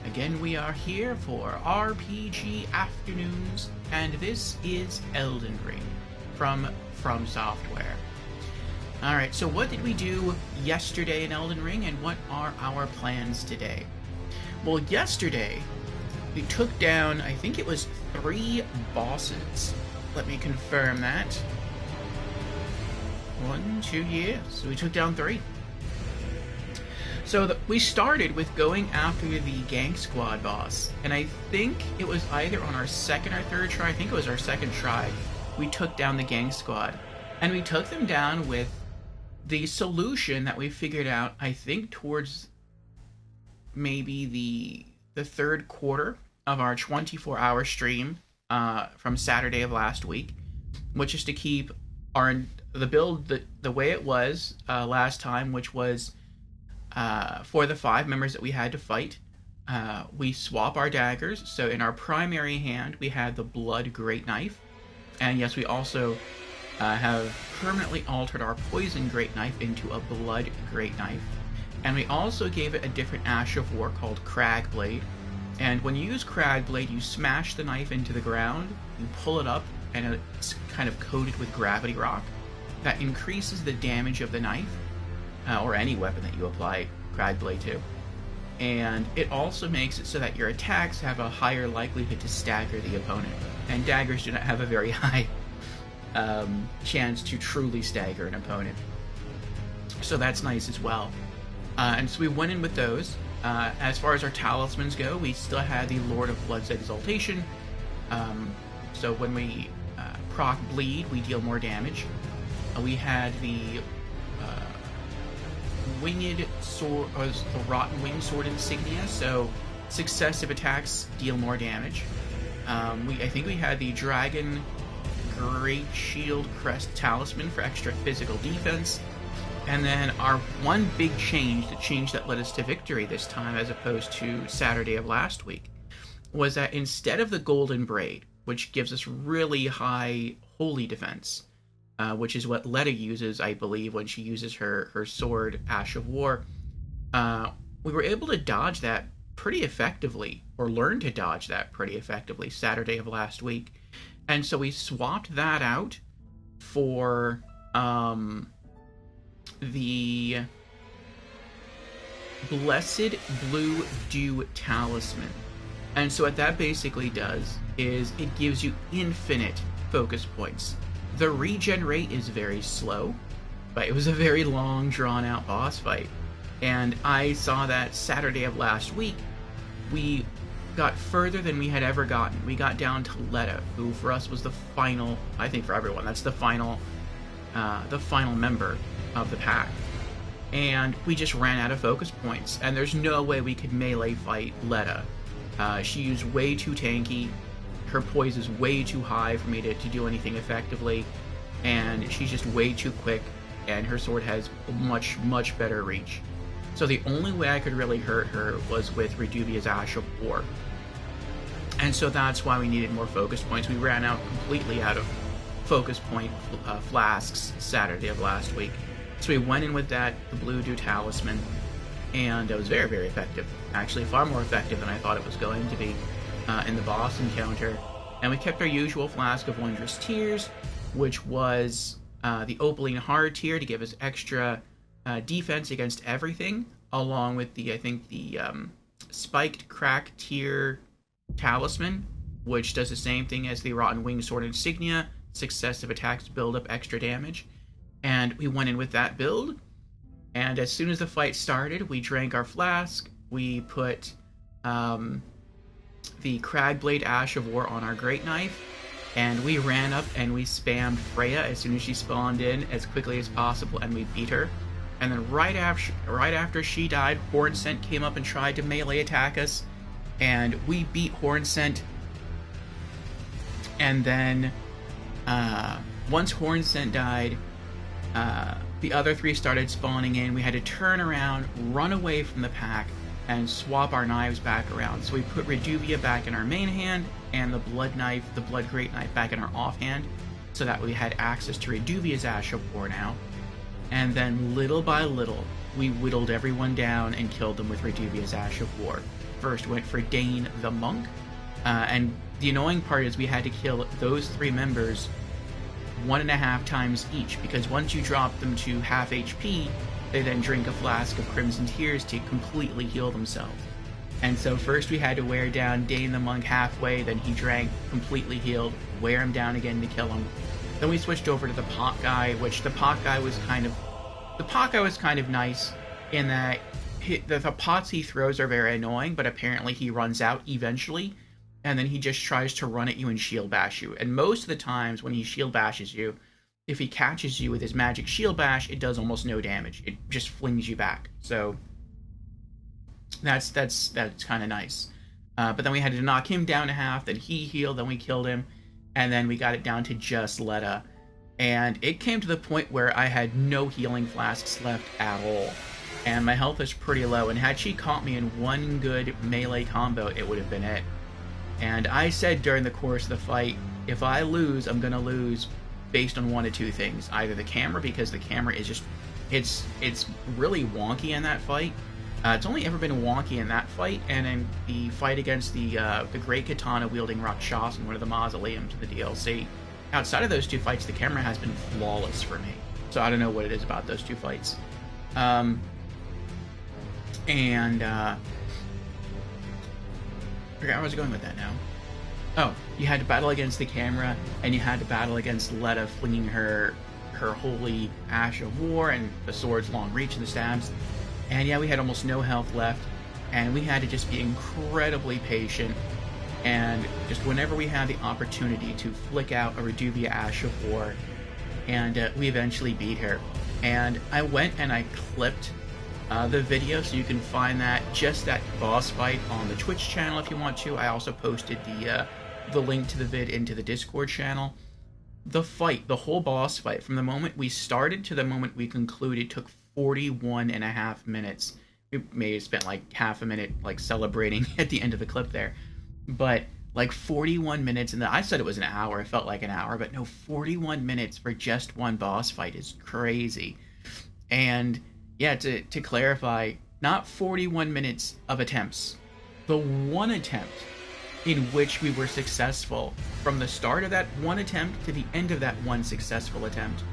Again, we are here for RPG Afternoons, and this is Elden Ring from Software. Alright, so what did we do yesterday in Elden Ring, and what are our plans today? Well, yesterday, we took down, I think it was 3 bosses. Let me confirm that. 1, 2, yeah, so we took down 3. So we started with going after the Gang Squad boss, and I think it was either on our second or third try, I think it was our second try, we took down the Gang Squad. And we took them down with the solution that we figured out, I think, towards maybe the third quarter of our 24-hour stream from Saturday of last week, which is to keep the build the way it was last time, which was for the 5 members that we had to fight. We swap our daggers, so in our primary hand we had the Blood Great Knife, and yes, we also have permanently altered our Poison Great Knife into a Blood Great Knife, and we also gave it a different Ash of War called Crag Blade. And when you use Crag Blade, you smash the knife into the ground, you pull it up, and it's kind of coated with gravity rock. That increases the damage of the knife, or any weapon that you apply Crag Blade to. And it also makes it so that your attacks have a higher likelihood to stagger the opponent. And daggers do not have a very high chance to truly stagger an opponent. So that's nice as well. And so we went in with those. As far as our talismans go, we still had the Lord of Blood's Exaltation. So when we proc Bleed, we deal more damage. We had the Winged Sword, or the Rotten Wing Sword Insignia, so successive attacks deal more damage. I think we had the Dragon Great Shield Crest Talisman for extra physical defense. And then our one big change, the change that led us to victory this time as opposed to Saturday of last week, was that instead of the Golden Braid, which gives us really high holy defense, which is what Letta uses, I believe, when she uses her sword, Ash of War, we were able to dodge that pretty effectively, or learn to dodge that pretty effectively, Saturday of last week. And so we swapped that out for the Blessed Blue Dew Talisman. And so what that basically does is it gives you infinite focus points. The regen rate is very slow, but it was a very long, drawn-out boss fight. And I saw that Saturday of last week, we got further than we had ever gotten. We got down to Letta, who for us was the final, I think for everyone, that's the final member of the pack. And we just ran out of focus points, and there's no way we could melee fight Letta. She's way too tanky, her poise is way too high for me to do anything effectively, and she's just way too quick, and her sword has much, much better reach. So the only way I could really hurt her was with Redubia's Ash of War. And so that's why we needed more focus points. We ran out completely out of focus point flasks Saturday of last week. So we went in with that, the Blue Dew Talisman, and it was very, very effective. Actually, far more effective than I thought it was going to be in the boss encounter. And we kept our usual flask of Wondrous Tears, which was the Opaline Hard tier to give us extra defense against everything, along with the, I think, the Spiked Crack tier Talisman, which does the same thing as the Rotten Wing Sword Insignia. Successive attacks build up extra damage. And we went in with that build, and as soon as the fight started, we drank our flask, we put the Cragblade Ash of War on our Great Knife, and we ran up and we spammed Freya as soon as she spawned in as quickly as possible, and we beat her. And then right after she died, Hornsent came up and tried to melee attack us, and we beat Hornsent. And then once Hornsent died, the other 3 started spawning in. We had to turn around, run away from the pack, and swap our knives back around. So we put Reduvia back in our main hand, and the Blood Great Knife back in our offhand, so that we had access to Redubia's Ash of War now. And then little by little, we whittled everyone down and killed them with Reduvia's Ash of War. First went for Dane the Monk, and the annoying part is we had to kill those 3 members 1.5 times each, because once you drop them to half HP, they then drink a flask of Crimson Tears to completely heal themselves. And so first we had to wear down Dane the Monk halfway, then he drank, completely healed, wear him down again to kill him. Then we switched over to the pot guy, which the pot guy was kind of nice in that the pots he throws are very annoying, but apparently he runs out eventually, and then he just tries to run at you and shield bash you. And most of the times when he shield bashes you, if he catches you with his magic shield bash, it does almost no damage. It just flings you back. So that's kind of nice. But then we had to knock him down to half, then he healed, then we killed him, and then we got it down to just Letta. And it came to the point where I had no healing flasks left at all. And my health was pretty low, and had she caught me in one good melee combo, it would have been it. And I said during the course of the fight, if I lose, I'm going to lose based on one of two things. Either the camera, because the camera is just, it's really wonky in that fight. It's only ever been wonky in that fight, and in the fight against the Great Katana wielding Rakshas in one of the mausoleums of the DLC. Outside of those 2 fights, the camera has been flawless for me. So I don't know what it is about those 2 fights. I forgot where I was going with that now. Oh, you had to battle against the camera, and you had to battle against Letta flinging her holy Ash of War and the sword's long reach and the stabs. And yeah, we had almost no health left, and we had to just be incredibly patient, and just whenever we had the opportunity to flick out a Reduvia Ash of War, and we eventually beat her. And I went and I clipped the video, so you can find that boss fight on the Twitch channel if you want to. I also posted the link to the vid into the Discord channel. The whole boss fight, from the moment we started to the moment we concluded, took 41.5 minutes. We may have spent like half a minute like celebrating at the end of the clip there, but like 41 minutes, and I said it was an hour, it felt like an hour, but no, 41 minutes for just one boss fight is crazy. And yeah, to clarify, not 41 minutes of attempts. The one attempt in which we were successful, from the start of that one attempt to the end of that one successful attempt,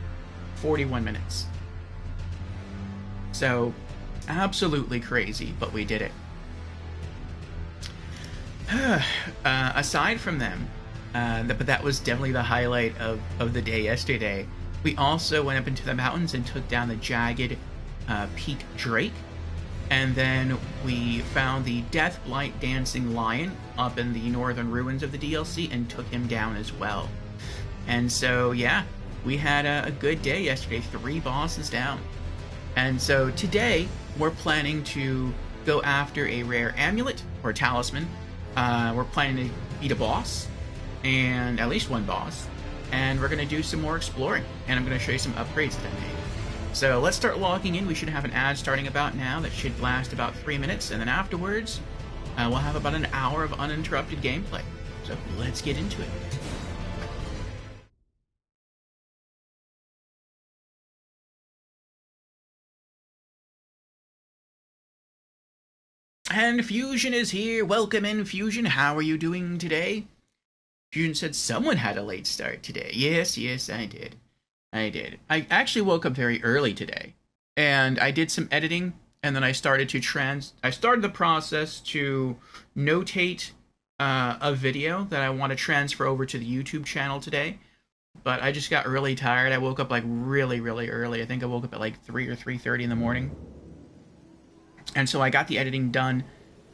41 minutes. So, absolutely crazy, but we did it. Aside from them, but that was definitely the highlight of the day yesterday, we also went up into the mountains and took down the Jagged Peak Drake, and then we found the Deathblight Dancing Lion up in the northern ruins of the DLC and took him down as well. And so yeah, we had a good day yesterday, 3 bosses down. And so today we're planning to go after a rare amulet or talisman. We're planning to beat a boss, and at least one boss, and we're going to do some more exploring, and I'm going to show you some upgrades that I made. So let's start logging in. We should have an ad starting about now that should last about 3 minutes, and then afterwards we'll have about an hour of uninterrupted gameplay. So let's get into it. And Fusion is here. Welcome in, Fusion. How are you doing today? Fusion said someone had a late start today. Yes, I did. I actually woke up very early today, and I did some editing, and then I started the process to notate a video that I want to transfer over to the YouTube channel today. But I just got really tired. I woke up like really early. I think I woke up at like 3 or 3:30 in the morning. And so I got the editing done,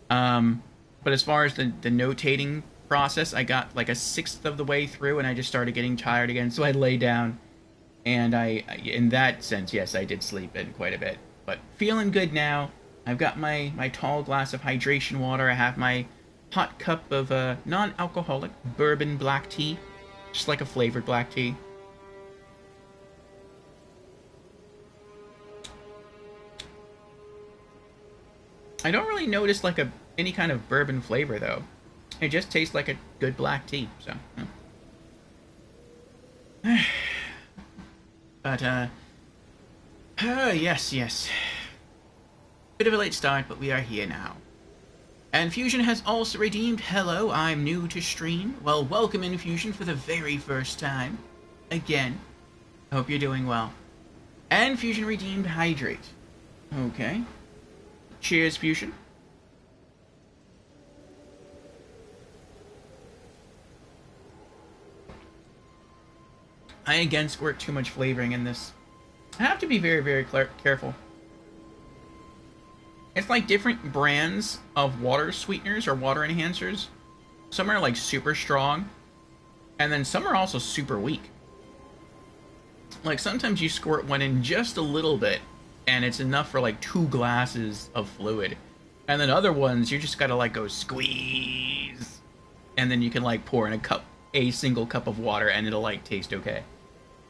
but as far as the notating process, I got like a 1/6 of the way through, and I just started getting tired again, so I lay down, and I in that sense, yes, I did sleep in quite a bit, but feeling good now. I've got my tall glass of hydration water, I have my hot cup of non-alcoholic bourbon black tea, just like a flavored black tea. I don't really notice like any kind of bourbon flavor though. It just tastes like a good black tea. So, but yes. Bit of a late start, but we are here now. And Fusion has also redeemed, hello, I'm new to stream. Well, welcome in Fusion for the very first time. Again. I hope you're doing well. And Fusion redeemed hydrate. Okay. Cheers, Fusion. I again squirt too much flavoring in this. I have to be very, very careful. It's like different brands of water sweeteners or water enhancers. Some are like super strong, and then some are also super weak. Like sometimes you squirt one in just a little bit, and it's enough for like 2 glasses of fluid. And then other ones, you just gotta like go squeeze, and then you can like pour in a single cup of water, and it'll like taste okay.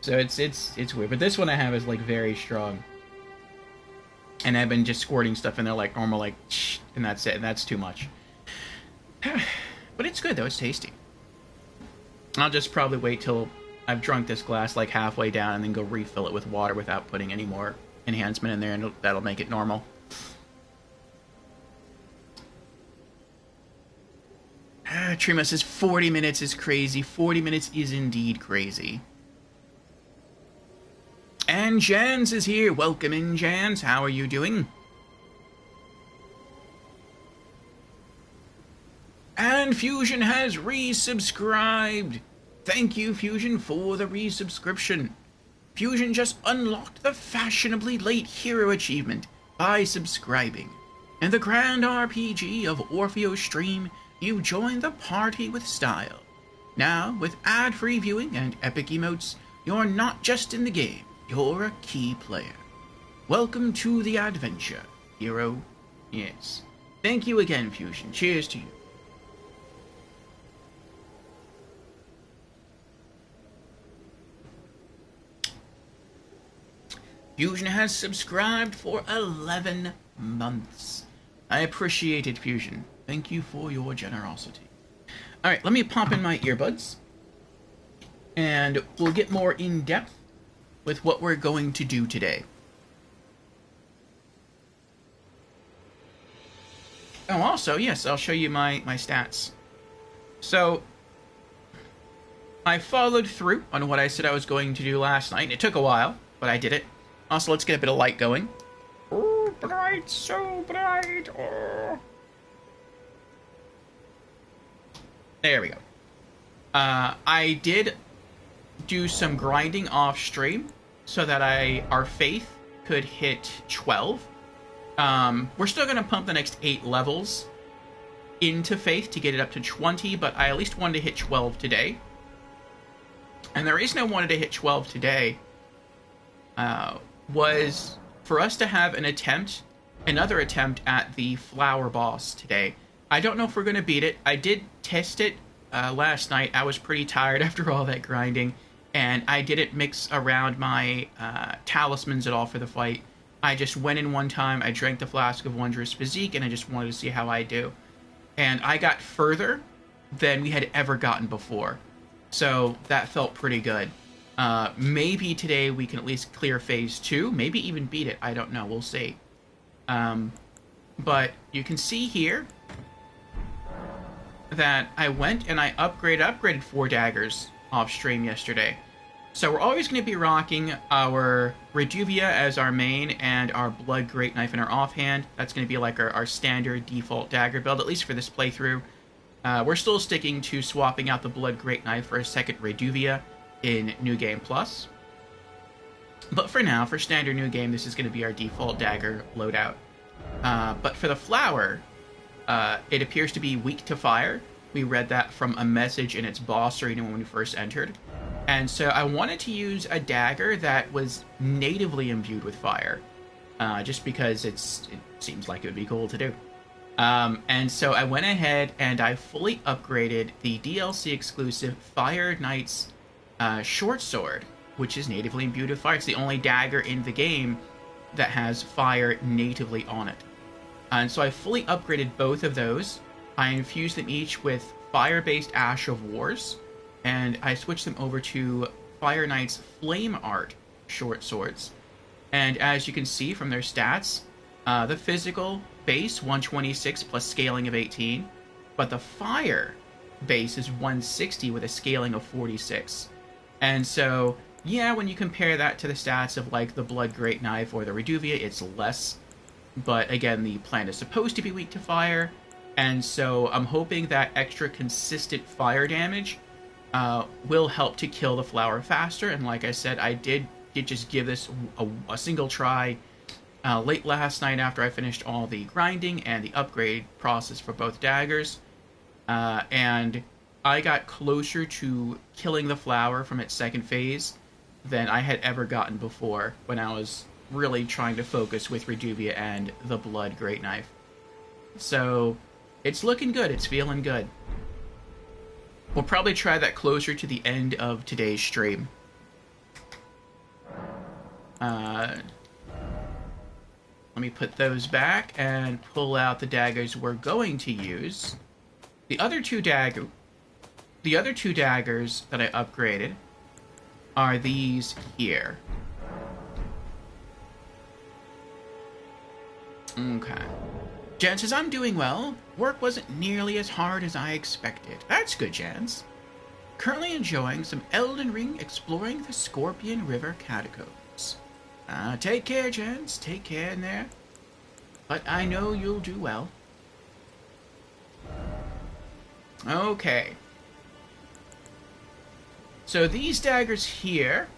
So it's weird, but this one I have is like very strong. And I've been just squirting stuff in there like normal, like, and that's it, and that's too much. But it's good, though. It's tasty. I'll just probably wait till I've drunk this glass, like, halfway down, and then go refill it with water without putting any more enhancement in there, and that'll make it normal. Trima says 40 minutes is crazy. 40 minutes is indeed crazy. And Jans is here. Welcome in, Jans. How are you doing? And Fusion has resubscribed. Thank you, Fusion, for the resubscription. Fusion just unlocked the fashionably late hero achievement by subscribing. In the grand RPG of Orpheo's stream, you join the party with style. Now, with ad-free viewing and epic emotes, you're not just in the game. You're a key player. Welcome to the adventure, hero. Yes. Thank you again, Fusion. Cheers to you. Fusion has subscribed for 11 months. I appreciate it, Fusion. Thank you for your generosity. Alright, let me pop in my earbuds. And we'll get more in-depth with what we're going to do today. Oh, also, yes, I'll show you my stats. So, I followed through on what I said I was going to do last night. It took a while, but I did it. Also, let's get a bit of light going. Oh, bright, so bright. Oh. There we go. I did do some grinding off stream so that our faith could hit 12. We're still going to pump the next 8 levels into faith to get it up to 20, but I at least wanted to hit 12 today. And the reason I wanted to hit 12 today was for us to have another attempt at the flower boss today. I don't know if we're going to beat it. I did test it last night. I was pretty tired after all that grinding, and I didn't mix around my talismans at all for the fight. I just went in one time, I drank the Flask of Wondrous Physique, and I just wanted to see how I do. And I got further than we had ever gotten before. So that felt pretty good. Maybe today we can at least clear Phase 2, maybe even beat it, I don't know, we'll see. But you can see here that I went and I upgraded 4 daggers off stream yesterday. So we're always going to be rocking our Reduvia as our main and our Blood Great Knife in our offhand. That's going to be like our standard default dagger build, at least for this playthrough. We're still sticking to swapping out the Blood Great Knife for a second Reduvia in New Game Plus. But for now, for standard New Game, this is going to be our default dagger loadout. But for the flower, it appears to be weak to fire. We read that from a message in its boss arena when we first entered. And so I wanted to use a dagger that was natively imbued with fire, just because it seems like it would be cool to do. And so I went ahead and I fully upgraded the DLC exclusive Fire Knight's short sword, which is natively imbued with fire. It's the only dagger in the game that has fire natively on it. And so I fully upgraded both of those. I infused them each with fire-based Ash of Wars, and I switched them over to Fire Knight's Flame Art short swords. And as you can see from their stats, The physical base 126 plus scaling of 18, but the fire base is 160 with a scaling of 46. And so, yeah, when you compare that to the stats of like the Blood Great Knife or the Reduvia, it's less. But again, the plant is supposed to be weak to fire, and so I'm hoping that extra consistent fire damage will help to kill the flower faster. And like I said, I did just give this a single try late last night after I finished all the grinding and the upgrade process for both daggers. And I got closer to killing the flower from its second phase than I had ever gotten before when I was really trying to focus with Reduvia and the Blood Great Knife. So it's looking good. It's feeling good. We'll probably try that closer to the end of today's stream. Let me put those back and pull out the daggers we're going to use. The other two daggers that I upgraded are these here. Okay. Jan says, I'm doing well. Work wasn't nearly as hard as I expected. That's good, Jans. Currently enjoying some Elden Ring exploring the Scorpion River catacombs. Take care, Jans. Take care in there. But I know you'll do well. Okay. So these daggers here...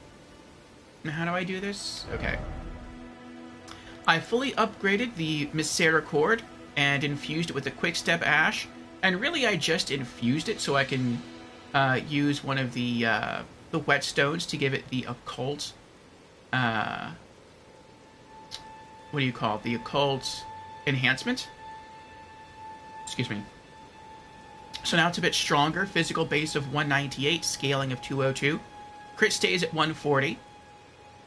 Now, how do I do this? Okay. I fully upgraded the Misericord and infused it with the Quickstep Ash. And really, I just infused it so I can use one of the whetstones to give it the occult... what do you call it? The occult enhancement? Excuse me. So now it's a bit stronger. Physical base of 198, scaling of 202. Crit stays at 140.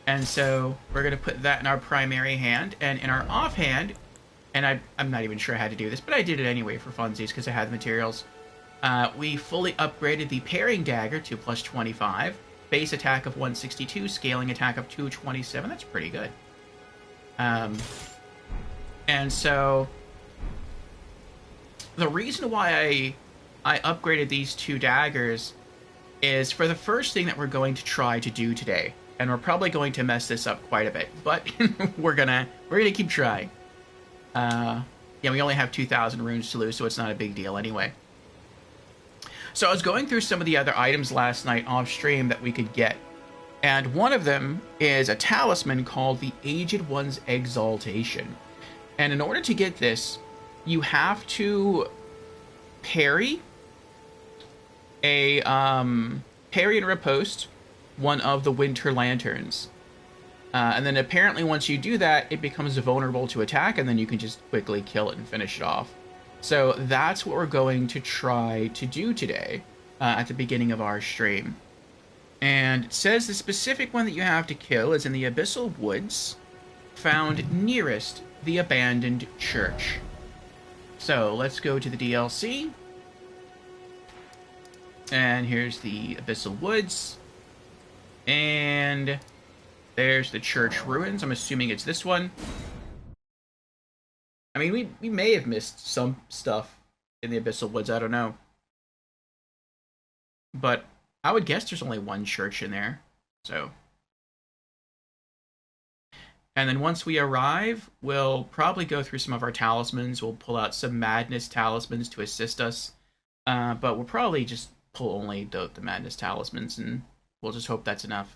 And so we're going to put that in our primary hand. And in our offhand, and I'm not even sure how to do this, but I did it anyway for funsies because I had the materials. We fully upgraded the parrying dagger to plus 25. Base attack of 162, scaling attack of 227. That's pretty good. And so the reason why I upgraded these two daggers is for the first thing that we're going to try to do today. And we're probably going to mess this up quite a bit, but we're gonna keep trying. Yeah, we only have 2,000 runes to lose, so it's not a big deal anyway. So I was going through some of the other items last night off stream that we could get. And one of them is a talisman called the Aged One's Exaltation. And in order to get this, you have to parry and riposte one of the Winter Lanterns. And then apparently once you do that, it becomes vulnerable to attack, and then you can just quickly kill it and finish it off. So that's what we're going to try to do today at the beginning of our stream. And it says the specific one that you have to kill is in the Abyssal Woods, found nearest the abandoned church. So let's go to the DLC. And here's the Abyssal Woods. And there's the church ruins. I'm assuming it's this one. I mean, we may have missed some stuff in the Abyssal Woods. I don't know. But I would guess there's only one church in there. So. And then once we arrive, we'll probably go through some of our talismans. We'll pull out some Madness talismans to assist us. But we'll probably just pull only the Madness talismans, and we'll just hope that's enough.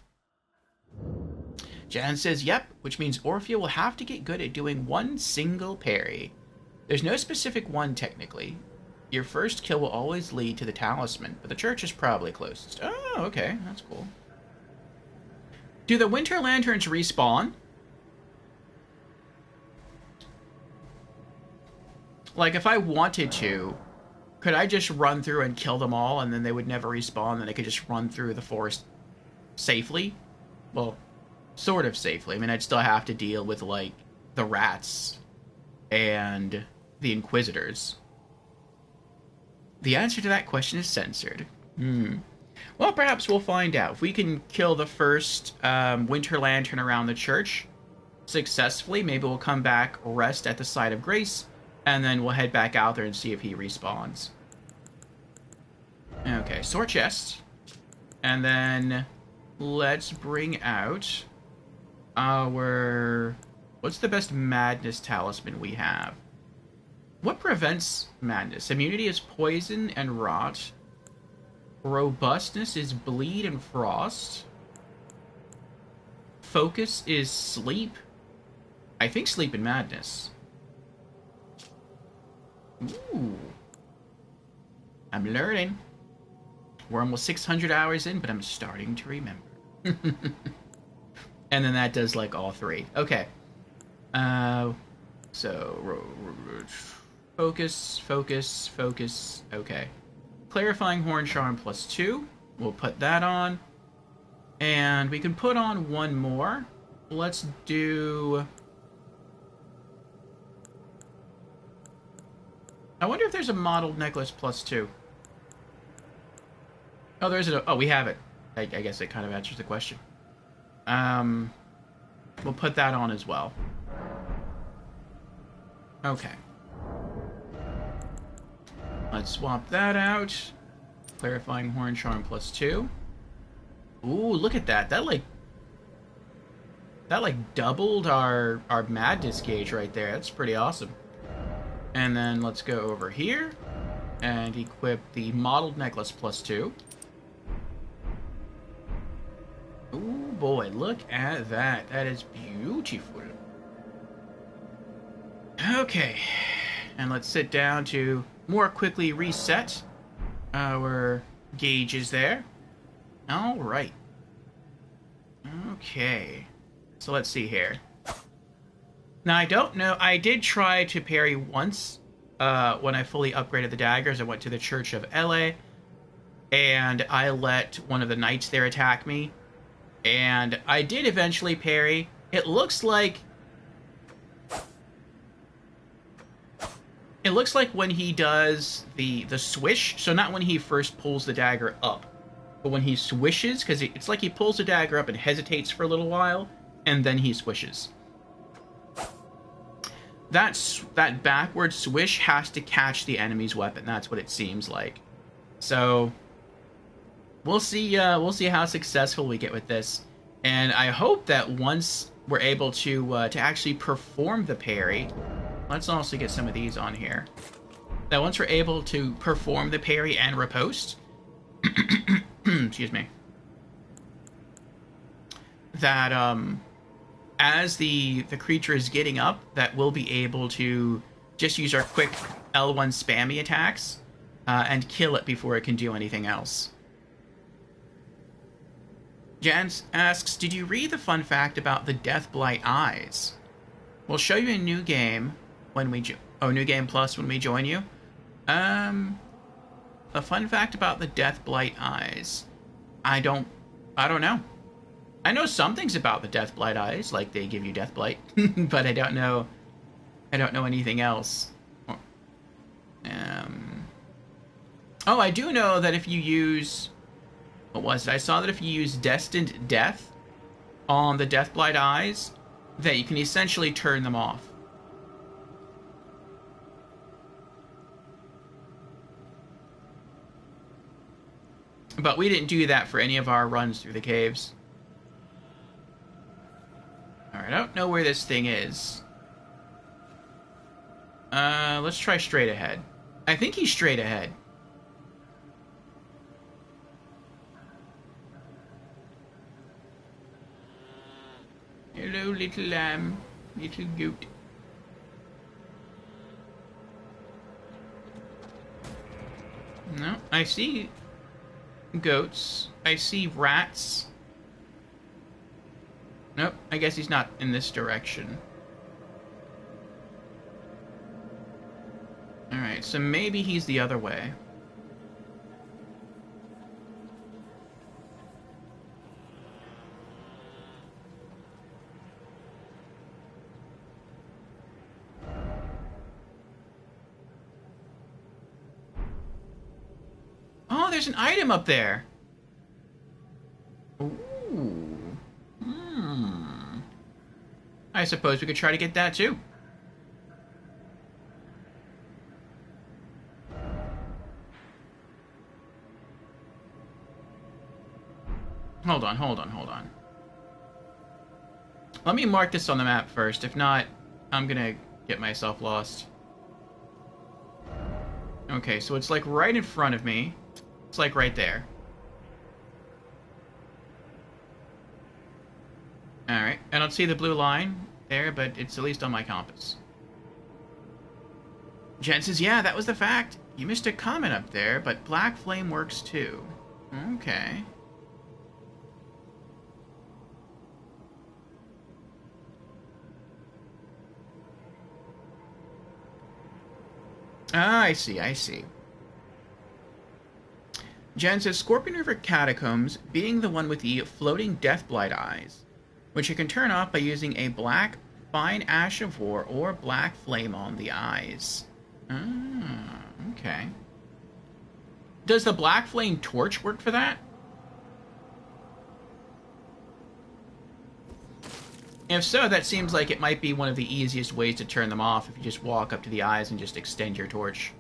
Jan says, yep, which means Orphea will have to get good at doing one single parry. There's no specific one, technically. Your first kill will always lead to the talisman, but the church is probably closest. Oh, okay, that's cool. Do the Winter Lanterns respawn? Like, if I wanted to, could I just run through and kill them all, and then they would never respawn, and I could just run through the forest safely? Well, sort of safely. I mean, I'd still have to deal with, like, the rats and the Inquisitors. The answer to that question is censored. Well, perhaps we'll find out. If we can kill the first Winter Lantern around the church, successfully, maybe we'll come back, rest at the site of Grace, and then we'll head back out there and see if he respawns. Okay, sword chest. And then let's bring out our... What's the best madness talisman we have? What prevents madness? Immunity is poison and rot. Robustness is bleed and frost. Focus is sleep. I think sleep and madness. Ooh. I'm learning. We're almost 600 hours in, but I'm starting to remember. And then that does, like, all three. Okay. So... Focus, focus, focus. Okay. Clarifying Horn Charm +2. We'll put that on. And we can put on one more. Let's do... I wonder if there's a modeled necklace +2. Oh, there isn't a... Oh, we have it. I guess it kind of answers the question. We'll put that on as well. Okay. Let's swap that out. Clarifying Horn Charm +2. Ooh, look at that. That doubled our madness gauge right there. That's pretty awesome. And then let's go over here and equip the modeled necklace +2. Ooh, boy, look at that. That is beautiful. Okay. And let's sit down to more quickly reset our gauges there. All right. Okay. So let's see here. Now, I don't know. I did try to parry once when I fully upgraded the daggers. I went to the Church of LA, and I let one of the knights there attack me. And I did eventually parry. It looks like... It looks like when he does the swish, so not when he first pulls the dagger up, but when he swishes, because it's like he pulls the dagger up and hesitates for a little while, and then he swishes. That backward swish has to catch the enemy's weapon. That's what it seems like. So we'll see how successful we get with this, and I hope that once we're able to actually perform the parry. Let's also get some of these on here. That once we're able to perform the parry and riposte, excuse me, that as the creature is getting up, that we'll be able to just use our quick L1 spammy attacks and kill it before it can do anything else. Jan asks, did you read the fun fact about the Deathblight eyes? We'll show you a new game when we New Game Plus when we join you. A fun fact about the Deathblight eyes. I don't know. I know some things about the Deathblight eyes, like they give you Deathblight, but I don't know anything else. Oh, I do know that if you use... What was it? I saw that if you use Destined Death on the Deathblight eyes, that you can essentially turn them off. But we didn't do that for any of our runs through the caves. Alright, I don't know where this thing is. Let's try straight ahead. I think he's straight ahead. Hello, little lamb. Little goat. No, I see goats. I see rats. Nope, I guess he's not in this direction. Alright, so maybe he's the other way. Oh, there's an item up there. Ooh. I suppose we could try to get that too. Hold on, hold on, hold on. Let me mark this on the map first. If not, I'm gonna get myself lost. Okay, so it's like right in front of me. It's like right there. Alright, I don't see the blue line there, but it's at least on my compass. Jen says, yeah, that was the fact. You missed a comment up there, but Black Flame works too. Okay. Ah, I see, I see. Jen says, Scorpion River Catacombs being the one with the floating Deathblight eyes, which you can turn off by using a black fine ash of war or black flame on the eyes. Ah, okay. Does the black flame torch work for that? If so, that seems like it might be one of the easiest ways to turn them off if you just walk up to the eyes and just extend your torch.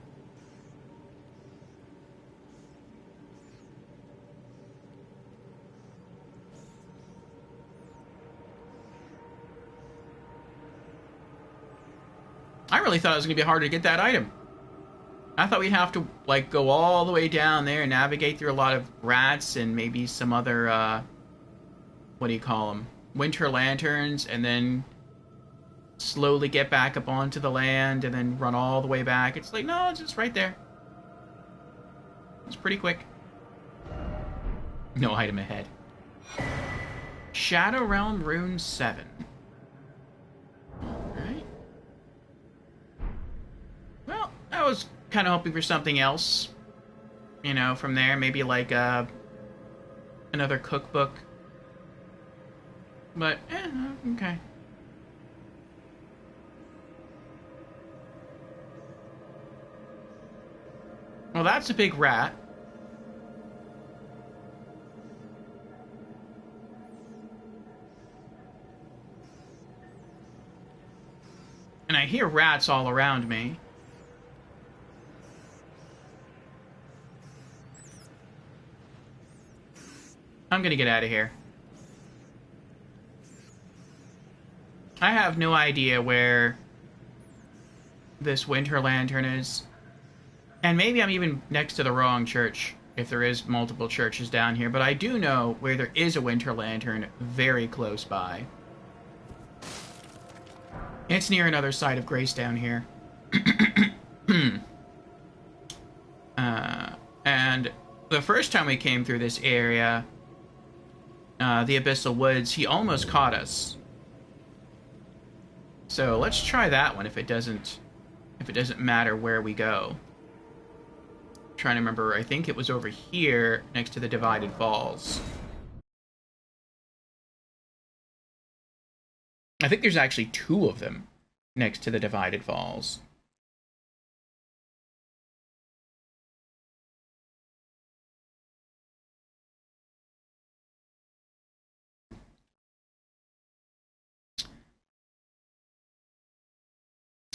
I really thought it was going to be harder to get that item. I thought we'd have to, like, go all the way down there and navigate through a lot of rats and maybe some other, what do you call them? Winter lanterns, and then slowly get back up onto the land and then run all the way back. It's like, no, it's just right there. It's pretty quick. No item ahead. Shadow Realm Rune 7. Alright. Well, I was kind of hoping for something else. You know, from there. Maybe like another cookbook. But, okay. Well, that's a big rat. And I hear rats all around me. I'm gonna get out of here. I have no idea where this winter lantern is. And maybe I'm even next to the wrong church, if there is multiple churches down here. But I do know where there is a winter lantern very close by. It's near another site of grace down here. And the first time we came through this area, the Abyssal Woods, he almost caught us. So let's try that one if it doesn't matter where we go. I'm trying to remember, I think it was over here next to the Divided Falls. I think there's actually 2 of them next to the Divided Falls.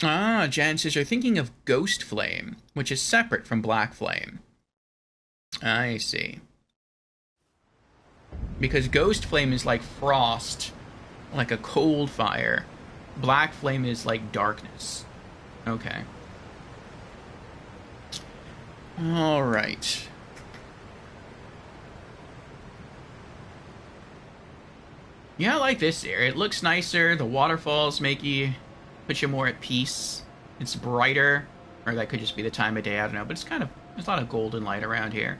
Ah, Jan says you're thinking of Ghost Flame, which is separate from Black Flame. I see. Because Ghost Flame is like frost, like a cold fire. Black Flame is like darkness. Okay. Alright. Yeah, I like this area. It looks nicer. The waterfalls put you more at peace. It's brighter. Or that could just be the time of day, I don't know. But it's kind of, there's a lot of golden light around here.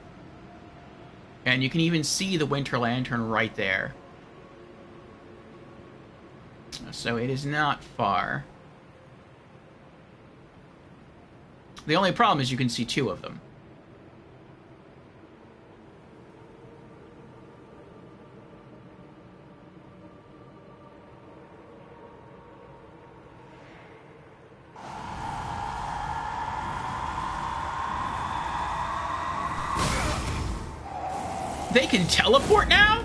And you can even see the winter lantern right there. So it is not far. The only problem is you can see 2 of them. They can teleport now?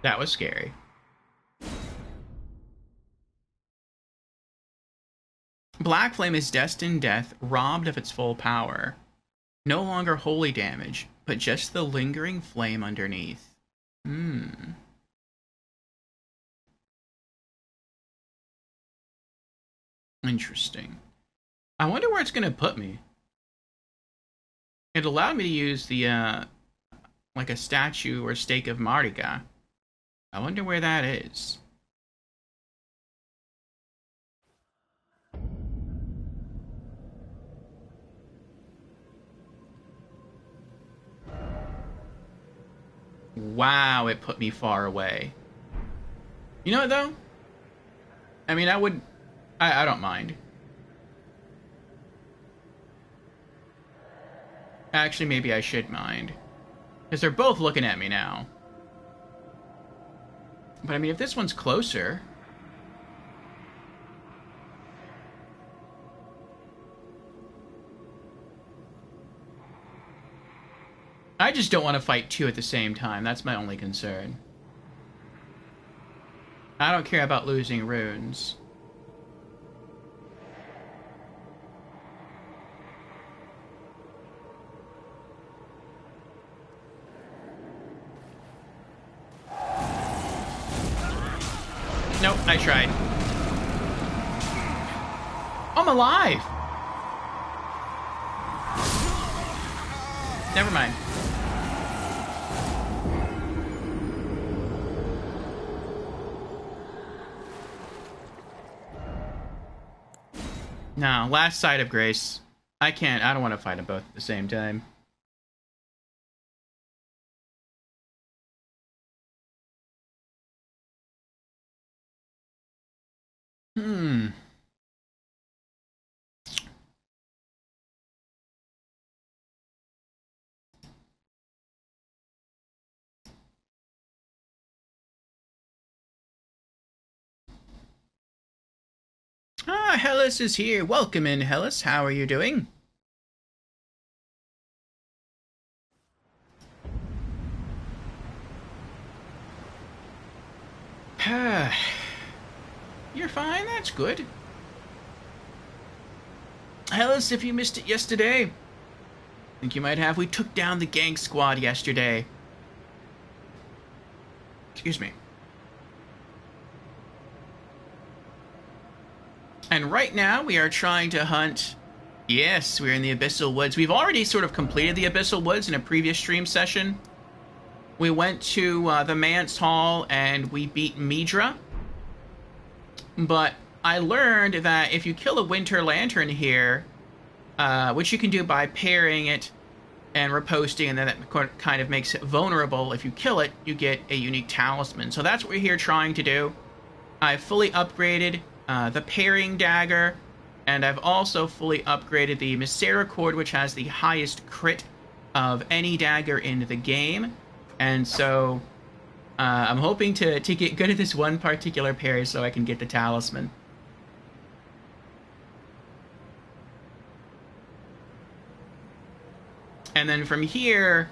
That was scary. Black Flame is destined death, robbed of its full power. No longer holy damage, but just the lingering flame underneath. Interesting. I wonder where it's going to put me. It allowed me to use the, like a statue or stake of Marika. I wonder where that is. Wow, it put me far away. You know what, though? I mean, I don't mind. Actually, maybe I should mind. Because they're both looking at me now. But I mean, if this one's closer... I just don't want to fight two at the same time. That's my only concern. I don't care about losing runes. Nope, I tried. I'm alive! Never mind. No, last sight of grace. I don't want to fight them both at the same time. Ah, Hellas is here. Welcome in, Hellas. How are you doing? You're fine, that's good. Hellas, if you missed it yesterday, I think you might have. We took down the gang squad yesterday. Excuse me. And right now we are trying to hunt... Yes, we're in the Abyssal Woods. We've already sort of completed the Abyssal Woods in a previous stream session. We went to the Manse Hall and we beat Midra. But I learned that if you kill a Winter Lantern here, which you can do by pairing it and reposting, and then that kind of makes it vulnerable. If you kill it, you get a unique talisman. So that's what we're here trying to do. I've fully upgraded the pairing dagger, and I've also fully upgraded the Misericord, which has the highest crit of any dagger in the game. And so I'm hoping to get good at this one particular pair so I can get the talisman. And then from here,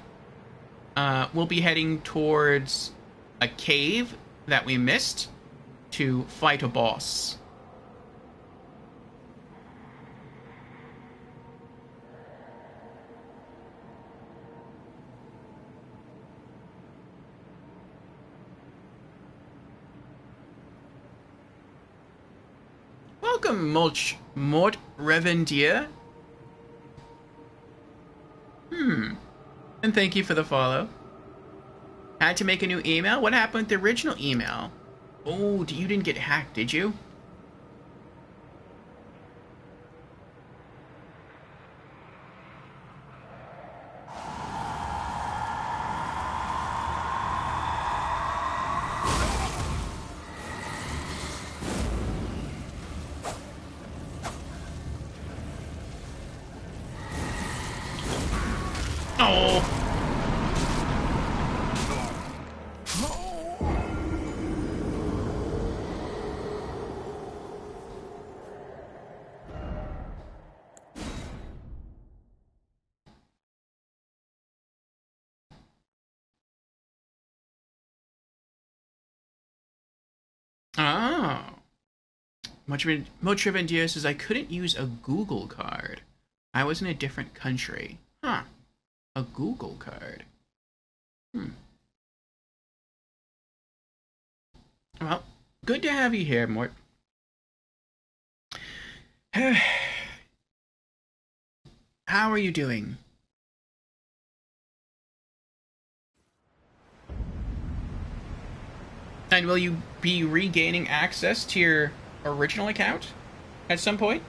we'll be heading towards a cave that we missed to fight a boss. Welcome, Mort Revendier. And thank you for the follow. Had to make a new email? What happened with the original email? Oh, you didn't get hacked, did you? Oh. Motrivendia says, I couldn't use a Google card. I was in a different country. Huh. A Google card. Hmm. Well, good to have you here, Mort. How are you doing? And will you be regaining access to your original account at some point?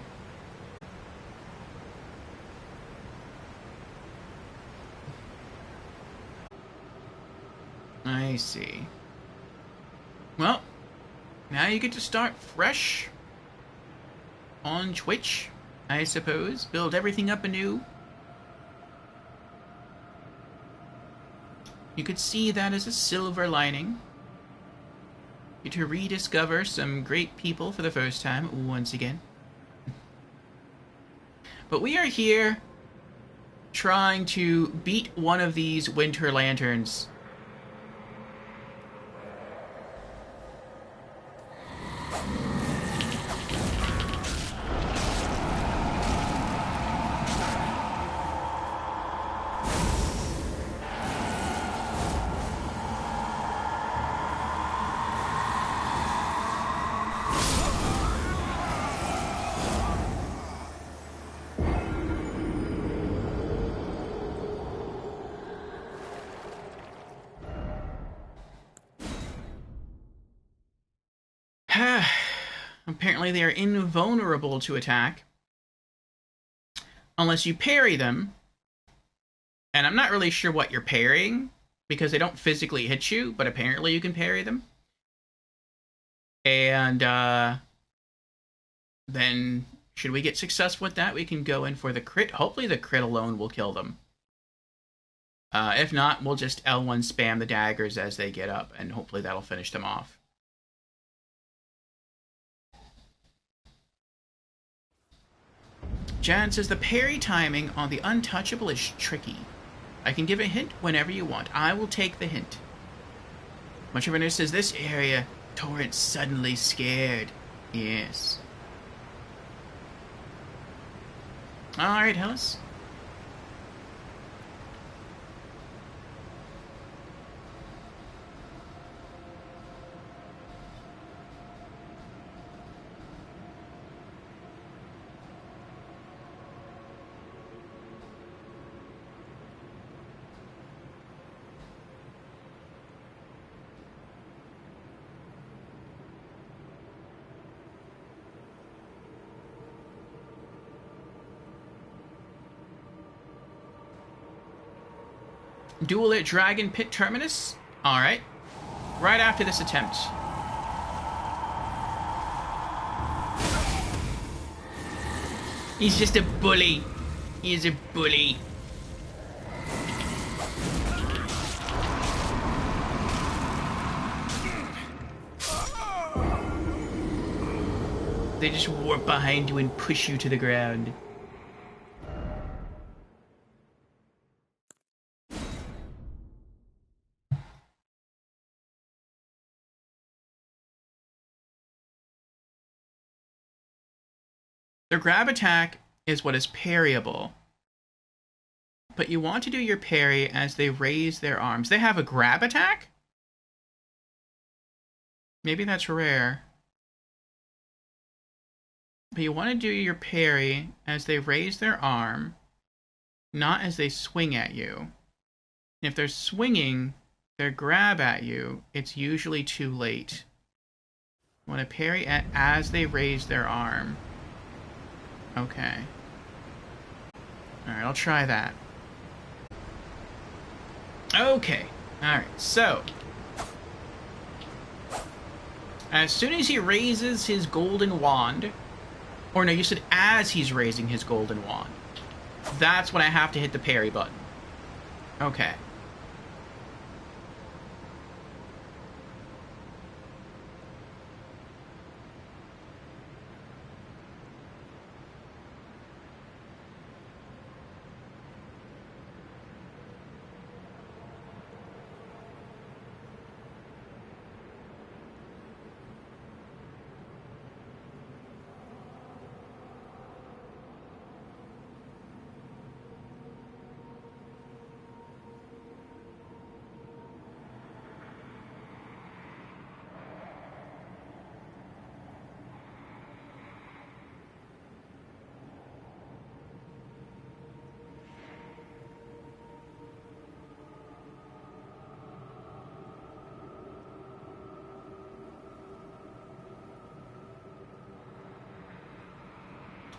I see. Well, now you get to start fresh on Twitch, I suppose. Build everything up anew. You could see that as a silver lining. To rediscover some great people for the first time once again. But we are here trying to beat one of these winter lanterns. Apparently they are invulnerable to attack unless you parry them. And I'm not really sure what you're parrying because they don't physically hit you, but apparently you can parry them. And then should we get successful with that, we can go in for the crit. Hopefully the crit alone will kill them. If not, we'll just L1 spam the daggers as they get up, and hopefully that'll finish them off. Jan says, the parry timing on the untouchable is tricky. I can give a hint whenever you want. I will take the hint. Much says, this area, Torrent suddenly scared. Yes. Alright, Hellas. Duel at Dragon Pit Terminus? Alright. Right after this attempt. He's just a bully. He is a bully. They just warp behind you and push you to the ground. Their grab attack is what is parryable. But you want to do your parry as they raise their arms. They have a grab attack? Maybe that's rare. But you want to do your parry as they raise their arm, not as they swing at you. If they're swinging their grab at you, it's usually too late. You want to parry as they raise their arm. Okay. Alright, I'll try that. Okay. Alright, so. As soon as he raises his golden wand, or no, you said as he's raising his golden wand, that's when I have to hit the parry button. Okay.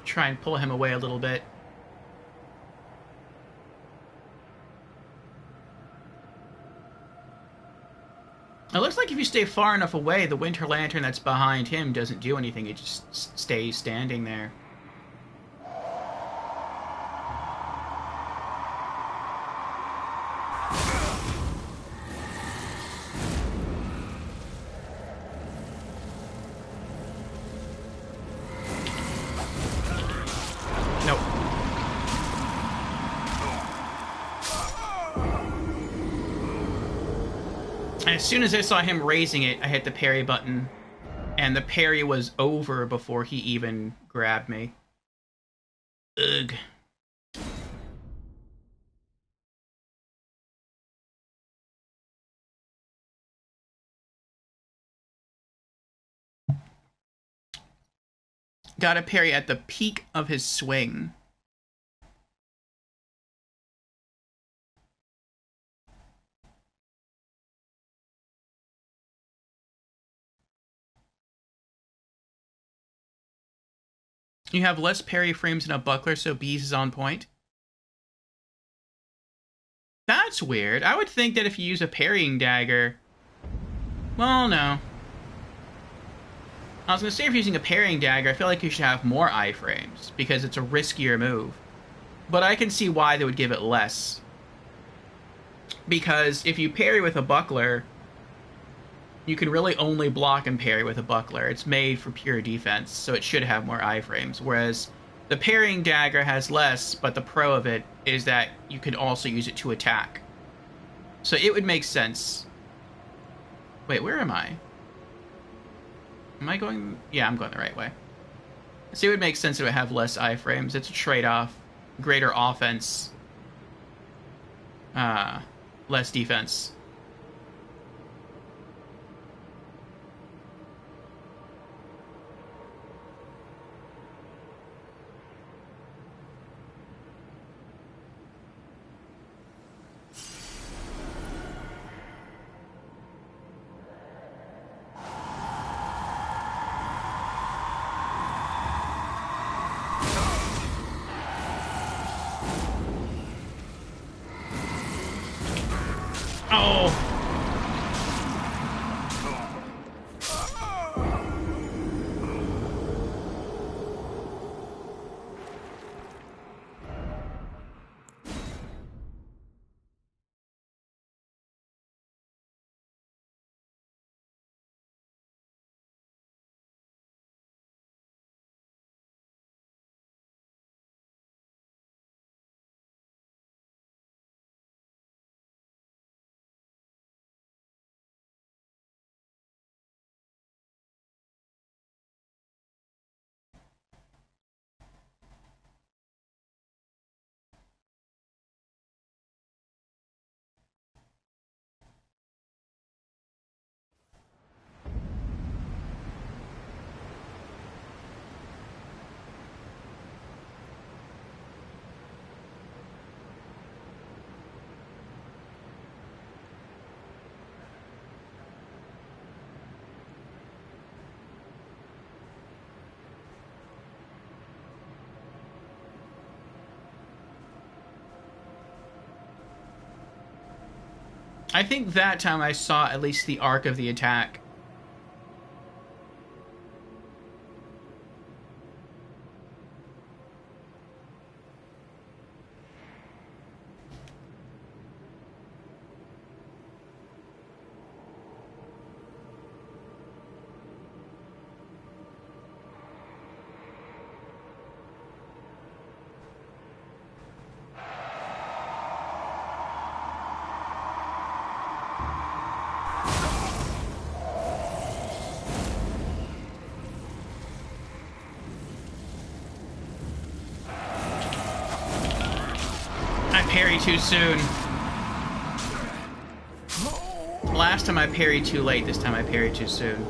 try and pull him away a little bit. It looks like if you stay far enough away, the Winter Lantern that's behind him doesn't do anything. It just stays standing there. Nope. As soon as I saw him raising it, I hit the parry button, and the parry was over before he even grabbed me. Ugh. Got a parry at the peak of his swing. You have less parry frames in a buckler, so Bees is on point. That's weird. I would think that if you use a parrying dagger... Well, no. I was going to say if you're using a parrying dagger, I feel like you should have more iframes, because it's a riskier move. But I can see why they would give it less. Because if you parry with a buckler, you can really only block and parry with a buckler. It's made for pure defense, so it should have more iframes. Whereas the parrying dagger has less, but the pro of it is that you can also use it to attack. So it would make sense. Wait, where am I? Am I going... Yeah, I'm going the right way. So it would make sense that it would have less iframes. It's a trade-off. Greater offense. Less defense. Oh! I think that time I saw at least the arc of the attack. Parry too soon. Last time I parried too late, this time I parried too soon.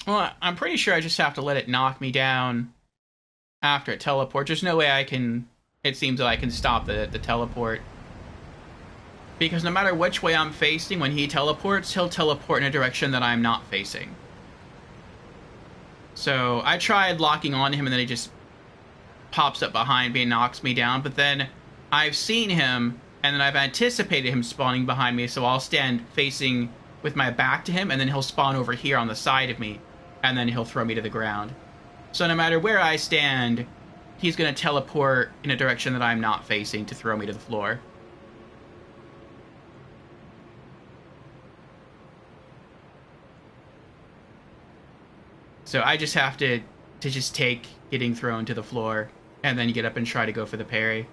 Well, I'm pretty sure I just have to let it knock me down after it teleports. There's no way I can... It seems that I can stop the teleport. Because no matter which way I'm facing, when he teleports, he'll teleport in a direction that I'm not facing. So I tried locking on him, and then he just pops up behind me and knocks me down. But then I've seen him, and then I've anticipated him spawning behind me, so I'll stand facing with my back to him, and then he'll spawn over here on the side of me, and then he'll throw me to the ground. So no matter where I stand, he's going to teleport in a direction that I'm not facing to throw me to the floor. So I just have to just take getting thrown to the floor, and then get up and try to go for the parry.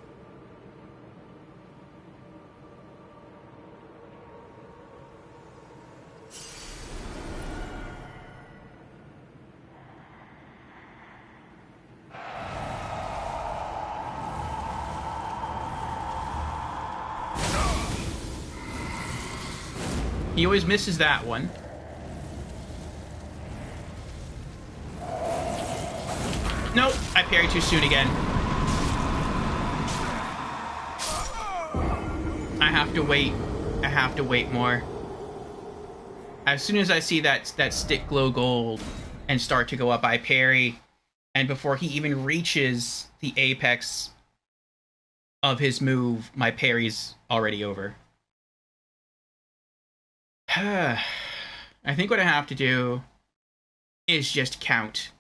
He always misses that one. Nope, I parried too soon again. I have to wait. I have to wait more. As soon as I see that stick glow gold and start to go up, I parry. And before he even reaches the apex of his move, my parry's already over. I think what I have to do is just count.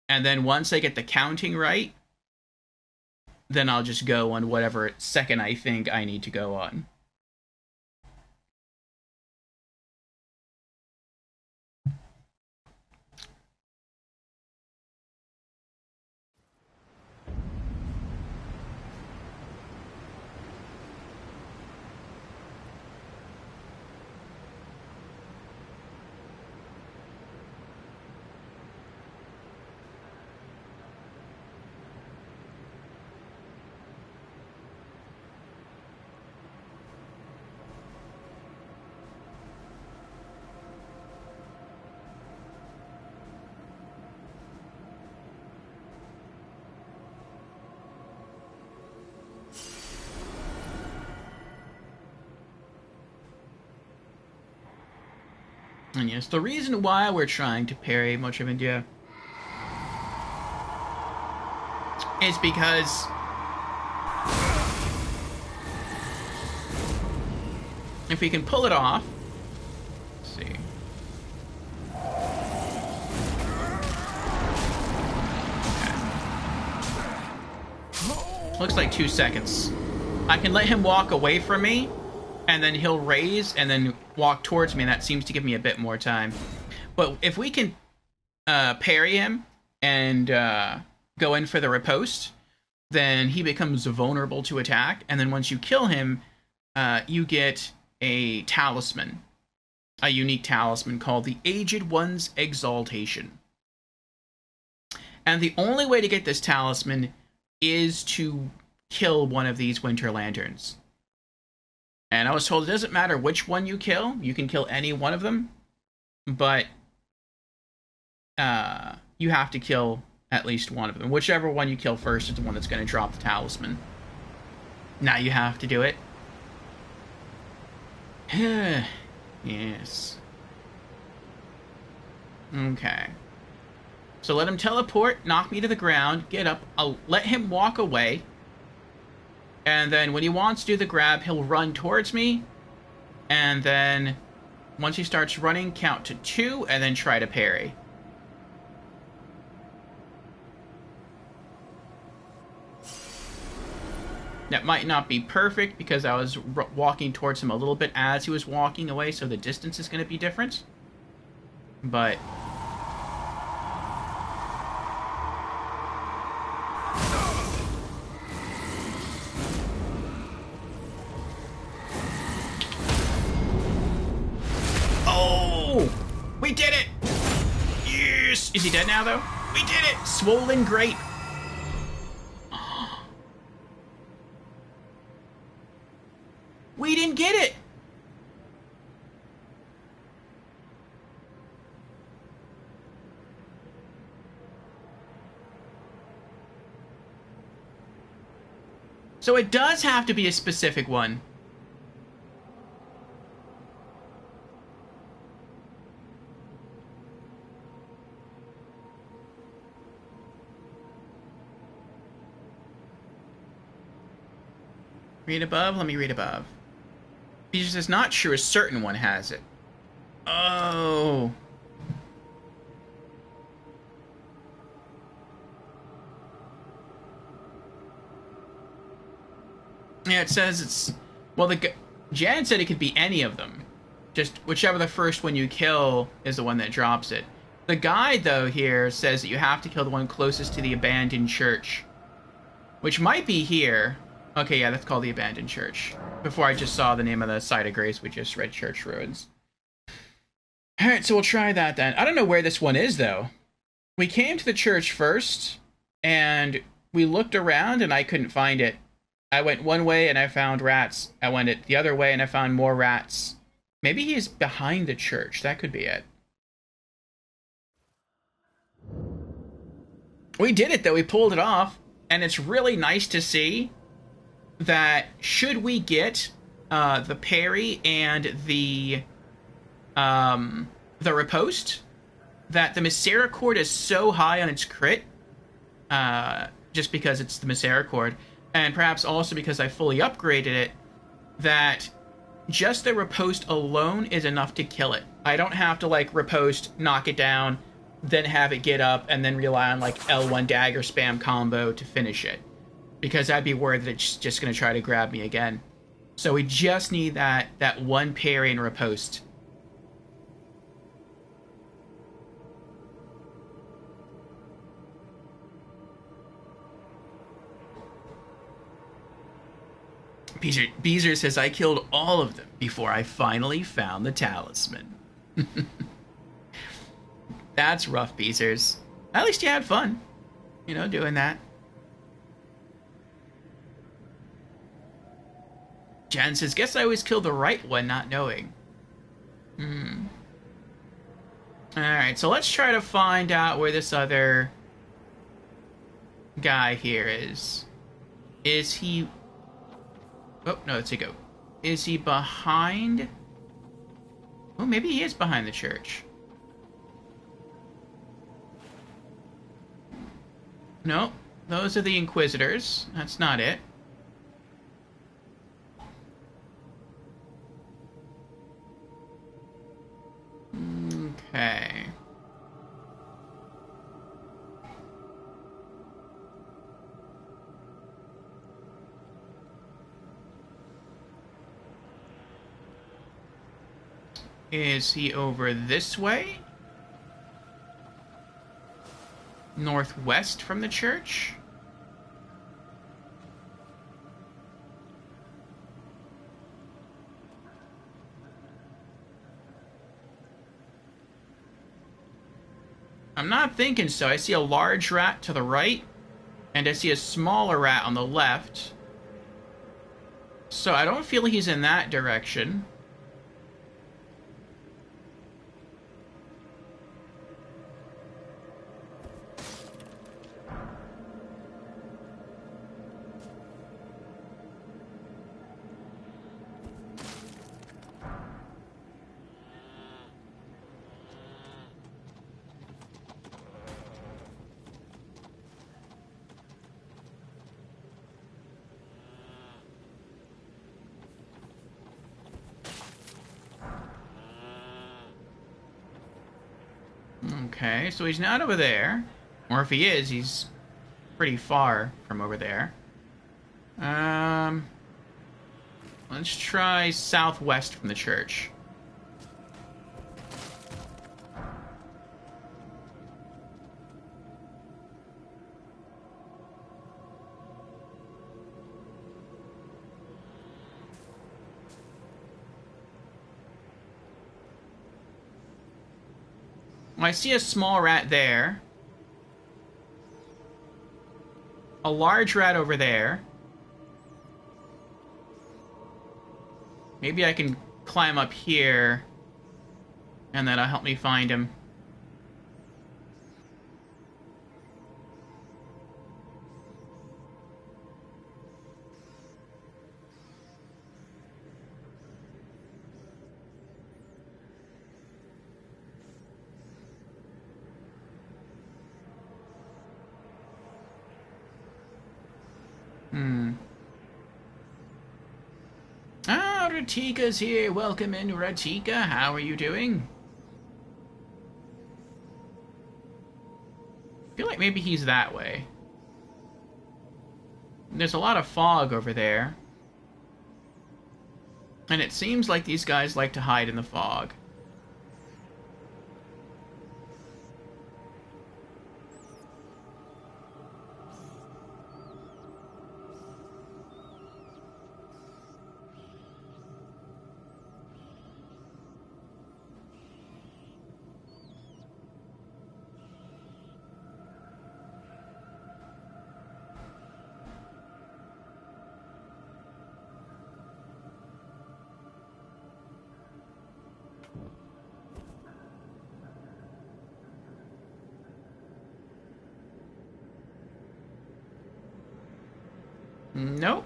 And then once I get the counting right, then I'll just go on whatever second I think I need to go on. And yes, the reason why we're trying to parry much of India is because if we can pull it off, let's see. Okay. Looks like 2 seconds. I can let him walk away from me, and then he'll raise and then walk towards me, and that seems to give me a bit more time. But if we can parry him and go in for the riposte, then he becomes vulnerable to attack, and then once you kill him, you get a talisman, a unique talisman called the Aged One's Exaltation. And the only way to get this talisman is to kill one of these Winter Lanterns. And I was told it doesn't matter which one you can kill any one of them, but you have to kill at least one of them. Whichever one you kill first is the one that's going to drop the talisman. Now you have to do it. Yes. Okay. So let him teleport, knock me to the ground, get up, I'll let him walk away. And then when he wants to do the grab, he'll run towards me. And then once he starts running, count to 2 and then try to parry. That might not be perfect because I was walking towards him a little bit as he was walking away, so the distance is going to be different. But we did it! Yes! Is he dead now, though? We did it! Swollen Grape. We didn't get it! So it does have to be a specific one. Read above? Let me read above. He says, not sure a certain one has it. Oh. Yeah, it says it's... Well, Jan said it could be any of them. Just whichever the first one you kill is the one that drops it. The guide, though, here says that you have to kill the one closest to the abandoned church. Which might be here. Okay, yeah, that's called the abandoned church. Before I just saw the name of the site of grace, we just read church ruins. Alright, so we'll try that then. I don't know where this one is, though. We came to the church first, and we looked around, and I couldn't find it. I went one way, and I found rats. I went it the other way, and I found more rats. Maybe he's behind the church. That could be it. We did it, though. We pulled it off, and it's really nice to see that should we get the parry and the riposte, that the Misericord is so high on its crit, just because it's the Misericord, and perhaps also because I fully upgraded it, that just the riposte alone is enough to kill it. I don't have to, like, riposte, knock it down, then have it get up, and then rely on, like, L1 dagger spam combo to finish it. Because I'd be worried that it's just going to try to grab me again. So we just need that one parry and riposte. Beezer says, I killed all of them before I finally found the talisman. That's rough, Beezers. At least you had fun, you know, doing that. Jan says, guess I always kill the right one, not knowing. Alright, so let's try to find out where this other guy here is. Is he... Oh, no, it's a goat. Is he behind... Oh, maybe he is behind the church. No, those are the Inquisitors. That's not it. Okay. Is he over this way? Northwest from the church? I'm not thinking so. I see a large rat to the right, and I see a smaller rat on the left. So I don't feel he's in that direction. Okay, so he's not over there. Or if he is, he's pretty far from over there. Let's try southwest from the church. I see a small rat there. A large rat over there. Maybe I can climb up here, and that'll help me find him. Ah, Ratika's here. Welcome in, Ratika. How are you doing? I feel like maybe he's that way. There's a lot of fog over there. And it seems like these guys like to hide in the fog. Nope.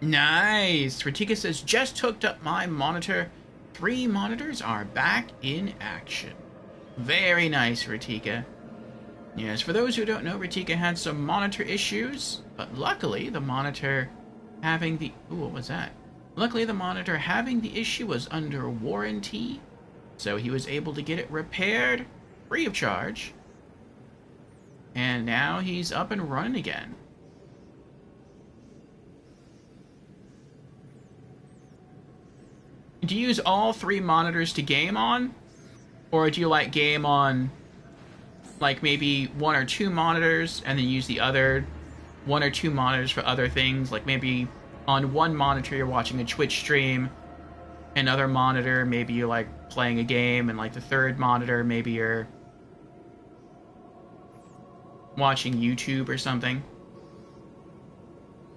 Nice. Ratika says, just hooked up my monitor. 3 monitors are back in action. Very nice, Ratika. Yes, for those who don't know, Ratika had some monitor issues, but luckily the monitor having the... Ooh, what was that? Luckily the monitor having the issue was under warranty, so he was able to get it repaired free of charge. And now he's up and running again. Do you use all 3 monitors to game on? Or do you like game on like maybe 1 or 2 monitors and then use the other 1 or 2 monitors for other things? Like maybe on one monitor you're watching a Twitch stream, another monitor maybe you're like playing a game, and like the third monitor maybe you're watching YouTube or something.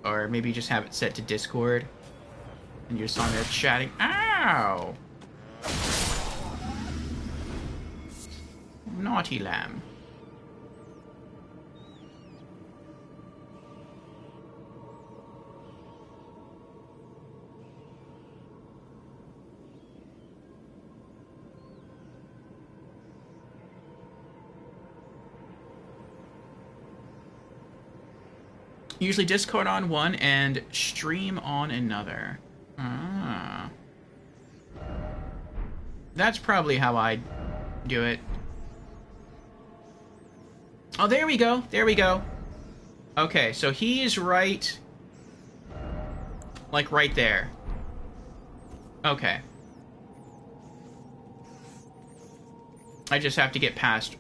Or maybe you just have it set to Discord and you're just on there chatting. Ow! Naughty lamb. Usually Discord on one and stream on another. Ah. That's probably how I do it. Oh, there we go. There we go. Okay, so he is right... like right there. Okay. I just have to get past...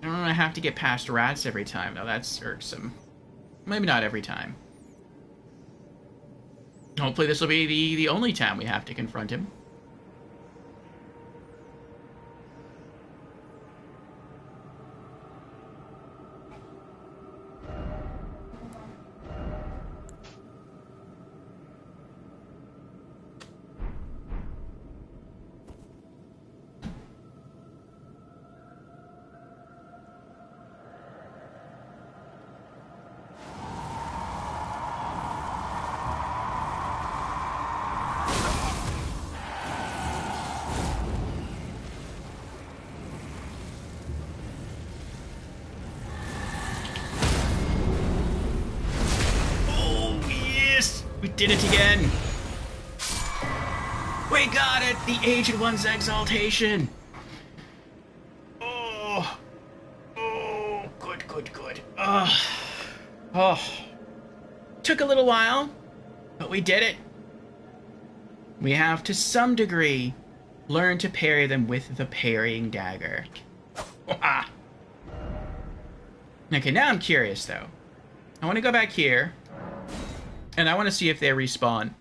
I have to get past rats every time. Now that's irksome. Maybe not every time. Hopefully this will be the only time we have to confront him. Did it again! We got it! The Aged One's exaltation! Oh! Oh, good, good, good. Oh. Oh. Took a little while, but we did it. We have, to some degree, learned to parry them with the parrying dagger. Okay, now I'm curious, though. I want to go back here. And I want to see if they respawn.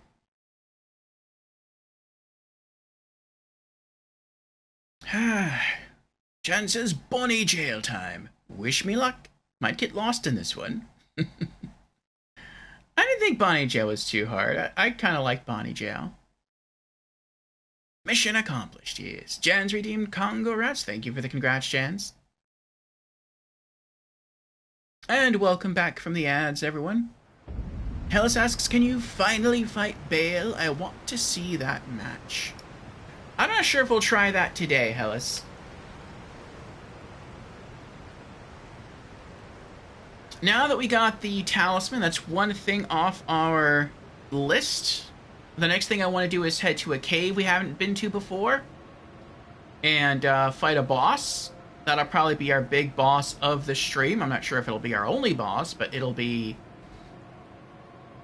Jan says, Bonnie jail time. Wish me luck. Might get lost in this one. I didn't think Bonnie jail was too hard. I kind of like Bonnie jail. Mission accomplished, yes. Jan's redeemed Congo rats. Thank you for the congrats, Jans. And welcome back from the ads, everyone. Hellas asks, can you finally fight Bale? I want to see that match. I'm not sure if we'll try that today, Hellas. Now that we got the talisman, that's one thing off our list. The next thing I want to do is head to a cave we haven't been to before and fight a boss. That'll probably be our big boss of the stream. I'm not sure if it'll be our only boss, but it'll be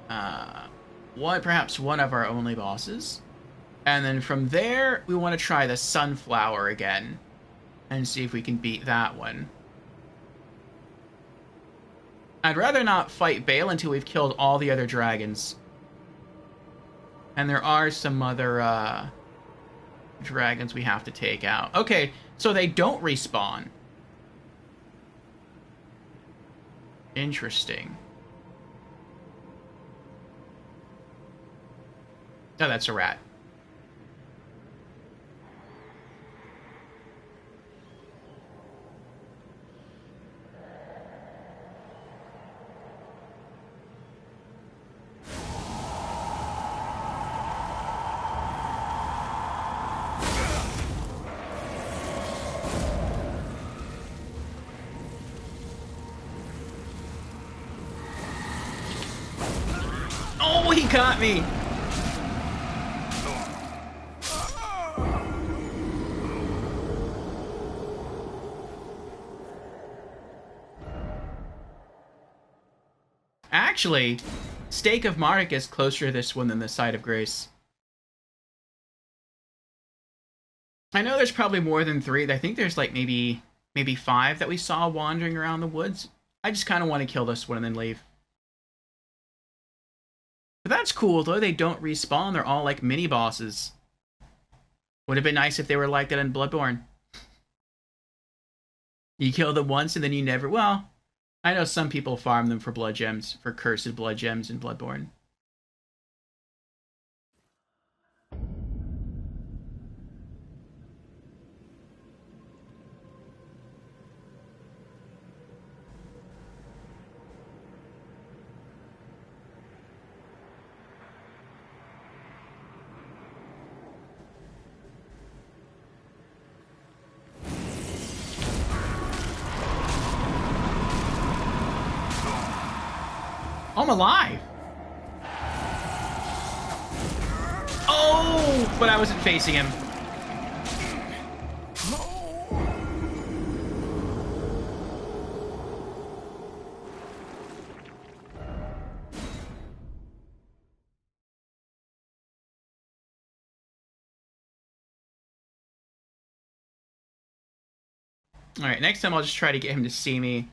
perhaps one of our only bosses. And then from there, we want to try the sunflower again and see if we can beat that one. I'd rather not fight Bale until we've killed all the other dragons. And there are some other dragons we have to take out. Okay, so they don't respawn. Interesting. Oh, that's a rat. Oh, he caught me! Actually, Stake of Mark is closer to this one than the Site of Grace. I know there's probably more than 3. I think there's like maybe 5 that we saw wandering around the woods. I just kind of want to kill this one and then leave. But that's cool, though. They don't respawn. They're all like mini-bosses. Would have been nice if they were like that in Bloodborne. You kill them once and then you never... Well, I know some people farm them for blood gems, for cursed blood gems in Bloodborne. I'm alive! Oh! But I wasn't facing him. Alright, next time I'll just try to get him to see me.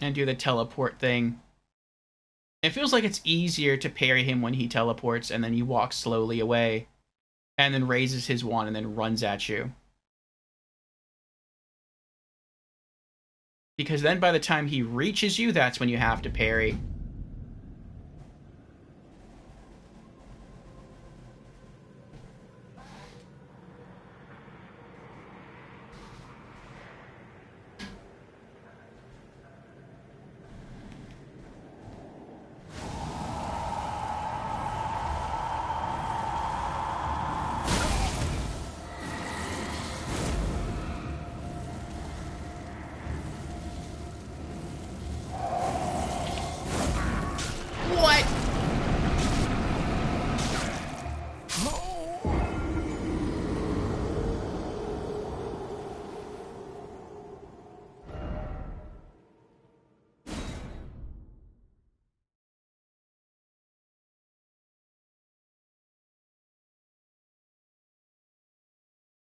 And do the teleport thing. It feels like it's easier to parry him when he teleports and then he walks slowly away and then raises his wand and then runs at you. Because then by the time he reaches you, that's when you have to parry.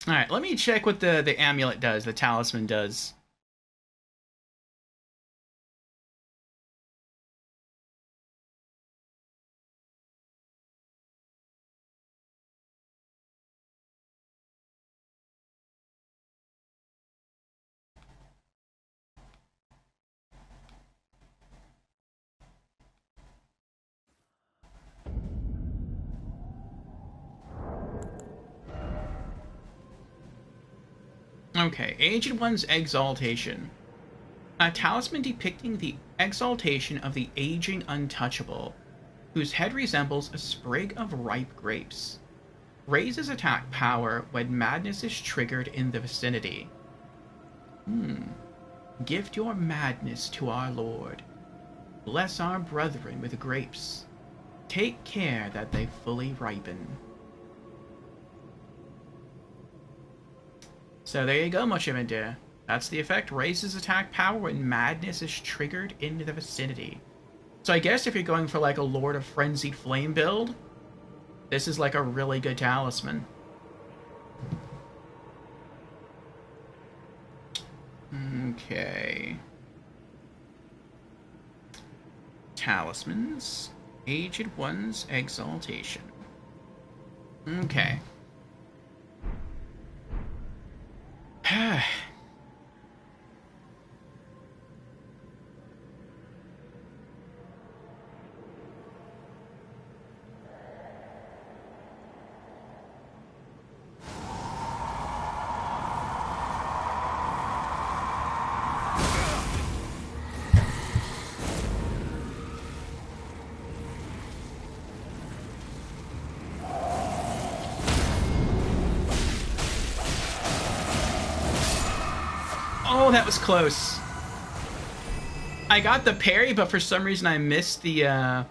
Alright, let me check what the amulet does, the talisman does. Okay, Aged One's Exaltation. A talisman depicting the exaltation of the aging untouchable, whose head resembles a sprig of ripe grapes. Raises attack power when madness is triggered in the vicinity. Gift your madness to our Lord. Bless our brethren with grapes. Take care that they fully ripen. So there you go, Mochiminda. That's the effect. Raises attack power when madness is triggered in the vicinity. So I guess if you're going for like a Lord of Frenzied Flame build, this is like a really good talisman. Okay. Talismans. Aged One's Exaltation. Okay. Oh, that was close. I got the parry, but for some reason I missed the, I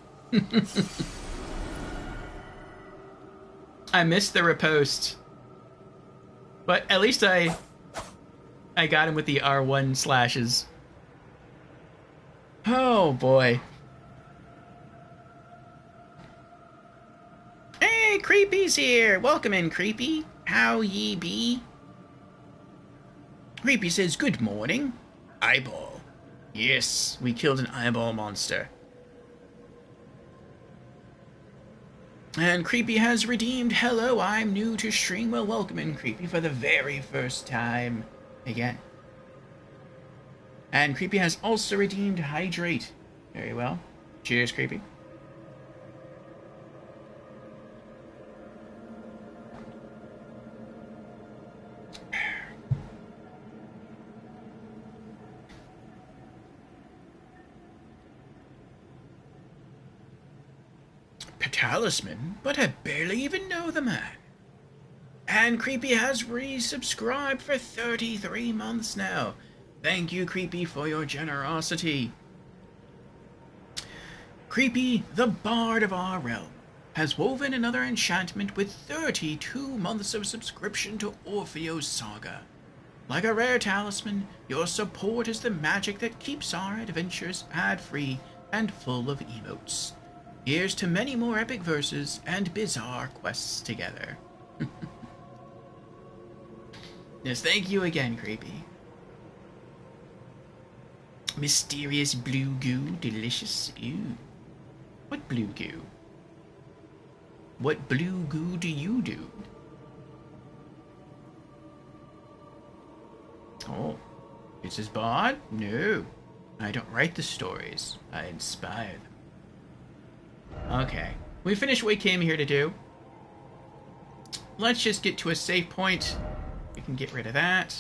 missed the riposte. But at least I got him with the R1 slashes. Oh, boy. Hey, Creepy's here! Welcome in, Creepy. How ye be? Creepy says, good morning. Eyeball. Yes, we killed an eyeball monster. And Creepy has redeemed, hello, I'm new to stream. Well, welcome in, Creepy, for the very first time again. And Creepy has also redeemed Hydrate. Very well. Cheers, Creepy. Talisman, but I barely even know the man. And Creepy has resubscribed for 33 months now. Thank you, Creepy, for your generosity. Creepy, the bard of our realm, has woven another enchantment with 32 months of subscription to Orpheo's saga. Like a rare talisman, your support is the magic that keeps our adventures ad-free and full of emotes. Here's to many more epic verses and bizarre quests together. Yes, thank you again, Creepy. Mysterious blue goo, delicious. Ew. What blue goo? What blue goo do you do? Oh, it's his bard? No, I don't write the stories. I inspire them. Okay, we finished what we came here to do. Let's just get to a safe point. We can get rid of that.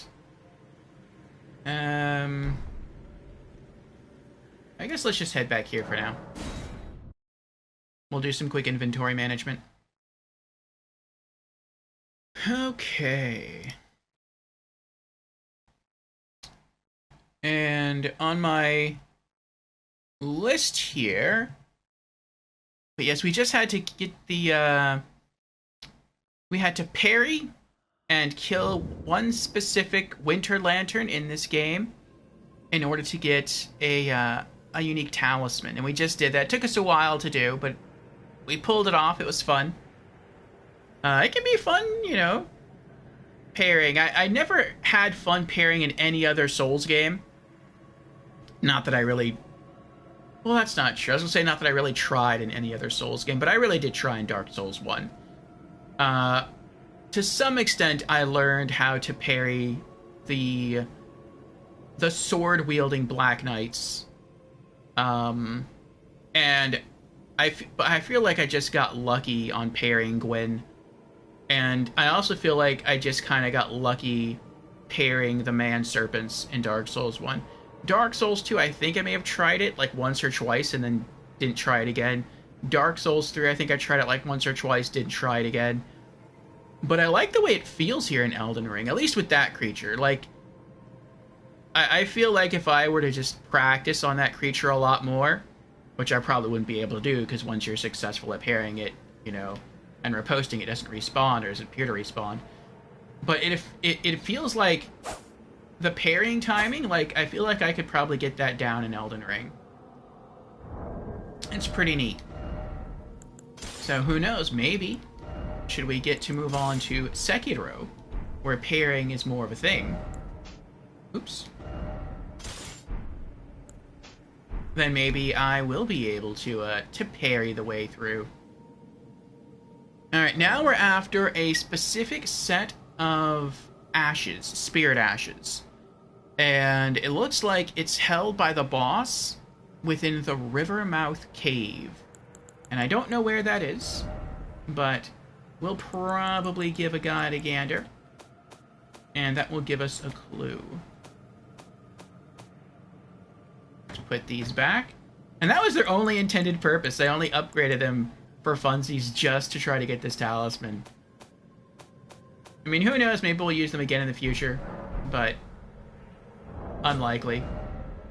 I guess let's just head back here for now. We'll do some quick inventory management. Okay. And on my list here... But yes, we just had to get the, we had to parry and kill one specific Winter Lantern in this game in order to get a unique talisman. And we just did that. It took us a while to do, but we pulled it off. It was fun. It can be fun, you know, parrying. I never had fun parrying in any other Souls game. Not that I really... Well, that's not true. I was going to say not that I really tried in any other Souls game, but I really did try in Dark Souls 1. To some extent, I learned how to parry the sword-wielding Black Knights. And I feel like I just got lucky on parrying Gwyn. And I also feel like I just kind of got lucky parrying the Man-Serpents in Dark Souls 1. Dark Souls 2, I think I may have tried it like once or twice and then didn't try it again. Dark Souls 3, I think I tried it like once or twice, didn't try it again. But I like the way it feels here in Elden Ring, at least with that creature. Like, I feel like if I were to just practice on that creature a lot more, which I probably wouldn't be able to do, because once you're successful at parrying it, you know, and reposting, it doesn't respawn, or doesn't appear to respawn. But it feels like the parrying timing, like, I feel like I could probably get that down in Elden Ring. It's pretty neat. So who knows, maybe should we get to move on to Sekiro, where parrying is more of a thing. Oops. Then maybe I will be able to parry the way through. Alright, now we're after a specific set of ashes, spirit ashes. And it looks like it's held by the boss within the Rivermouth Cave. And I don't know where that is, but we'll probably give a guide a gander. And that will give us a clue. Let's put these back. And that was their only intended purpose. They only upgraded them for funsies just to try to get this talisman. I mean, who knows? Maybe we'll use them again in the future. But unlikely.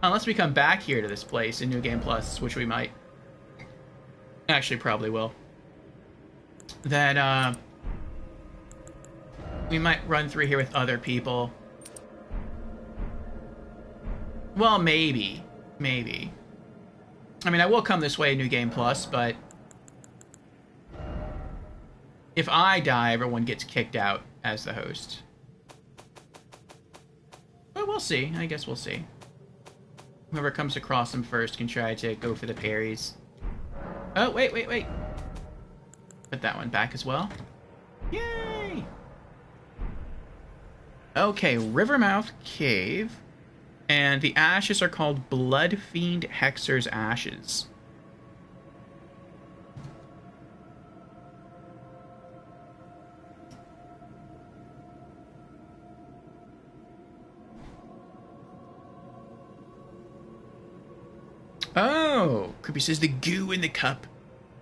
Unless we come back here to this place in New Game Plus, which we might. Actually, probably will. Then, we might run through here with other people. Well, maybe. Maybe. I mean, I will come this way in New Game Plus, but if I die, everyone gets kicked out as the host. But we'll see. I guess we'll see. Whoever comes across them first can try to go for the parries. Oh, wait. Put that one back as well. Yay! Okay, Rivermouth Cave. And the ashes are called Blood Fiend Hexer's Ashes. Oh, Creepy says the goo in the cup.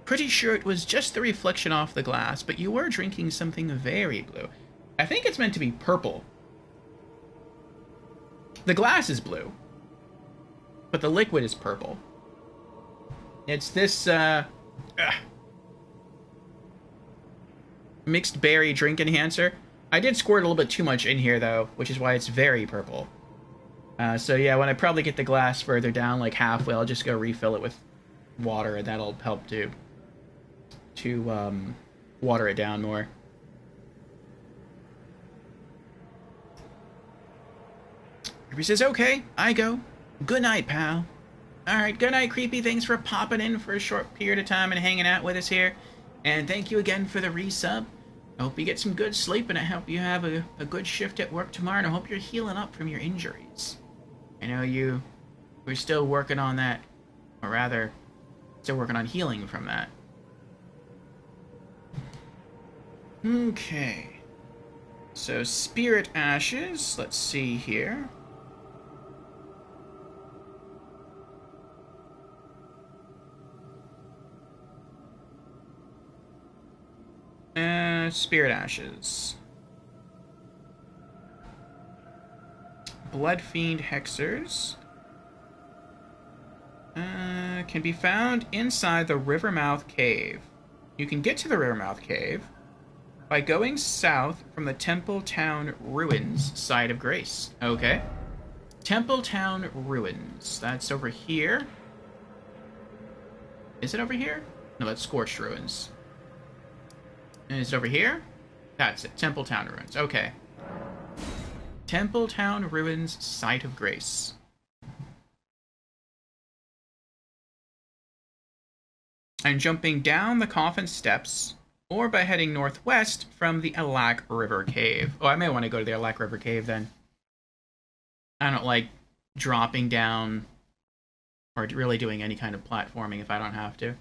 Pretty sure it was just the reflection off the glass, but you were drinking something very blue. I think it's meant to be purple. The glass is blue, but the liquid is purple. It's this, mixed berry drink enhancer. I did squirt a little bit too much in here, though, which is why it's very purple. So yeah, when I probably get the glass further down, like halfway, I'll just go refill it with water, and that'll help to water it down more. Creepy says, okay, I go. Good night, pal. Alright, good night, Creepy. Thanks for popping in for a short period of time and hanging out with us here. And thank you again for the resub. I hope you get some good sleep, and I hope you have a good shift at work tomorrow, and I hope you're healing up from your injuries. I know we're still working on that, or rather, still working on healing from that. Okay. So, Spirit Ashes, let's see here. Spirit Ashes. Blood Fiend Hexers. Can be found inside the Rivermouth Cave. You can get to the Rivermouth Cave by going south from the Temple Town Ruins side of Grace. Okay. Temple Town Ruins. That's over here. Is it over here? No, that's Scorched Ruins. And is it over here? That's it. Temple Town Ruins. Okay. Temple Town Ruins, Site of Grace. I'm jumping down the coffin steps, or by heading northwest from the Alak River Cave. Oh, I may want to go to the Alak River Cave then. I don't like dropping down or really doing any kind of platforming if I don't have to.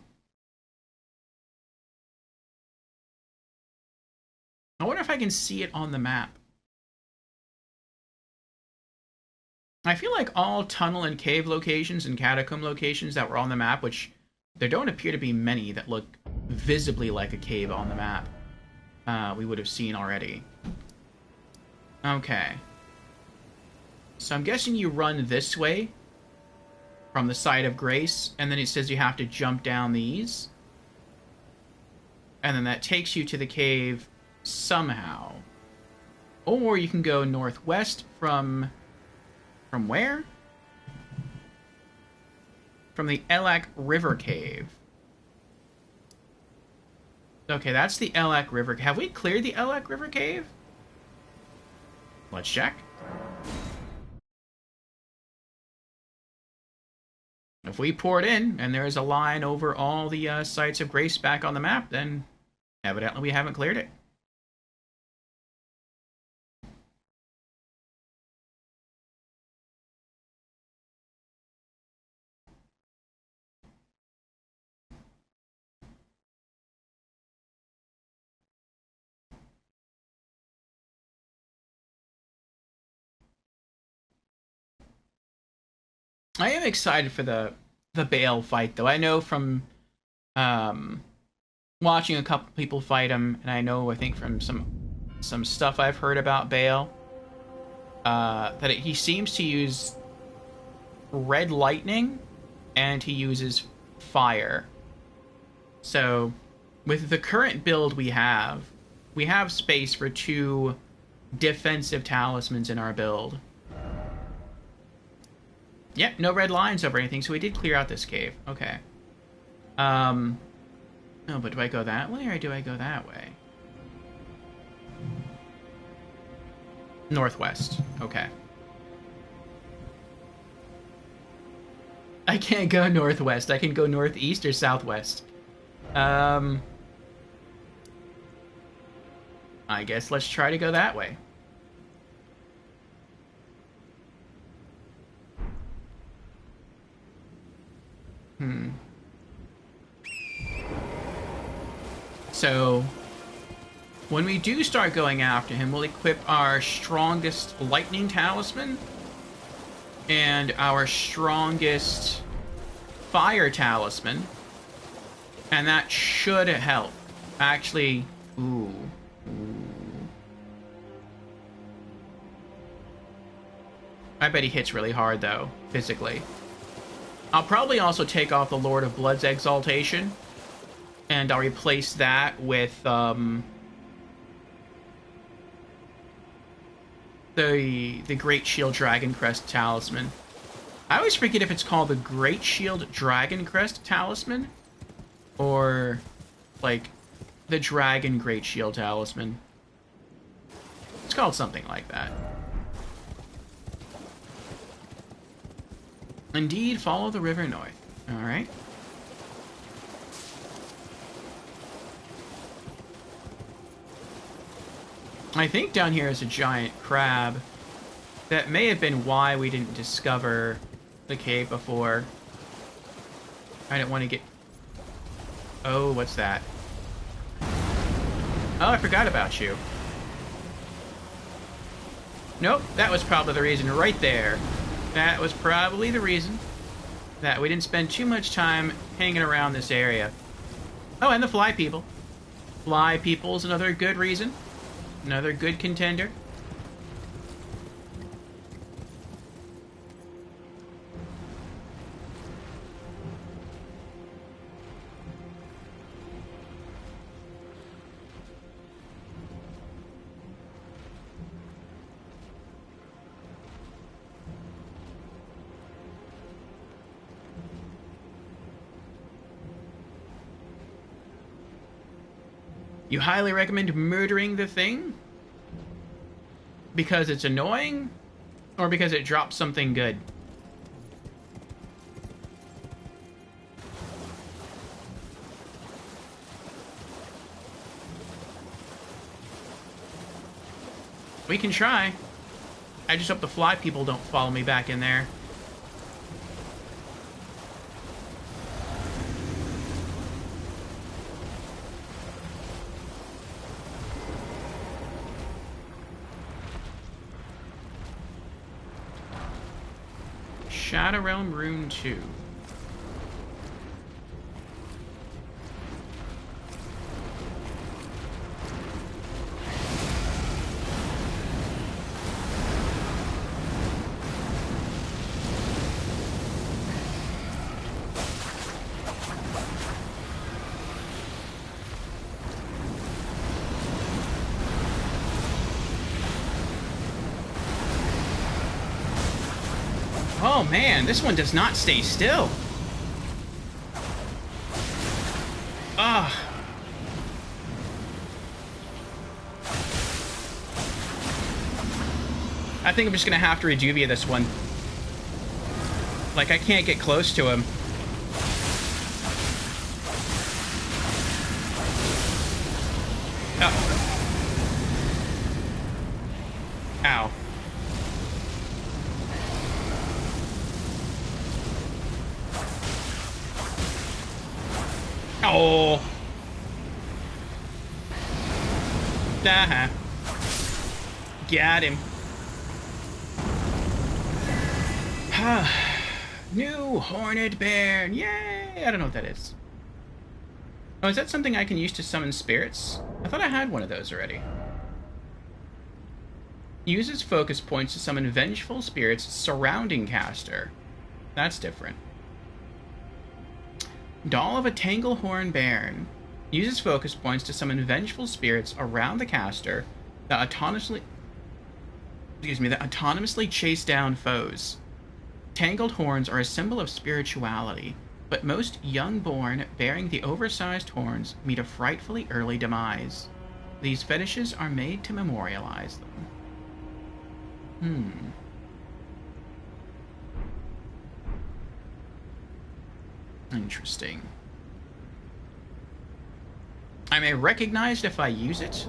I wonder if I can see it on the map. I feel like all tunnel and cave locations and catacomb locations that were on the map, which there don't appear to be many that look visibly like a cave on the map. we would have seen already. Okay. So I'm guessing you run this way from the side of Grace, and then it says you have to jump down these. And then that takes you to the cave somehow. Or you can go northwest from where? From the Elak River Cave. Okay, that's the Elak River. Have we cleared the Elak River Cave? Let's check. If we poured in, and there's a line over all the sites of Grace back on the map, then evidently we haven't cleared it. I am excited for the Bale fight, though. I know from watching a couple people fight him, and I think from some stuff I've heard about Bale, that he seems to use red lightning, and he uses fire. So, with the current build we have space for 2 defensive talismans in our build. Yep, no red lines over anything, so we did clear out this cave. Okay. Oh, but do I go that way, or do I go that way? Northwest. Okay. I can't go northwest. I can go northeast or southwest. I guess let's try to go that way. So, when we do start going after him, we'll equip our strongest lightning talisman and our strongest fire talisman, and that should help. Actually, ooh. I bet he hits really hard, though, physically. I'll probably also take off the Lord of Blood's Exaltation, and I'll replace that with the Great Shield Dragon Crest Talisman. I always forget if it's called the Great Shield Dragon Crest Talisman, or like the Dragon Great Shield Talisman. It's called something like that. Indeed, follow the river north. Alright. I think down here is a giant crab. That may have been why we didn't discover the cave before. I didn't want to get... Oh, what's that? Oh, I forgot about you. Nope, that was probably the reason right there. That was probably the reason that we didn't spend too much time hanging around this area. Oh, and the fly people. Fly people's another good reason. Another good contender. You highly recommend murdering the thing? Because it's annoying? Or because it drops something good? We can try. I just hope the fly people don't follow me back in there. Shadow Realm Rune 2. Oh man, this one does not stay still. Ah. I think I'm just gonna have to Rejuvia this one. Like, I can't get close to him. Oh. Ow. Oh. Uh-huh. Got him. New Horned Bear. Yay! I don't know what that is. Oh, is that something I can use to summon spirits? I thought I had one of those already. Uses focus points to summon vengeful spirits surrounding caster. That's different. Doll of a Tanglehorn Bairn. Uses focus points to summon vengeful spirits around the caster that autonomously chase down foes. Tangled horns are a symbol of spirituality, but most young-born bearing the oversized horns meet a frightfully early demise. These fetishes are made to memorialize them. Interesting. I may recognize it if I use it.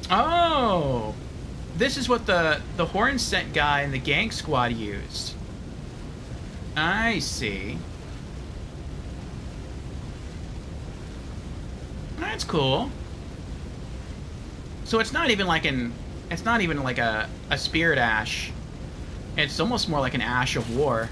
Oh! This is what the horn scent guy in the gang squad used. I see. That's cool. So it's not even like it's not even like a spirit ash. It's almost more like an ash of war.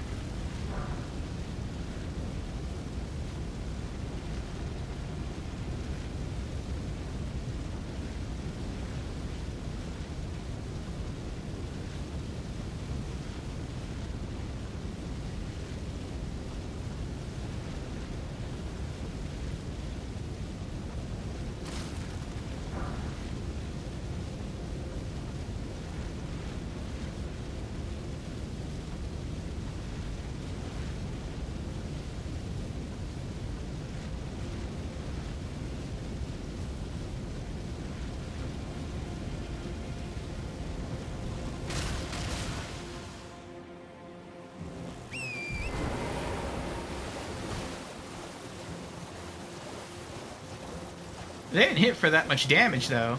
They didn't hit for that much damage, though.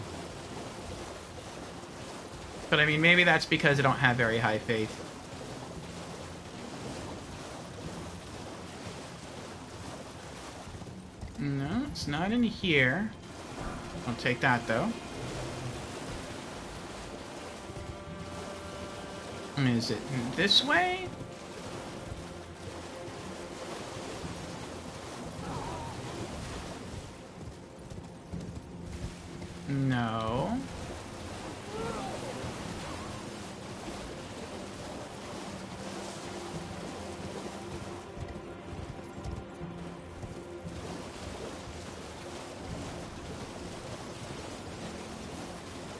But I mean, maybe that's because I don't have very high faith. No, it's not in here. I'll take that, though. Is it this way? No.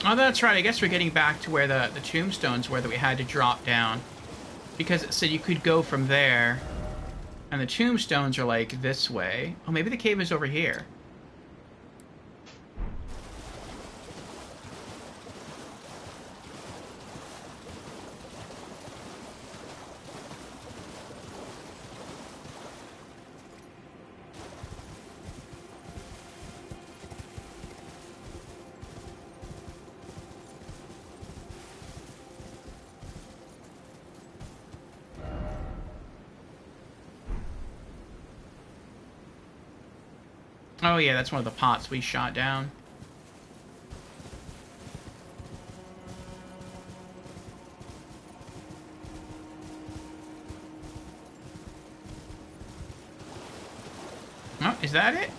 Oh, that's right. I guess we're getting back to where the tombstones were that we had to drop down. Because it said you could go from there. And the tombstones are like this way. Oh, maybe the cave is over here. Oh yeah, that's one of the pots we shot down. Oh, is that it?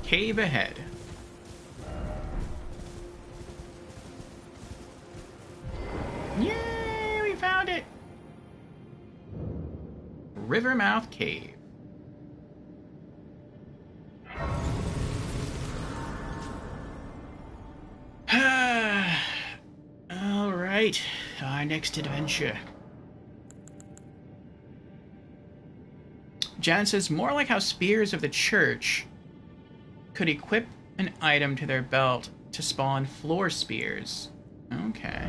Cave ahead. Yay, we found it! Rivermouth Cave. Alright, our next adventure. Jan says, more like how spears of the church could equip an item to their belt to spawn floor spears. Okay.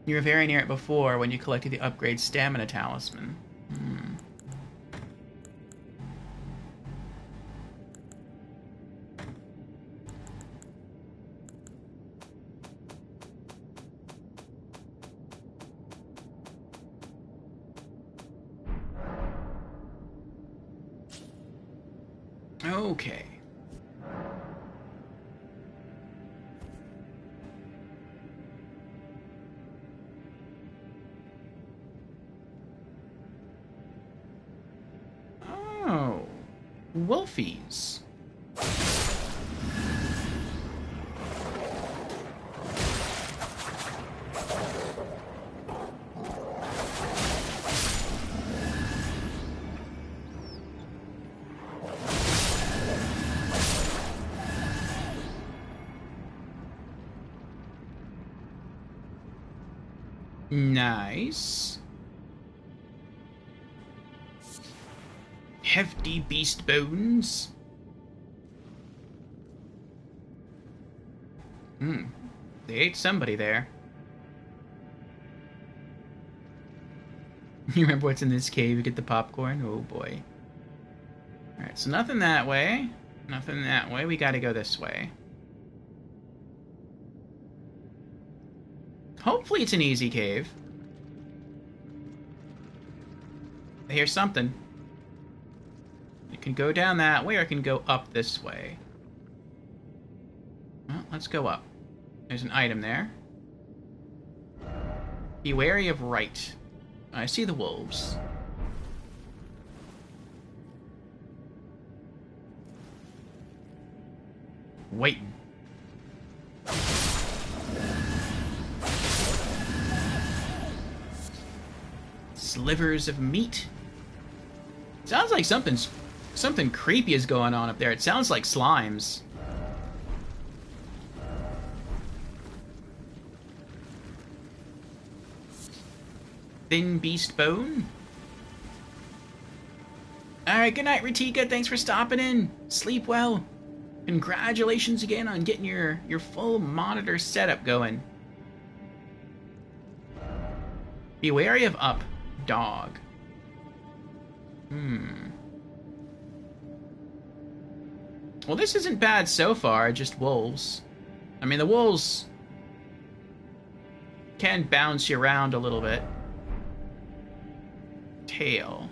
You were very near it before when you collected the upgrade stamina talisman. Okay. Oh. Wolfies. Nice. Hefty beast bones. They ate somebody there. You remember what's in this cave? You get the popcorn? Oh boy. Alright, so nothing that way. Nothing that way. We gotta go this way. Hopefully it's an easy cave. I hear something. It can go down that way or it can go up this way. Well, let's go up. There's an item there. Be wary of right. I see the wolves. Waiting. Slivers of meat. Sounds like something creepy is going on up there. It sounds like slimes. Thin beast bone. Alright, good night, Ratika. Thanks for stopping in. Sleep well. Congratulations again on getting your full monitor setup going. Be wary of up. Dog. Well, this isn't bad so far, just wolves. I mean, the wolves can bounce you around a little bit. Tail.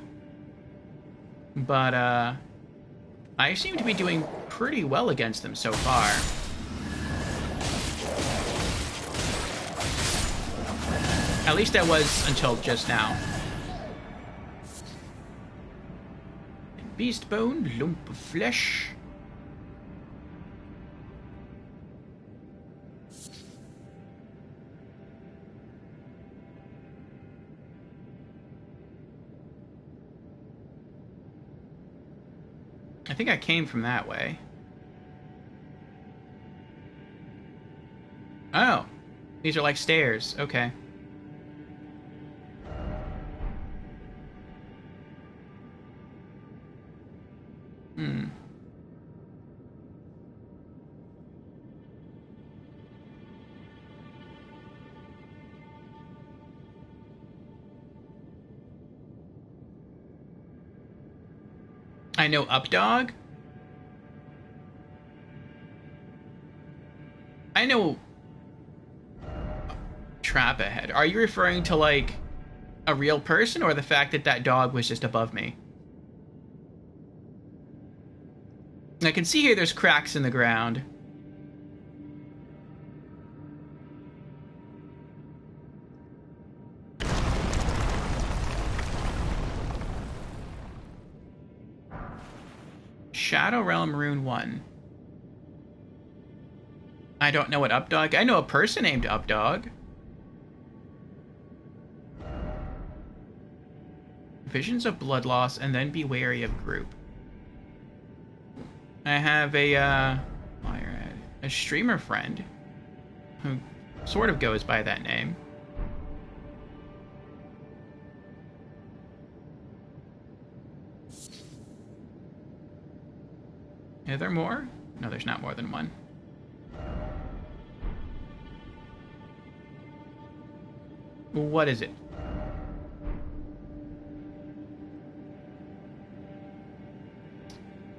But, I seem to be doing pretty well against them so far. At least I was until just now. Beast bone, lump of flesh. I think I came from that way. Oh, these are like stairs. Okay. I know Updog. I know Trap Ahead. Are you referring to, like, a real person or the fact that that dog was just above me? I can see here there's cracks in the ground. Shadow Realm Rune 1. I don't know what Updog... I know a person named Updog. Visions of blood loss, and then be wary of group. I have a streamer friend who sort of goes by that name. Are there more? No, there's not more than one. What is it?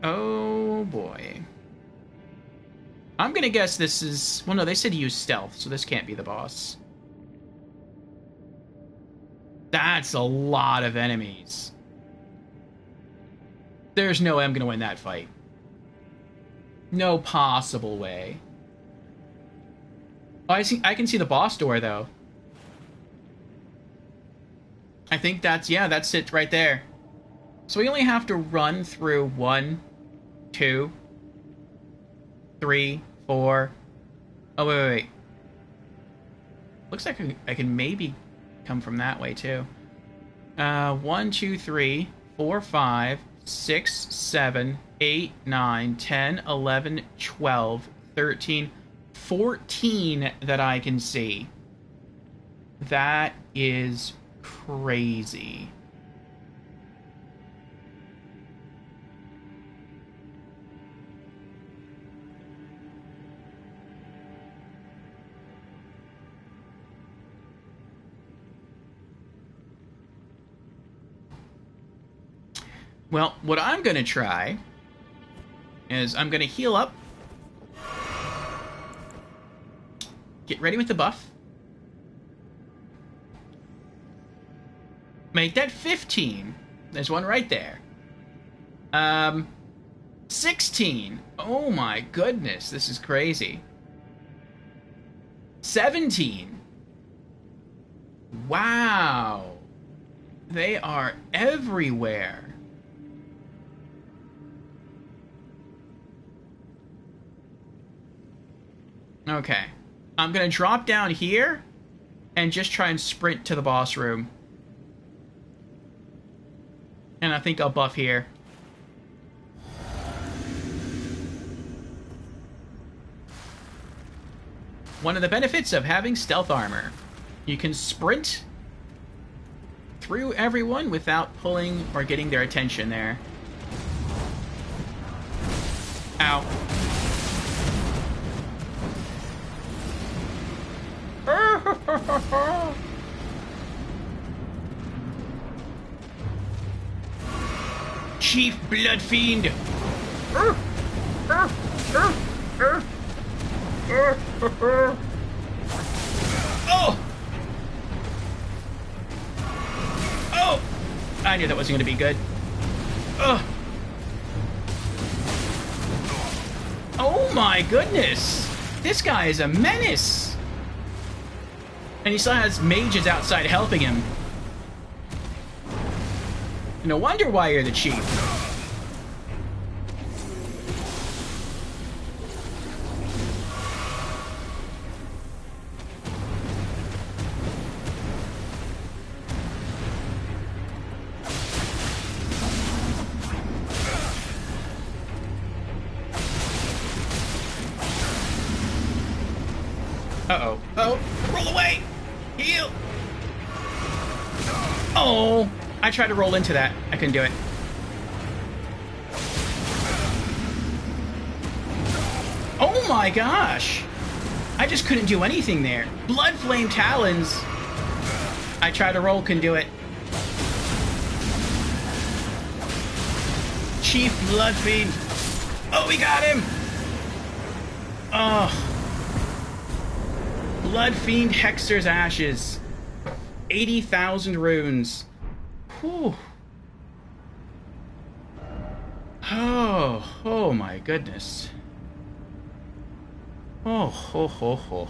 Oh boy. I'm gonna guess this is... Well, no, they said use stealth, so this can't be the boss. That's a lot of enemies. There's no way I'm gonna win that fight. No possible way. Oh, I can see the boss door, though. I think that's... Yeah, that's it right there. So we only have to run through 1, 2, 3, 4. Oh, wait. Looks like I can maybe come from that way, too. 1, 2, 3, 4, 5, 6, 7, 8, 9, 10, 11, 12, 13, 14 that I can see. That is crazy. Well, what I'm going to try is I'm going to heal up. Get ready with the buff. Make that 15. There's one right there. 16. Oh my goodness, this is crazy. 17. Wow. They are everywhere. Okay. I'm gonna drop down here and just try and sprint to the boss room. And I think I'll buff here. One of the benefits of having stealth armor. You can sprint through everyone without pulling or getting their attention there. Ow. Chief Blood Fiend. Oh! Oh! I knew that wasn't going to be good. Oh! Oh my goodness! This guy is a menace! And he still has mages outside helping him. No wonder why you're the chief. Uh-oh. Oh, roll away! Heal! Oh! I tried to roll into that. I couldn't do it. Oh my gosh! I just couldn't do anything there. Blood Flame Talons! I tried to roll, couldn't do it. Chief Blood Fiend! Oh, we got him! Oh. Blood Fiend Hexer's Ashes. 80,000 runes. Whew. Oh my goodness. Oh, ho, ho, ho.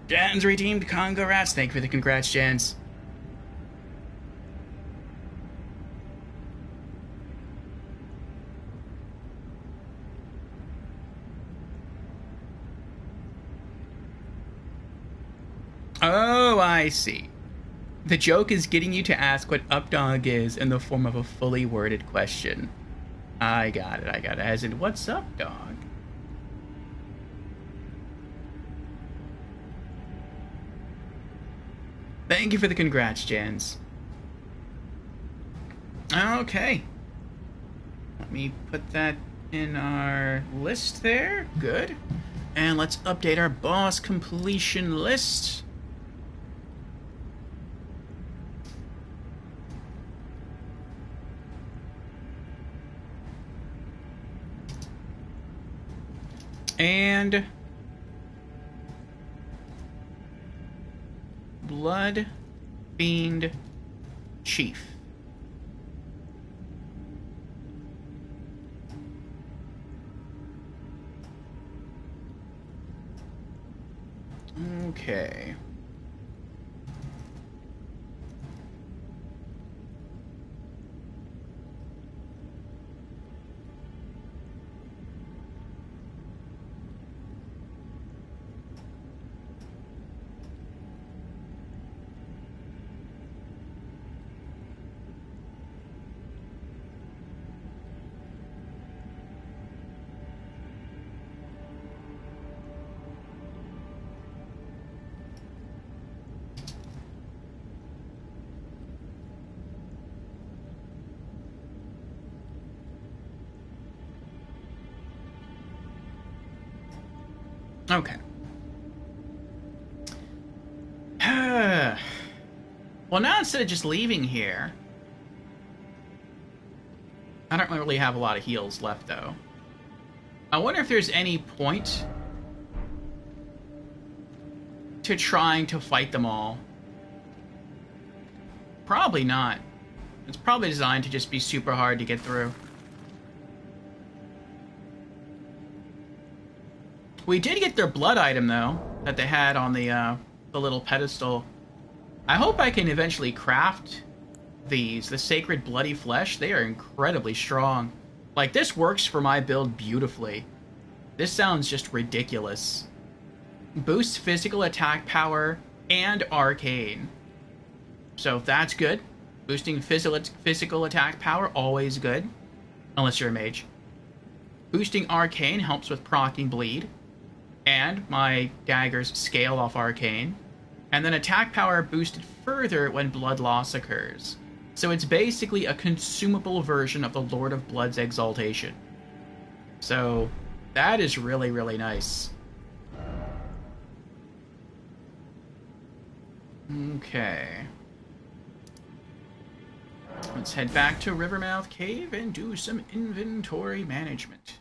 Jan's redeemed Congo Rats. Thank you for the congrats, Jans. Oh, I see. The joke is getting you to ask what updog is in the form of a fully worded question. I got it. As in, what's up, dog? Thank you for the congrats, Jans. Okay. Let me put that in our list there. Good. And let's update our boss completion list. And Blood Fiend Chief. Okay. Okay. Well, now instead of just leaving here, I don't really have a lot of heals left, though. I wonder if there's any point to trying to fight them all. Probably not. It's probably designed to just be super hard to get through. We did get their blood item, though, that they had on the little pedestal. I hope I can eventually craft these. The Sacred Bloody Flesh, they are incredibly strong. Like, this works for my build beautifully. This sounds just ridiculous. Boosts physical attack power and arcane. So that's good. Boosting physical attack power, always good. Unless you're a mage. Boosting arcane helps with proccing bleed. And my daggers scale off arcane. And then attack power boosted further when blood loss occurs. So it's basically a consumable version of the Lord of Blood's exaltation. So that is really, really nice. Okay. Let's head back to Rivermouth Cave and do some inventory management.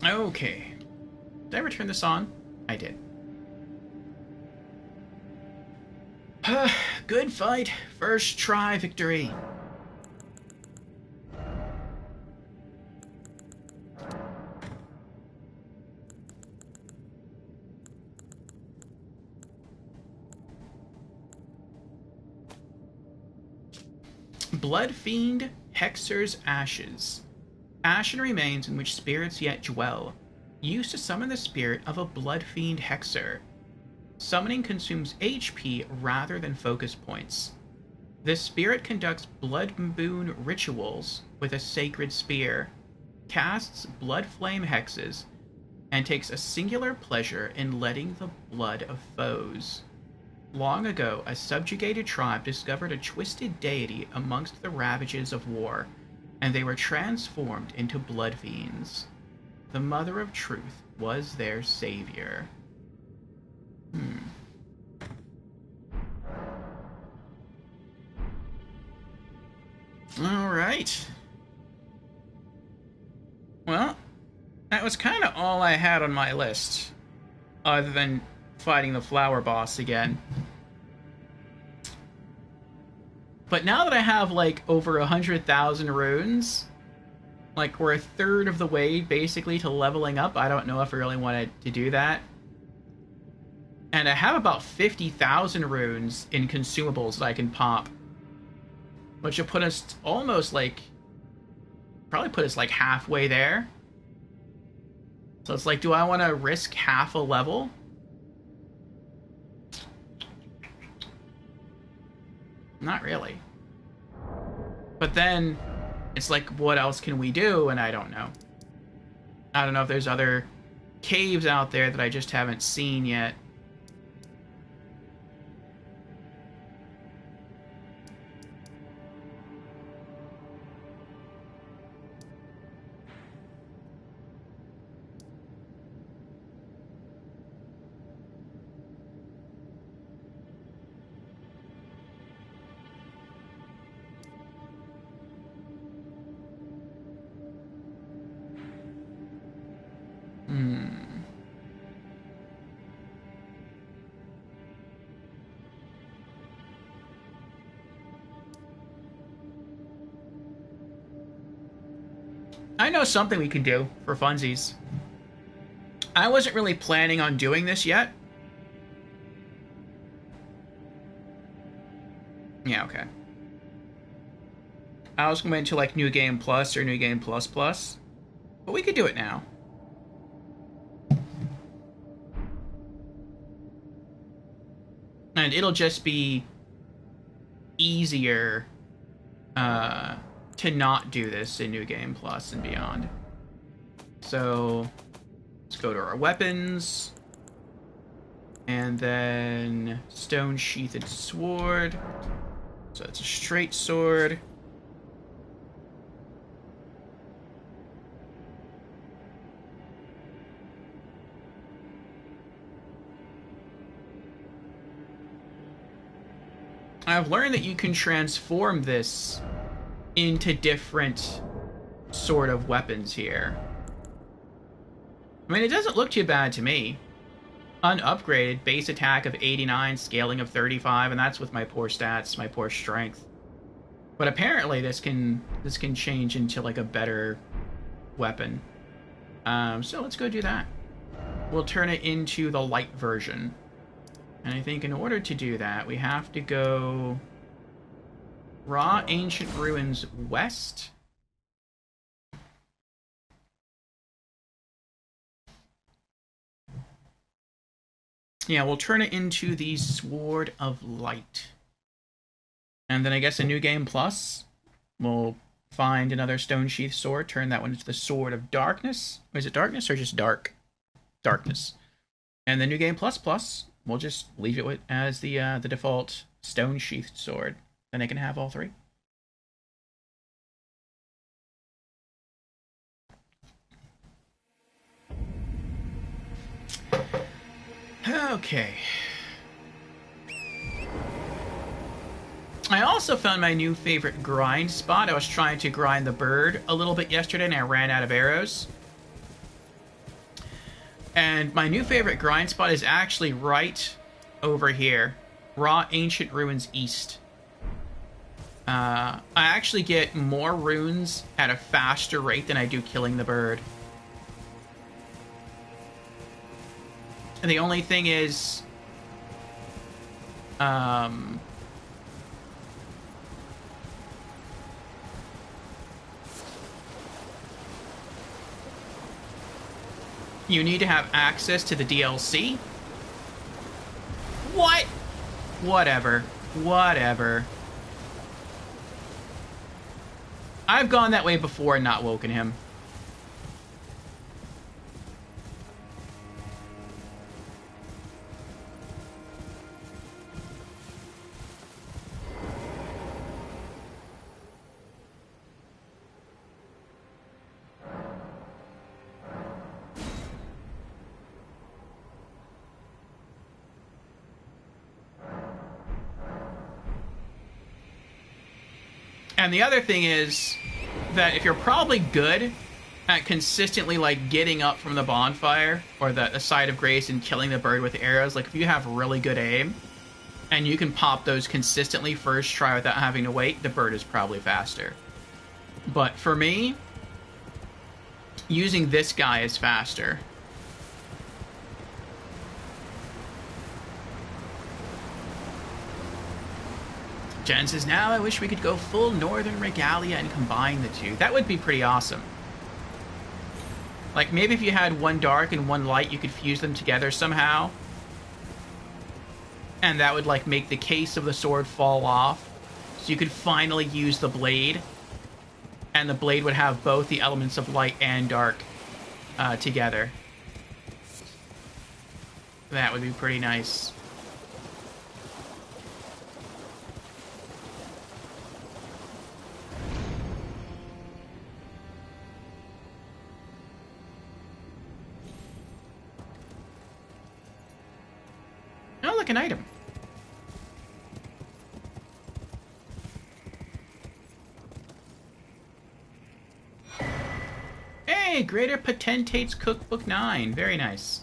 Okay. Did I ever turn this on? I did. Good fight. First try victory. Blood Fiend Hexer's Ashes. Ashen remains in which spirits yet dwell. Used to summon the spirit of a Blood Fiend Hexer. Summoning consumes HP rather than focus points. This spirit conducts blood boon rituals with a sacred spear, casts blood flame hexes, and takes a singular pleasure in letting the blood of foes. Long ago, a subjugated tribe discovered a twisted deity amongst the ravages of war, and they were transformed into blood fiends. The Mother of Truth was their savior. all I had on my list, other than fighting the flower boss again. But now that I have, like, over 100,000 runes, like, we're a third of the way, basically, to leveling up. I don't know if I really wanted to do that. And I have about 50,000 runes in consumables that I can pop. Which will put us almost, like... probably put us, like, halfway there. So it's like, do I want to risk half a level? Not really. But then, it's like, what else can we do? And I don't know. I don't know if there's other caves out there that I just haven't seen yet. I know something we can do for funsies. I wasn't really planning on doing this yet. Yeah, okay. I was going to like New Game Plus or New Game Plus Plus, but we could do it now. And it'll just be easier to not do this in New Game Plus and beyond. So let's go to our weapons. And then stone sheathed sword. So it's a straight sword. I've learned that you can transform this into different sort of weapons here. I mean, it doesn't look too bad to me. Unupgraded, base attack of 89, scaling of 35, and that's with my poor stats, my poor strength. But apparently this can change into like a better weapon. So let's go do that. We'll turn it into the light version. And I think in order to do that, we have to go Raw Ancient Ruins West. Yeah, we'll turn it into the Sword of Light. And then I guess a New Game Plus, we'll find another Stone Sheath Sword, turn that one into the Sword of Darkness. Or is it Darkness or just Dark? Darkness. And the New Game Plus Plus, we'll just leave it as the default Stone Sheathed Sword. Then I can have all three. Okay. I also found my new favorite grind spot. I was trying to grind the bird a little bit yesterday and I ran out of arrows. And my new favorite grind spot is actually right over here. Raw Ancient Ruins East. I actually get more runes at a faster rate than I do killing the bird. And the only thing is... you need to have access to the DLC. What? Whatever. Whatever. I've gone that way before and not woken him. And the other thing is that if you're probably good at consistently like getting up from the bonfire or the side of grace and killing the bird with arrows. Like if you have really good aim and you can pop those consistently first try without having to wait, the bird is probably faster. But for me, using this guy is faster. Jen says, now I wish we could go full Northern Regalia and combine the two. That would be pretty awesome. Like, maybe if you had one dark and one light, you could fuse them together somehow. And that would, like, make the case of the sword fall off. So you could finally use the blade. And the blade would have both the elements of light and dark together. That would be pretty nice. Oh, look, an item. Hey, Greater Potentate's Cookbook 9. Very nice.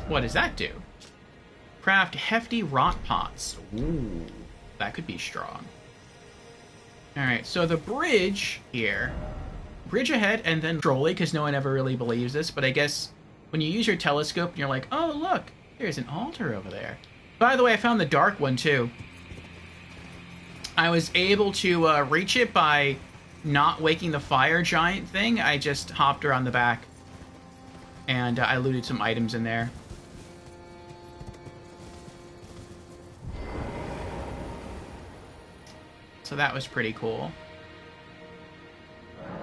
What does that do? Craft hefty rock pots. Ooh, that could be strong. Alright, so the bridge here... Bridge ahead and then trolley, because no one ever really believes this, but I guess when you use your telescope and you're like, oh, look, there's an altar over there. By the way, I found the dark one, too. I was able to reach it by not waking the fire giant thing. I just hopped around the back, and I looted some items in there. So that was pretty cool.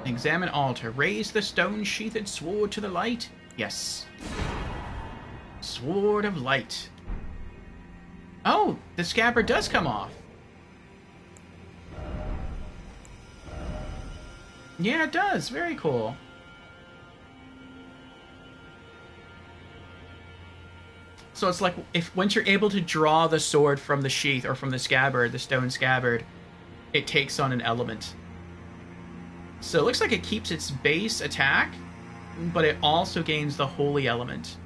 Examine altar. Raise the stone-sheathed sword to the light. Yes. Sword of light. Oh, the scabbard does come off. Yeah, it does. Very cool. So it's like once you're able to draw the sword from the sheath or from the scabbard, the stone scabbard, it takes on an element. So it looks like it keeps its base attack, but it also gains the holy element.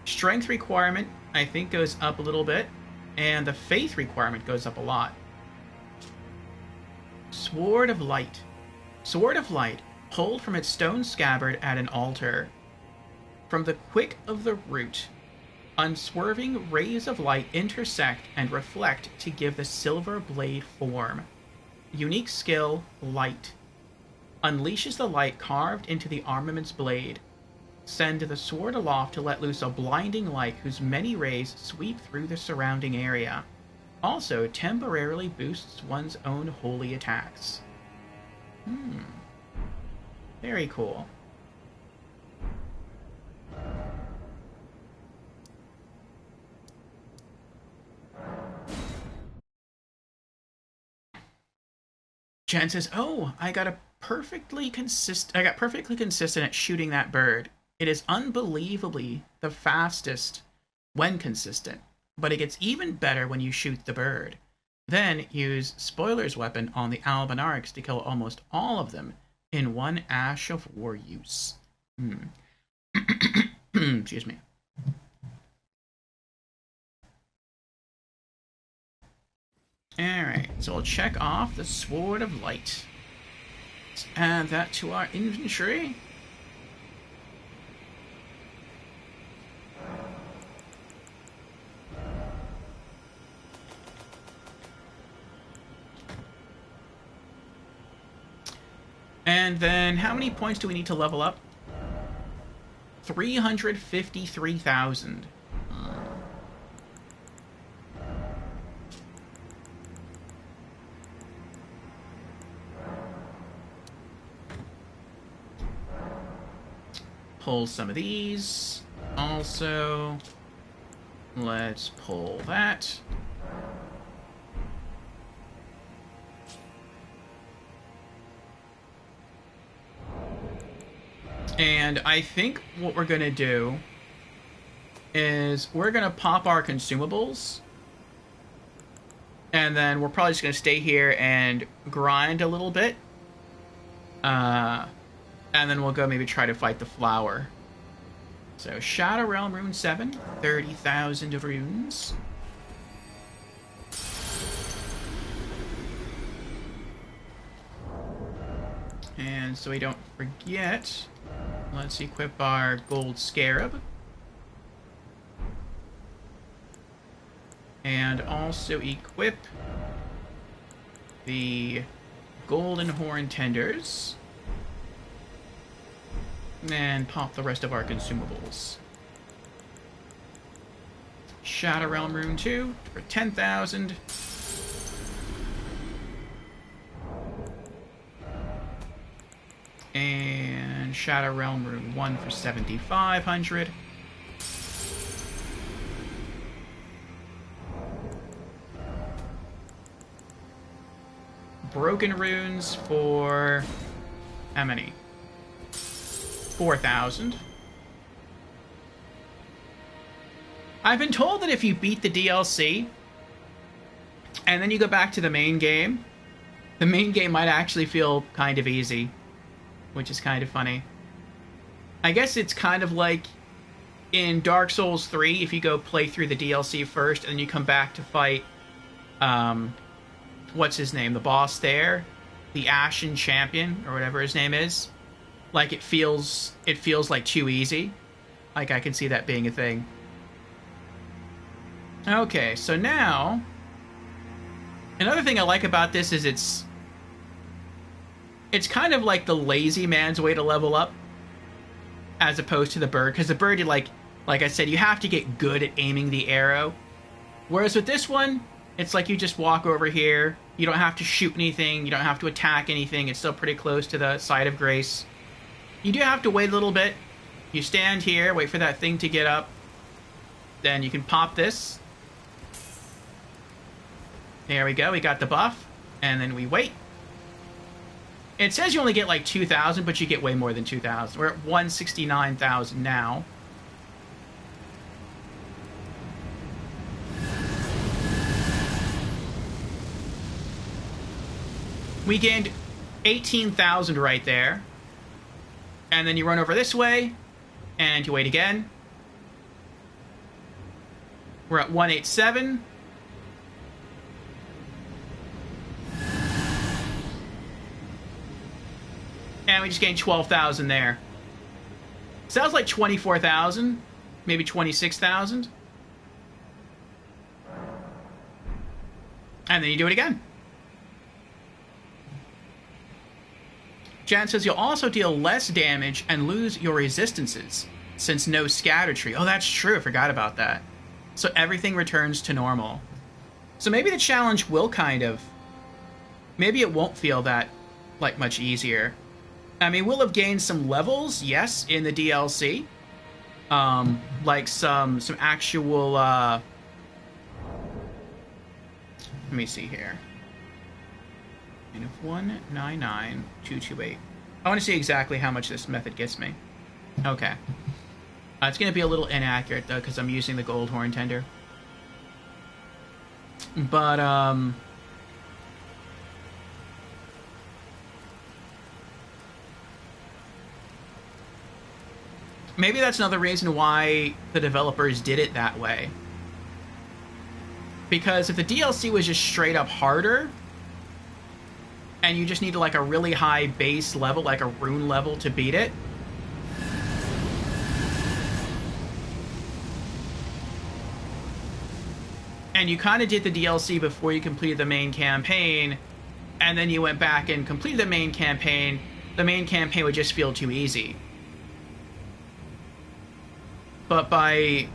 Strength requirement, I think, goes up a little bit, and the faith requirement goes up a lot. Sword of Light. Sword of Light, pulled from its stone scabbard at an altar. From the quick of the root, unswerving rays of light intersect and reflect to give the silver blade form. Unique skill, Light. Unleashes the light carved into the armament's blade. Send the sword aloft to let loose a blinding light whose many rays sweep through the surrounding area. Also, temporarily boosts one's own holy attacks. Very cool. Jen says, "Oh, I got perfectly consistent at shooting that bird. It is unbelievably the fastest when consistent, but it gets even better when you shoot the bird. Then use Spoiler's weapon on the Albinarchs to kill almost all of them in one Ash of War use." Excuse me. Alright, so we'll check off the Sword of Light. Let's add that to our inventory. And then, how many points do we need to level up? 353,000. Pull some of these. Also, let's pull that. And I think what we're going to do is we're going to pop our consumables. And then we're probably just going to stay here and grind a little bit. And then we'll go maybe try to fight the flower. So, Shadow Realm Rune 7, 30,000 runes. And so we don't forget, let's equip our Gold Scarab. And also equip the Golden Horn Tenders. And pop the rest of our consumables. Shadow Realm Rune 2 for 10,000. And Shadow Realm Rune 1 for 7,500. Broken Runes for how many? 4,000. I've been told that if you beat the DLC and then you go back to the main game might actually feel kind of easy, which is kind of funny. I guess it's kind of like in Dark Souls 3, if you go play through the DLC first and then you come back to fight, what's his name? The boss there? The Ashen Champion, or whatever his name is. Like, it feels like too easy. Like, I can see that being a thing. Okay, so now... Another thing I like about this is it's kind of like the lazy man's way to level up, as opposed to the bird. Because the bird, you like I said, you have to get good at aiming the arrow. Whereas with this one, it's like you just walk over here. You don't have to shoot anything. You don't have to attack anything. It's still pretty close to the side of grace. You do have to wait a little bit. You stand here, wait for that thing to get up. Then you can pop this. There we go, we got the buff. And then we wait. It says you only get like 2,000, but you get way more than 2,000. We're at 169,000 now. We gained 18,000 right there. And then you run over this way, and you wait again. We're at 187. And we just gained 12,000 there. Sounds like 24,000, maybe 26,000. And then you do it again. Jan says you'll also deal less damage and lose your resistances, since no scatter tree. Oh, that's true. I forgot about that. So everything returns to normal. So maybe the challenge will kind of... Maybe it won't feel that, like, much easier. I mean, we'll have gained some levels, yes, in the DLC. Like some actual, Let me see here. And of 199,228. I want to see exactly how much this method gets me. Okay. It's going to be a little inaccurate, though, because I'm using the Gold Horn Tender. But, maybe that's another reason why the developers did it that way. Because if the DLC was just straight up harder, and you just needed like a really high base level, like a rune level to beat it, and you kind of did the DLC before you completed the main campaign, and then you went back and completed the main campaign would just feel too easy. But by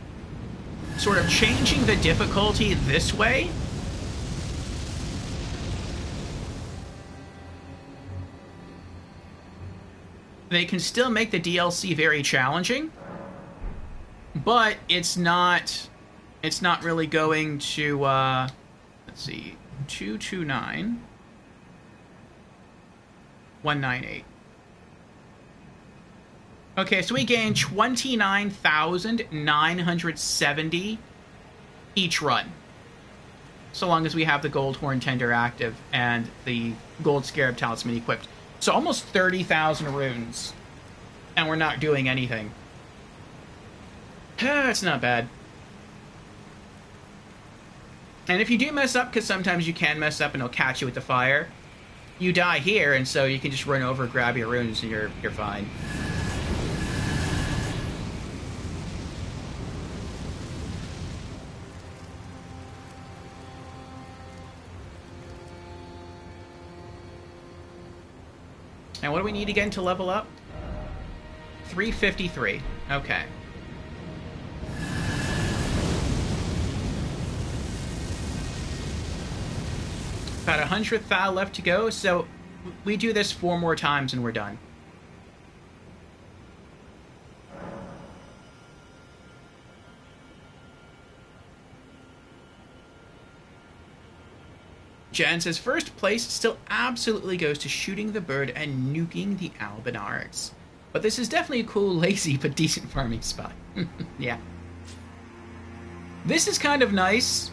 sort of changing the difficulty this way, they can still make the DLC very challenging, but it's not really going to, let's see, 229, 198. Okay, so we gained 29,970 each run. so long as we have the Gold Horn Tender active and the Gold Scarab Talisman equipped. So almost 30,000 runes, and we're not doing anything. It's not bad. And if you do mess up, because sometimes you can mess up and it'll catch you with the fire, you die here, and so you can just run over, grab your runes, and you're fine. And what do we need again to level up? 353. Okay. About 100th thou left to go, so we do this 4 more times and we're done. Jen says, first place still absolutely goes to shooting the bird and nuking the Albinards. But this is definitely a cool, lazy, but decent farming spot. Yeah. This is kind of nice.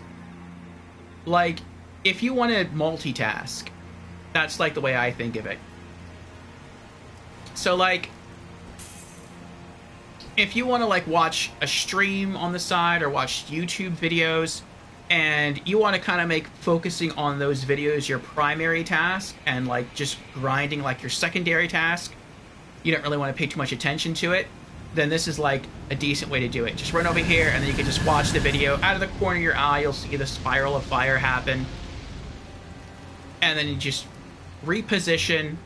Like, if you want to multitask, that's like the way I think of it. So like, if you want to like watch a stream on the side or watch YouTube videos, and you want to kind of make focusing on those videos your primary task and like just grinding like your secondary task, you don't really want to pay too much attention to it, then this is like a decent way to do it. Just run over here and then you can just watch the video. Out of the corner of your eye, you'll see the spiral of fire happen. And then you just reposition,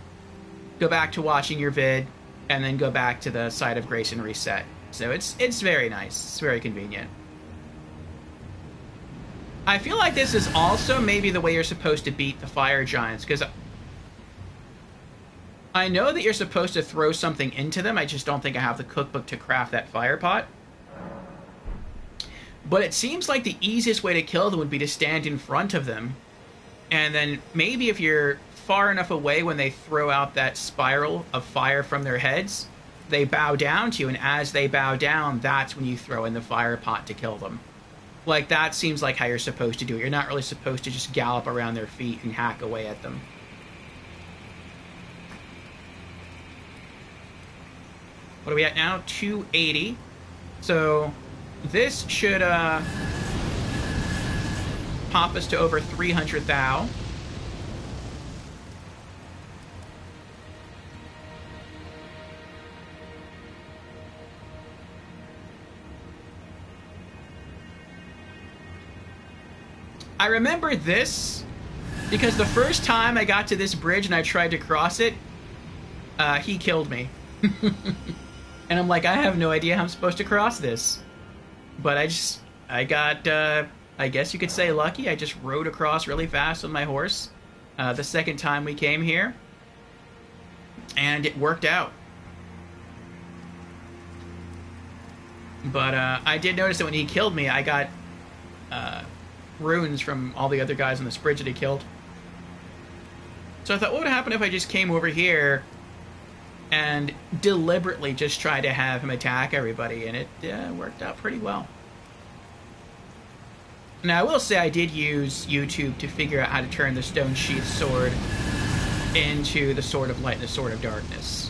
go back to watching your vid, and then go back to the site of grace and reset. So it's very nice. It's very convenient. I feel like this is also maybe the way you're supposed to beat the fire giants, because I know that you're supposed to throw something into them. I just don't think I have the cookbook to craft that fire pot. But it seems like the easiest way to kill them would be to stand in front of them. And then maybe if you're far enough away when they throw out that spiral of fire from their heads, they bow down to you. And as they bow down, that's when you throw in the fire pot to kill them. Like, that seems like how you're supposed to do it. You're not really supposed to just gallop around their feet and hack away at them. What are we at now? 280. So this should pop us to over 300 thou. I remember this because the first time I got to this bridge and I tried to cross it, he killed me. And I'm like, I have no idea how I'm supposed to cross this. But I got, I guess you could say lucky. I just rode across really fast with my horse the second time we came here. And it worked out. But I did notice that when he killed me, I got runes from all the other guys on this bridge that he killed. So I thought, what would happen if I just came over here and deliberately just tried to have him attack everybody? And it worked out pretty well. Now, I will say I did use YouTube to figure out how to turn the Stone Sheath Sword into the Sword of Light and the Sword of Darkness.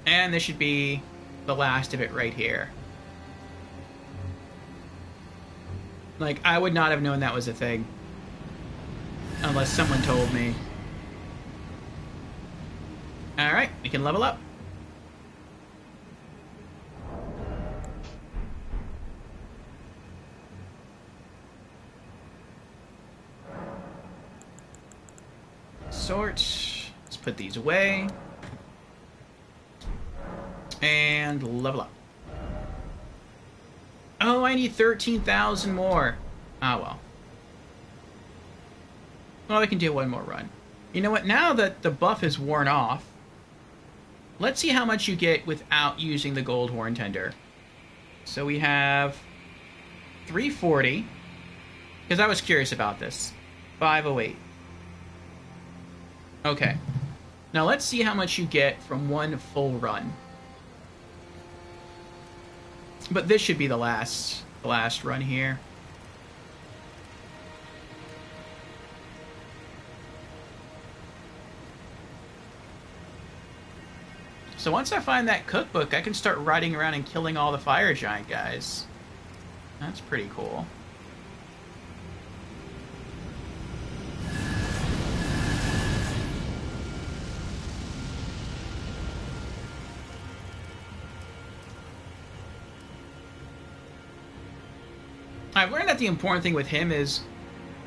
And this should be the last of it right here. Like, I would not have known that was a thing unless someone told me. Alright, we can level up. Sort. Let's put these away. And level up. Oh, I need 13,000 more. Ah, well. Well, we can do one more run. You know what? Now that the buff is worn off, let's see how much you get without using the Gold Horn Tender. So we have 340. Because I was curious about this. 508. Okay. Now let's see how much you get from one full run. But this should be the last run here. So once I find that cookbook, I can start riding around and killing all the fire giant guys. That's pretty cool. I've learned that the important thing with him is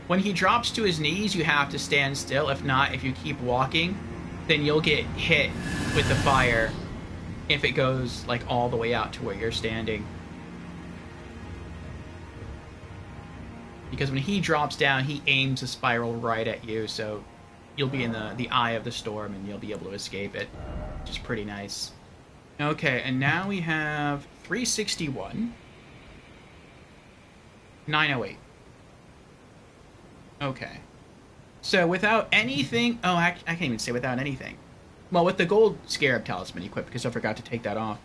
when he drops to his knees, you have to stand still. If not, if you keep walking, then you'll get hit with the fire if it goes like all the way out to where you're standing. Because when he drops down, he aims a spiral right at you, so you'll be in the eye of the storm and you'll be able to escape it, which is pretty nice. Okay, and now we have 361. 908. Okay. So without anything... Oh, I can't even say without anything. Well, with the gold scarab talisman equipped, because I forgot to take that off.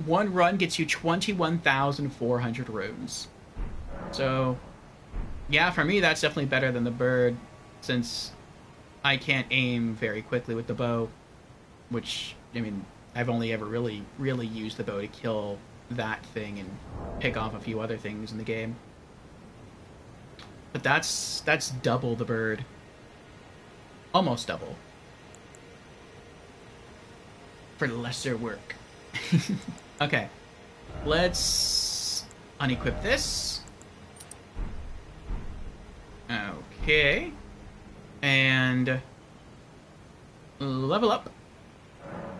One run gets you 21,400 runes. So, yeah, for me, that's definitely better than the bird, since I can't aim very quickly with the bow. Which, I mean, I've only ever really used the bow to kill that thing and pick off a few other things in the game. But that's double the bird. Almost double. For lesser work. Okay. Let's unequip this. Okay. And level up.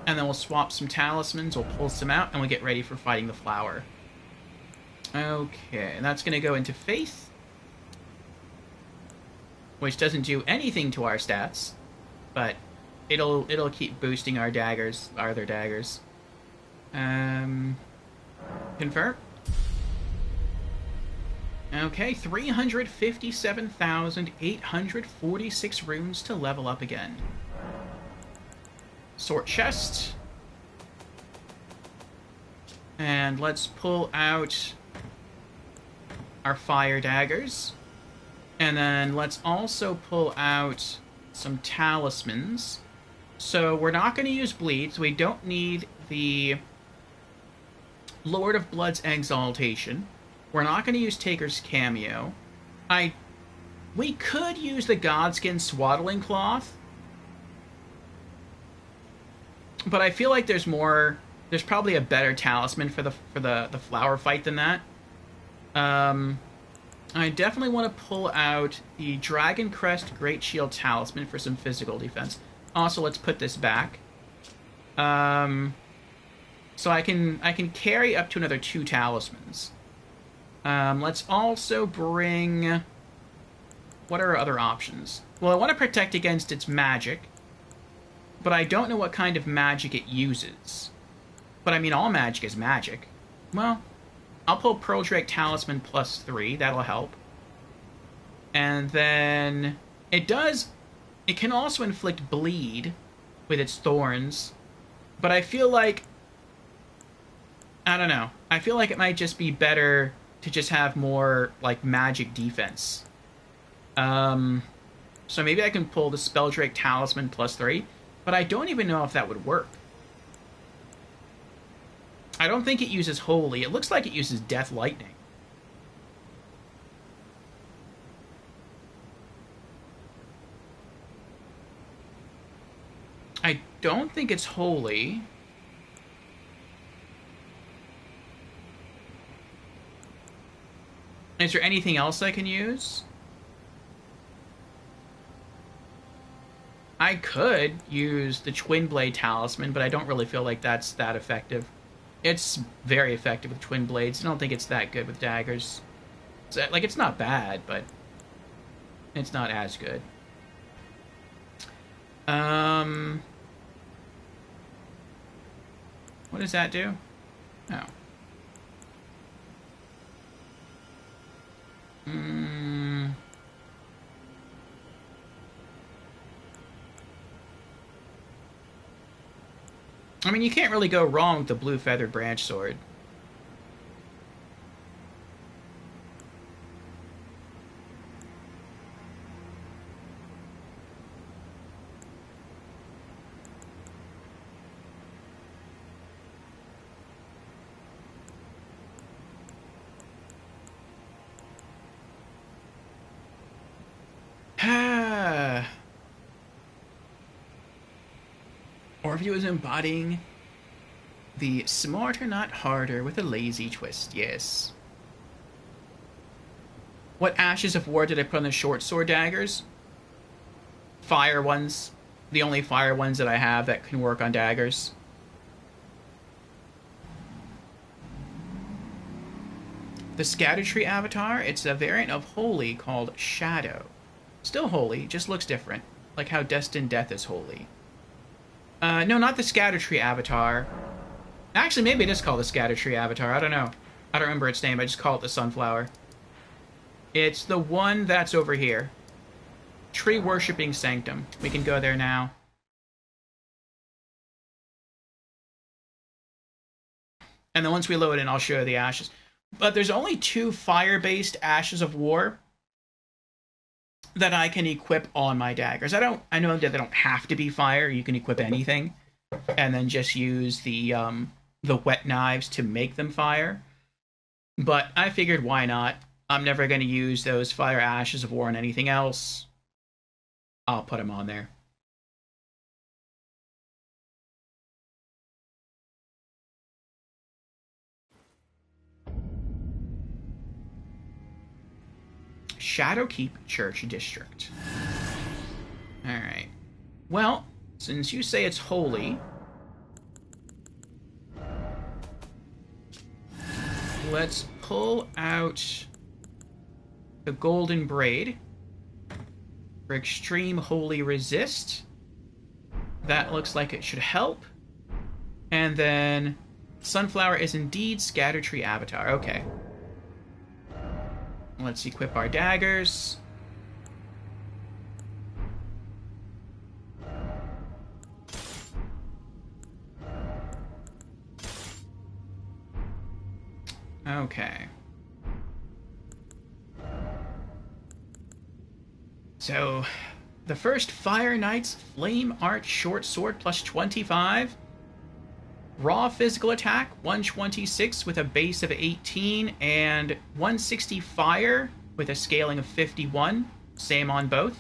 And then we'll swap some talismans, we'll pull some out, and we'll get ready for fighting the flower. Okay, and that's going to go into Faith. Which doesn't do anything to our stats, but it'll keep boosting our daggers, our other daggers. Confirm. Okay, 357,846 runes to level up again. Sort chest. And let's pull out our fire daggers. And then let's also pull out some talismans. So we're not going to use bleed, so we don't need the Lord of Blood's Exaltation. We're not going to use Taker's Cameo. We could use the Godskin Swaddling Cloth. But I feel like there's probably a better talisman for the flower fight than that. I definitely want to pull out the Dragon Crest Great Shield Talisman for some physical defense. Also, let's put this back. So I can carry up to another 2 talismans. Let's also bring... What are our other options? Well, I want to protect against its magic, but I don't know what kind of magic it uses. But I mean, all magic is magic. Well, I'll pull Pearl Drake Talisman +3. That'll help. And then it can also inflict bleed with its thorns. But I feel like, I don't know. I feel like it might just be better to just have more like magic defense. So maybe I can pull the Spell Drake Talisman +3, but I don't even know if that would work. I don't think it uses Holy. It looks like it uses Death Lightning. I don't think it's Holy. Is there anything else I can use? I could use the Twin Blade Talisman, but I don't really feel like that's that effective. It's very effective with Twin Blades. I don't think it's that good with daggers. Like, it's not bad, but it's not as good. What does that do? Oh. I mean, you can't really go wrong with the Blue Feathered Branch Sword. Orview is embodying the smarter, not harder, with a lazy twist. Yes. What Ashes of War did I put on the short sword daggers? Fire ones. The only fire ones that I have that can work on daggers. The Scattertree avatar, it's a variant of Holy called Shadow. Still Holy, just looks different. Like how Destined Death is Holy. No, not the Scattertree avatar. Actually, maybe it is called the Scattertree avatar. I don't know. I don't remember its name. I just call it the Sunflower. It's the one that's over here. Tree Worshipping Sanctum. We can go there now. And then once we load in, I'll show you the ashes. But there's only 2 fire-based Ashes of War that I can equip on my daggers. I know that they don't have to be fire. You can equip anything, and then just use the wet knives to make them fire. But I figured, why not? I'm never going to use those fire Ashes of War on anything else. I'll put them on there. Shadowkeep Church District. Alright. Well, since you say it's holy, let's pull out the Golden Braid for Extreme Holy Resist. That looks like it should help. And then Sunflower is indeed Scattertree Avatar. Okay. Let's equip our daggers. Okay. So, the first Fire Knight's Flame Art Short Sword plus 25. Raw physical attack, 126 with a base of 18, and 160 fire with a scaling of 51. Same on both.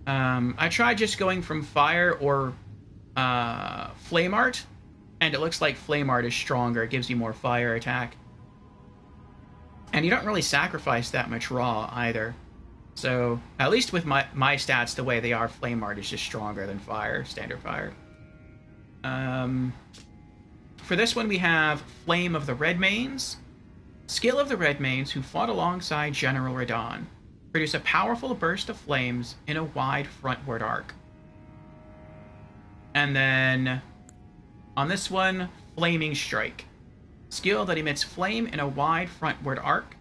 I tried just going from fire or flame art, and it looks like flame art is stronger. It gives you more fire attack. And you don't really sacrifice that much raw either. So, at least with my stats the way they are, flame art is just stronger than fire, standard fire. For this one, we have Flame of the Redmanes. Skill of the Redmanes, who fought alongside General Radahn. Produce a powerful burst of flames in a wide frontward arc. And then, on this one, Flaming Strike. Skill that emits flame in a wide frontward arc.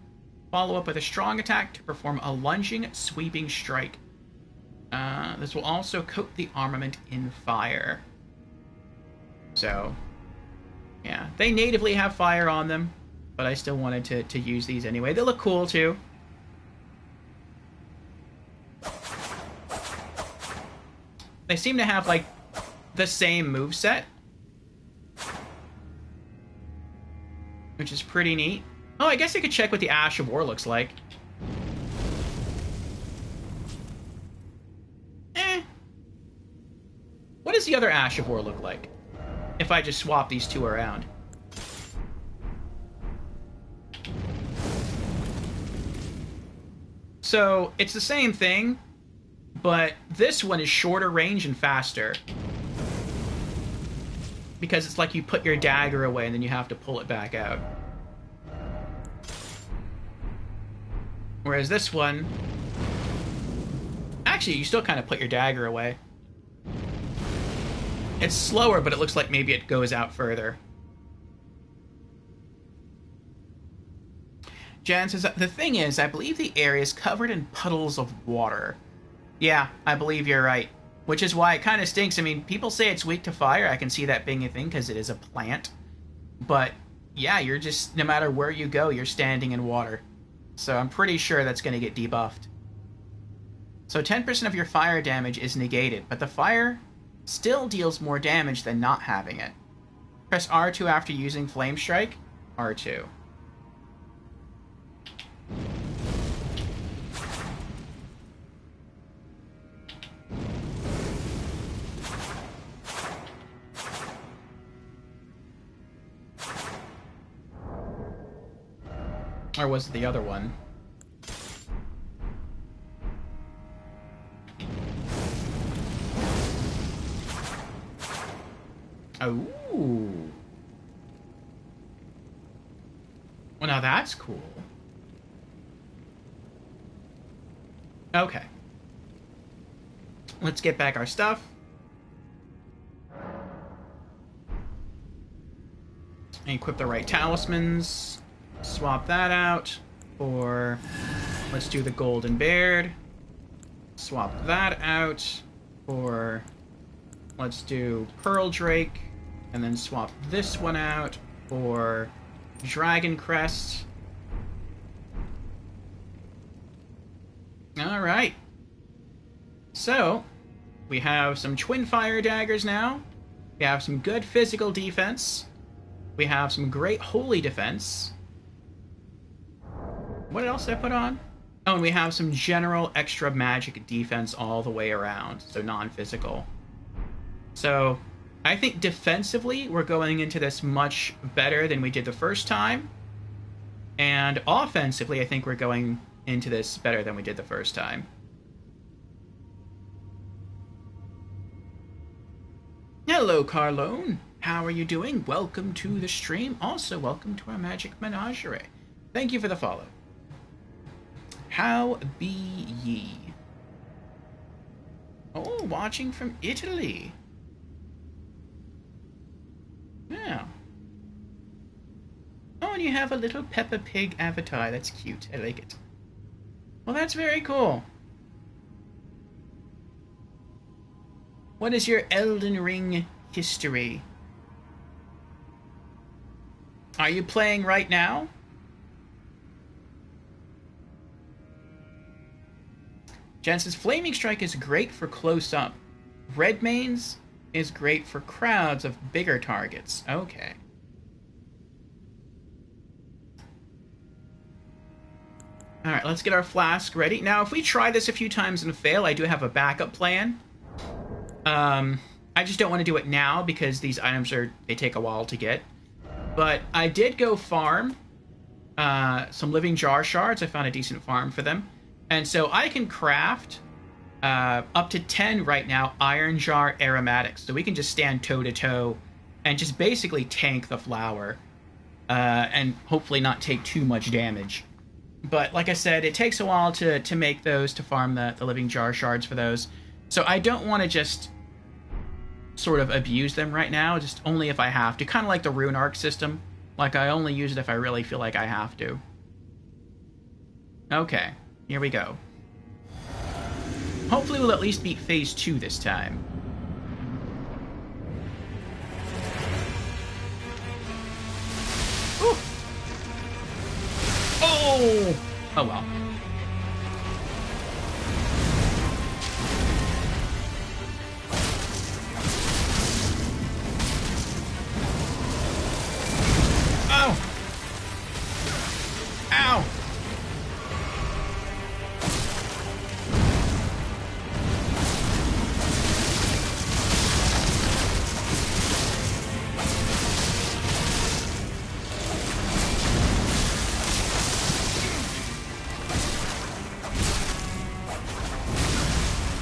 Follow up with a strong attack to perform a lunging, sweeping strike. This will also coat the armament in fire. So, yeah. They natively have fire on them, but I still wanted to use these anyway. They look cool, too. They seem to have, like, the same moveset, which is pretty neat. Oh, I guess I could check what the Ash of War looks like. What does the other Ash of War look like if I just swap these two around? So, it's the same thing, but this one is shorter range and faster. Because it's like you put your dagger away and then you have to pull it back out. Whereas this one... Actually, you still kind of put your dagger away. It's slower, but it looks like maybe it goes out further. Jan says, the thing is, I believe the area is covered in puddles of water. Yeah, I believe you're right. Which is why it kind of stinks. I mean, people say it's weak to fire. I can see that being a thing because it is a plant. But, yeah, you're just, no matter where you go, you're standing in water. So I'm pretty sure that's going to get debuffed. So 10% of your fire damage is negated, but the fire still deals more damage than not having it. Press R2 after using Flame Strike. R2. Or was it the other one? Oh. Well, now that's cool. Okay. Let's get back our stuff. And equip the right talismans. Swap that out for... Let's do the Golden Beard. Swap that out for... Let's do Pearl Drake. And then swap this one out for Dragon Crest. Alright. So, we have some Twin Fire Daggers now. We have some good physical defense. We have some great holy defense. What else did I put on? Oh, and we have some general extra magic defense all the way around, so non-physical. So, I think defensively, we're going into this much better than we did the first time. And offensively, I think we're going into this better than we did the first time. Hello, Carlone. How are you doing? Welcome to the stream. Also, welcome to our Magic Menagerie. Thank you for the follow. How be ye? Oh, watching from Italy. Yeah. Oh, and you have a little Peppa Pig avatar. That's cute. I like it. Well, that's very cool. What is your Elden Ring history? Are you playing right now? Jen says, Flaming Strike is great for close-up. Red Mains is great for crowds of bigger targets. Okay. Alright, let's get our flask ready. Now, if we try this a few times and fail, I do have a backup plan. I just don't want to do it now because these items they take a while to get. But I did go farm some living jar shards. I found a decent farm for them. And so I can craft up to 10 right now iron jar aromatics. So we can just stand toe-to-toe and just basically tank the flower. And hopefully not take too much damage. But like I said, it takes a while to make those, to farm the living jar shards for those. So I don't want to just sort of abuse them right now, just only if I have to. Kind of like the rune arc system. Like, I only use it if I really feel like I have to. Okay, here we go. Hopefully we'll at least beat Phase 2 this time. Ooh. Oh! Oh well. Oh! Ow!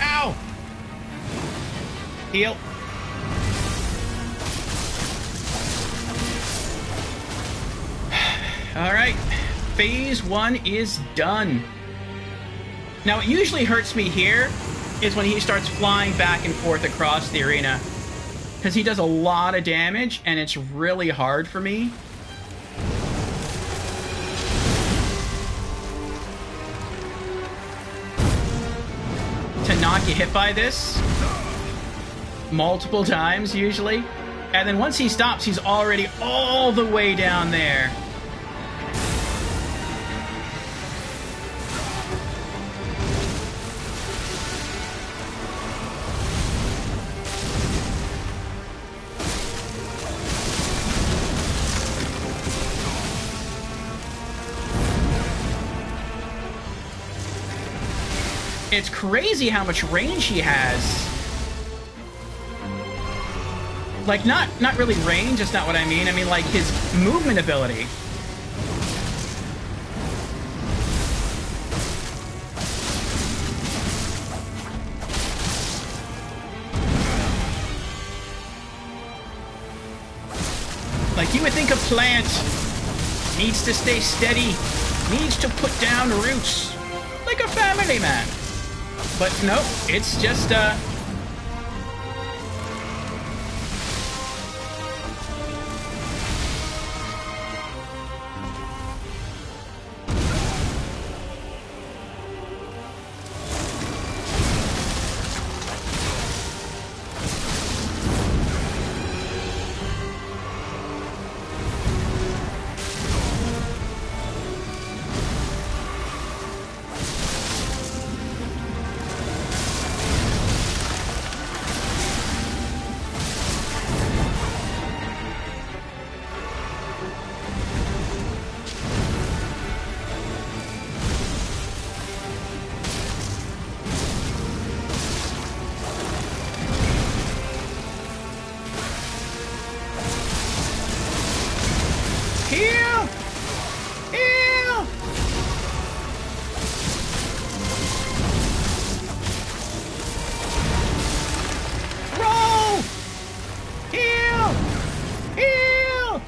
Ow! Heal. Alright, Phase 1 is done. Now, what usually hurts me here is when he starts flying back and forth across the arena. Because he does a lot of damage, and it's really hard for me. To not get hit by this. Multiple times, usually. And then once he stops, he's already all the way down there. It's crazy how much range he has. Like, not really range, that's not what I mean. I mean, like, his movement ability. Like, you would think a plant needs to stay steady, needs to put down roots, like a family man. But no, it's just, heal! Heal! Roll! Heal! Heal!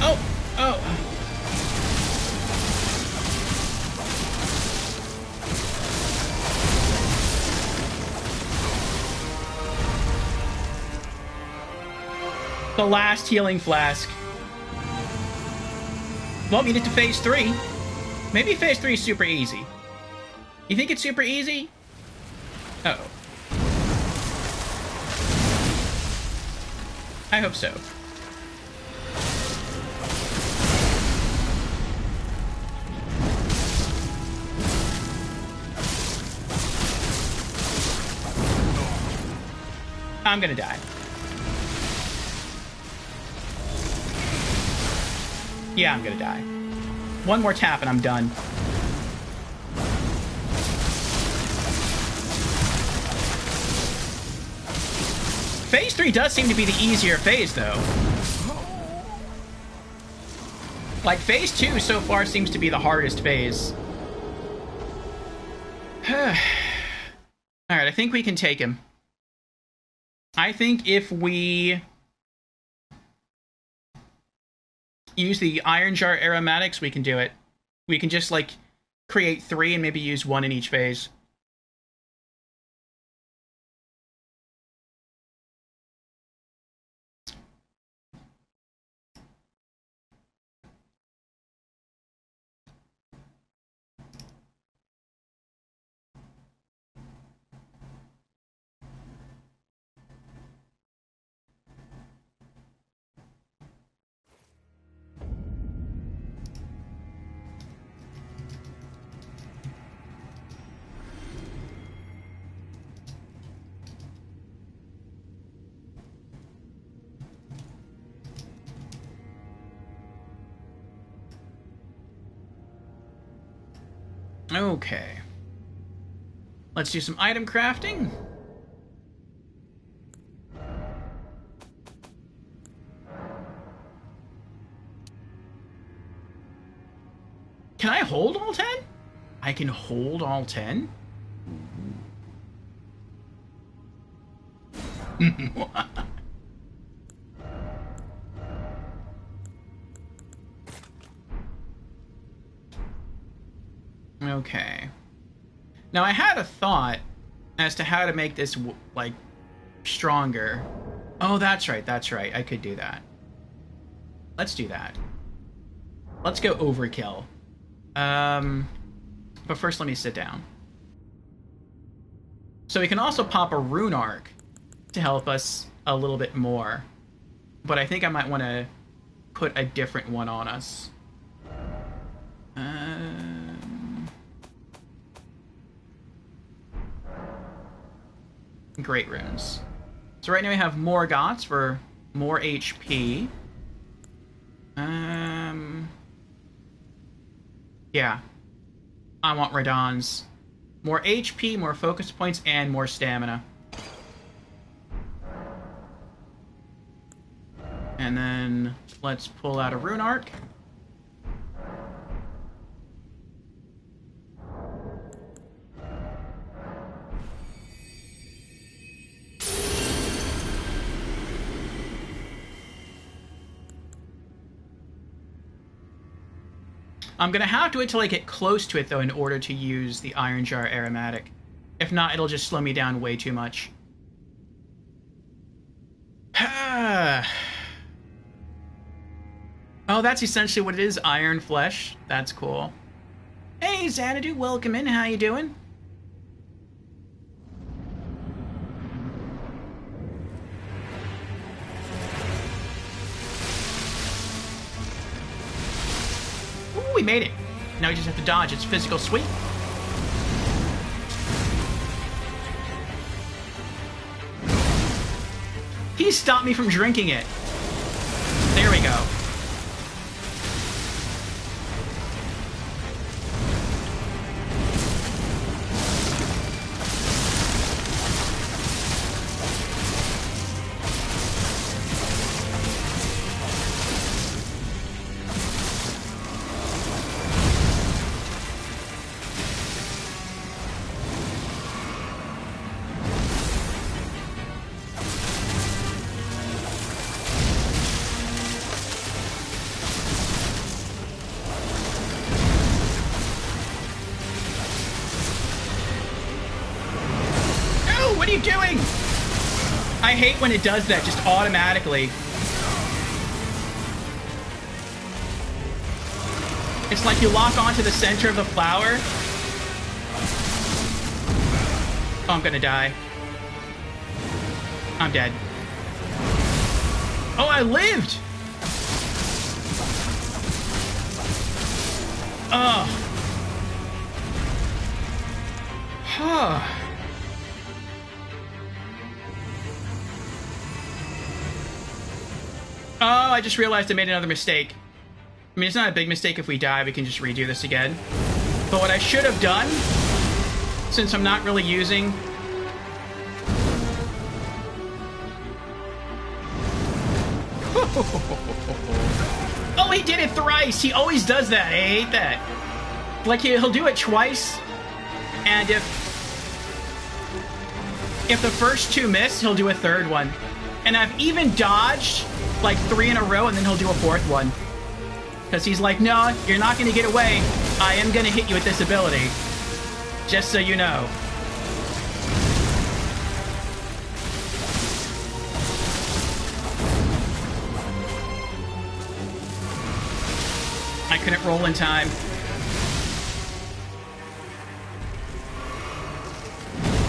Oh! Oh! The last healing flask. Well, made it to phase 3. Maybe phase 3 is super easy. You think it's super easy? Uh-oh. I hope so. I'm gonna die. Yeah, I'm gonna die. One more tap and I'm done. Phase 3 does seem to be the easier phase, though. Like, phase 2 so far seems to be the hardest phase. Alright, I think we can take him. I think if we use the Iron Jar aromatics, we can do it. We can just, like, create 3 and maybe use 1 in each phase. Okay. Let's do some item crafting. Can I hold all 10? I can hold all 10? Okay. Now, I had a thought as to how to make this, like, stronger. Oh, that's right, that's right. I could do that. Let's do that. Let's go overkill. But first let me sit down. So we can also pop a rune arc to help us a little bit more. But I think I might want to put a different one on us. Great runes. So right now we have more GOTS for more HP. Yeah. I want Radon's. More HP, more focus points, and more stamina. And then let's pull out a rune arc. I'm gonna have to wait till I get close to it, though, in order to use the Iron Jar Aromatic. If not, it'll just slow me down way too much. Oh, that's essentially what it is, Iron Flesh. That's cool. Hey, Xanadu, welcome in. How you doing? Ooh, we made it. Now we just have to dodge its physical sweep. He stopped me from drinking it. There we go. I hate when it does that, just automatically. It's like you lock onto the center of the flower. Oh, I'm gonna die. I'm dead. Oh, I lived! Oh. Huh. Oh, I just realized I made another mistake. I mean, it's not a big mistake if we die. We can just redo this again. But what I should have done, since I'm not really using... Oh, he did it thrice! He always does that. I hate that. Like, he'll do it twice, and if the first two miss, he'll do a third one. And I've even dodged like 3 in a row, and then he'll do a 4th one. Because he's like, no, you're not going to get away. I am going to hit you with this ability. Just so you know. I couldn't roll in time.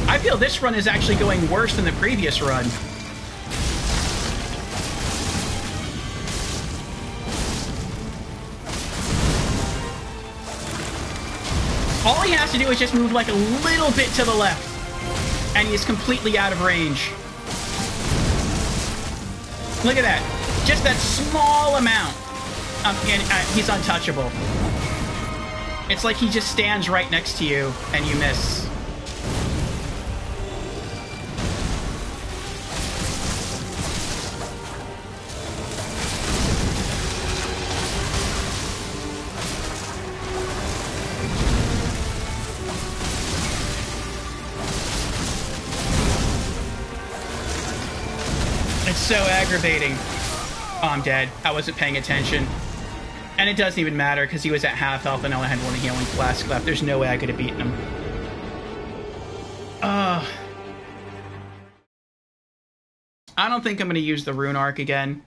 I feel this run is actually going worse than the previous run. All he has to do is just move like a little bit to the left, and he's completely out of range. Look at that. Just that small amount. And he's untouchable. It's like he just stands right next to you, and you miss. So aggravating. Oh, I'm dead. I wasn't paying attention. And it doesn't even matter because he was at half health and I only had 1 healing flask left. There's no way I could have beaten him. I don't think I'm going to use the rune arc again.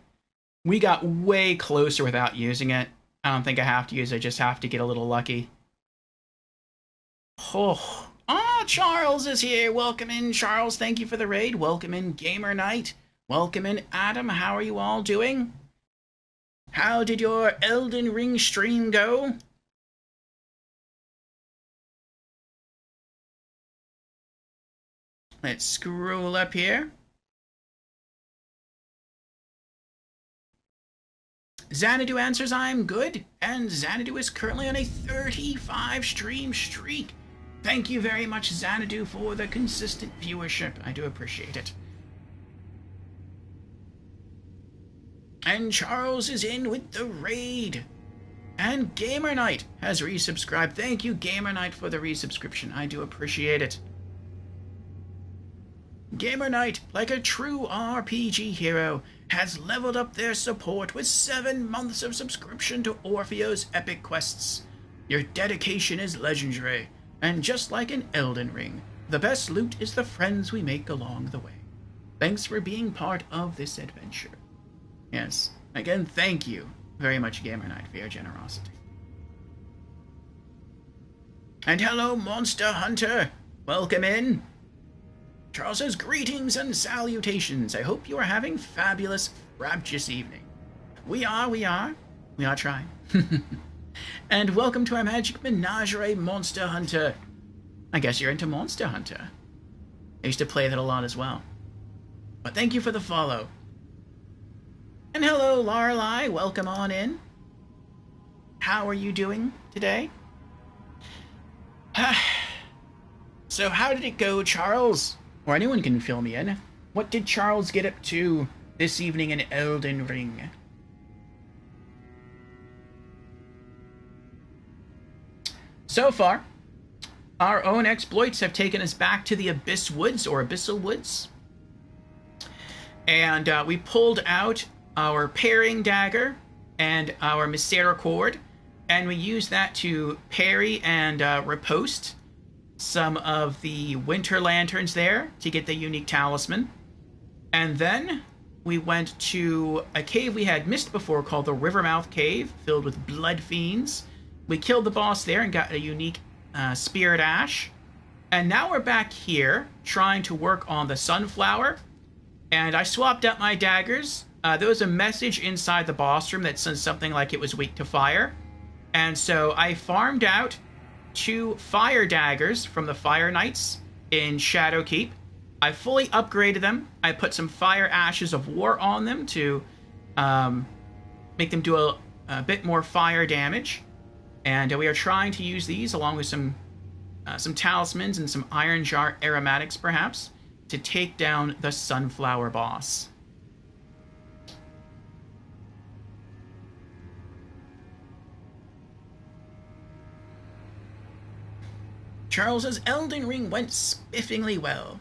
We got way closer without using it. I don't think I have to use it. I just have to get a little lucky. Oh, Charles is here. Welcome in, Charles. Thank you for the raid. Welcome in, Gamer Knight. Welcome in, Adam. How are you all doing? How did your Elden Ring stream go? Let's scroll up here. Xanadu answers, I'm good. And Xanadu is currently on a 35 stream streak. Thank you very much, Xanadu, for the consistent viewership. I do appreciate it. And Charles is in with the raid. And Gamer Knight has resubscribed. Thank you, Gamer Knight, for the resubscription. I do appreciate it. Gamer Knight, like a true RPG hero, has leveled up their support with 7 months of subscription to Orpheo's Epic Quests. Your dedication is legendary, and just like in Elden Ring, the best loot is the friends we make along the way. Thanks for being part of this adventure. Yes, again, thank you very much, Gamer Knight, for your generosity. And hello, Monster Hunter! Welcome in! Charles says, greetings and salutations. I hope you are having fabulous, frabjous evening. We are trying. And welcome to our Magic Menagerie, Monster Hunter. I guess you're into Monster Hunter. I used to play that a lot as well. But thank you for the follow. And hello, Lorelei. Welcome on in. How are you doing today? So how did it go, Charles? Or anyone can fill me in. What did Charles get up to this evening in Elden Ring? So far, our own exploits have taken us back to the Abyss Woods, or Abyssal Woods. And we pulled out our Parrying Dagger and our Misericord, and we used that to parry and riposte some of the Winter Lanterns there to get the unique talisman. And then we went to a cave we had missed before called the Rivermouth Cave, filled with blood fiends. We killed the boss there and got a unique Spirit Ash. And now we're back here trying to work on the Sunflower. And I swapped out my daggers. There was a message inside the boss room that said something like it was weak to fire. And so I farmed out 2 fire daggers from the Fire Knights in Shadowkeep. I fully upgraded them. I put some Fire Ashes of War on them to make them do a bit more fire damage. And we are trying to use these along with some talismans and some Iron Jar aromatics, perhaps, to take down the Sunflower boss. Charles's Elden Ring went spiffingly well.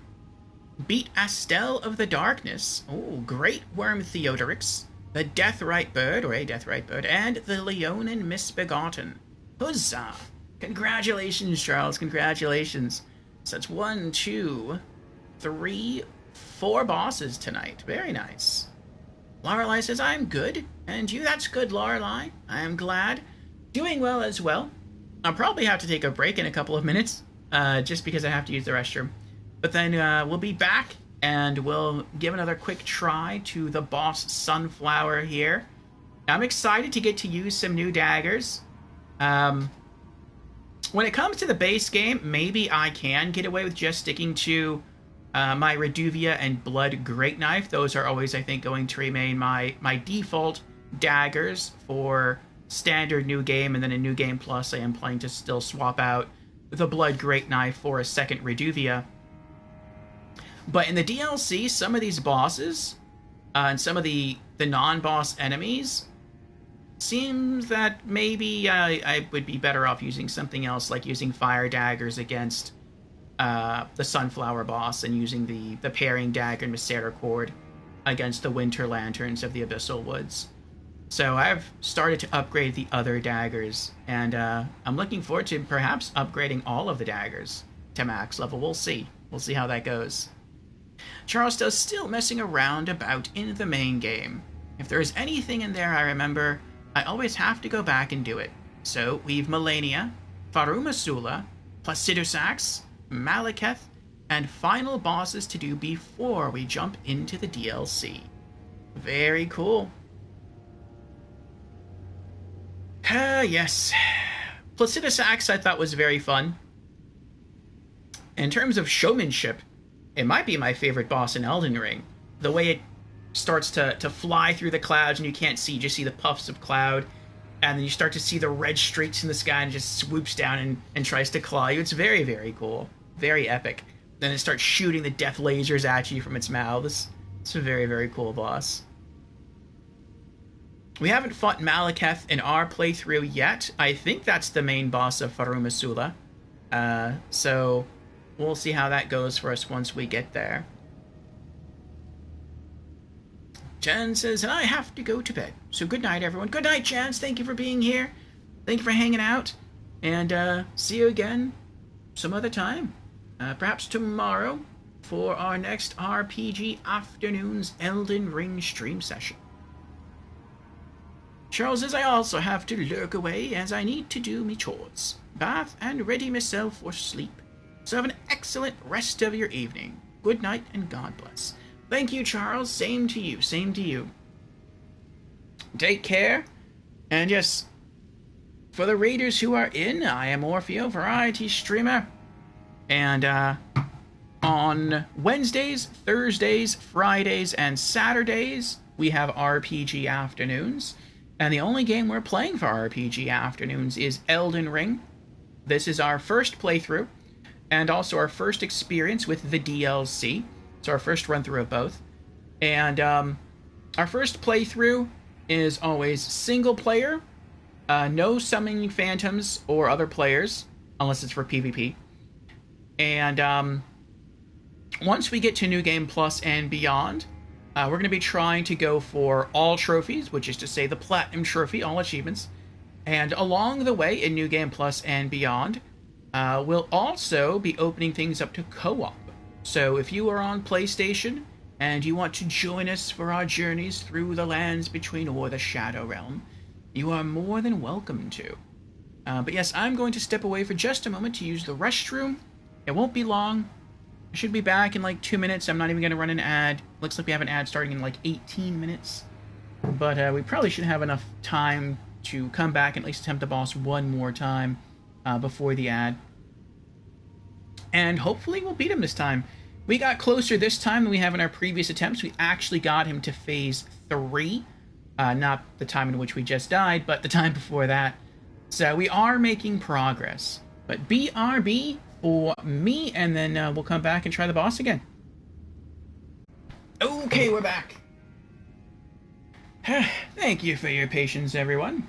Beat Astel of the Darkness, Great Worm Theodorix, the Deathrite Bird, or a Deathrite Bird, and the Leonin Misbegotten. Huzzah! Congratulations, Charles, congratulations. So that's 1, 2, 3, 4 bosses tonight. Very nice. Lorelei says, I'm good. And you? That's good, Lorelei. I am glad. Doing well as well. I'll probably have to take a break in a couple of minutes, just because I have to use the restroom. But then we'll be back, and we'll give another quick try to the boss Sunflower here. I'm excited to get to use some new daggers. When it comes to the base game, maybe I can get away with just sticking to my Reduvia and Blood Great Knife. Those are always, I think, going to remain my default daggers for standard New Game, and then in New Game Plus I am planning to still swap out the Blood Great Knife for a second Reduvia. But in the DLC, some of these bosses and some of the non-boss enemies, seems that maybe I would be better off using something else, like using fire daggers against the Sunflower boss, and using the Parrying Dagger and Misericord against the Winter Lanterns of the Abyssal Woods. So I've started to upgrade the other daggers, and I'm looking forward to perhaps upgrading all of the daggers to max level. We'll see. We'll see how that goes. Charles does still messing around about in the main game. If there is anything in there I remember, I always have to go back and do it. So we've Melania, Farumasula, Placidusax, Malekith, and final bosses to do before we jump into the DLC. Very cool. Yes. Placidusax I thought was very fun. In terms of showmanship, it might be my favorite boss in Elden Ring. The way it starts to fly through the clouds and you can't see, you just see the puffs of cloud, and then you start to see the red streaks in the sky and it just swoops down and tries to claw you. It's very, very cool. Very epic. Then it starts shooting the death lasers at you from its mouth. It's a very, very cool boss. We haven't fought Malekith in our playthrough yet. I think that's the main boss of Farumasula. So we'll see how that goes for us once we get there. Jan says, and I have to go to bed. So good night, everyone. Good night, Chance. Thank you for being here. Thank you for hanging out. And see you again some other time. Perhaps tomorrow for our next RPG Afternoons Elden Ring stream session. Charles, as I also have to lurk away as I need to do me chores, bath, and ready myself for sleep. So have an excellent rest of your evening. Good night and God bless. Thank you, Charles. Same to you. Same to you. Take care. And yes, for the readers who are in, I am Orfeo, variety streamer. And on Wednesdays, Thursdays, Fridays, and Saturdays, we have RPG Afternoons. And the only game we're playing for RPG Afternoons is Elden Ring. This is our first playthrough, and also our first experience with the DLC. It's our first run-through of both. And our first playthrough is always single player, no summoning phantoms or other players, unless it's for PvP. And once we get to New Game Plus and beyond, we're going to be trying to go for all trophies, which is to say the Platinum Trophy, all achievements. And along the way in New Game Plus and beyond, we'll also be opening things up to co-op. So if you are on PlayStation and you want to join us for our journeys through the lands between or the Shadow Realm, you are more than welcome to. But yes, I'm going to step away for just a moment to use the restroom. It won't be long. I should be back in like 2 minutes. I'm not even going to run an ad. Looks like we have an ad starting in like 18 minutes. But we probably should have enough time to come back and at least attempt the boss one more time before the ad. And hopefully we'll beat him this time. We got closer this time than we have in our previous attempts. We actually got him to phase 3. Not the time in which we just died, but the time before that. So we are making progress. But BRB for me, and then we'll come back and try the boss again. Okay, we're back. Thank you for your patience, everyone.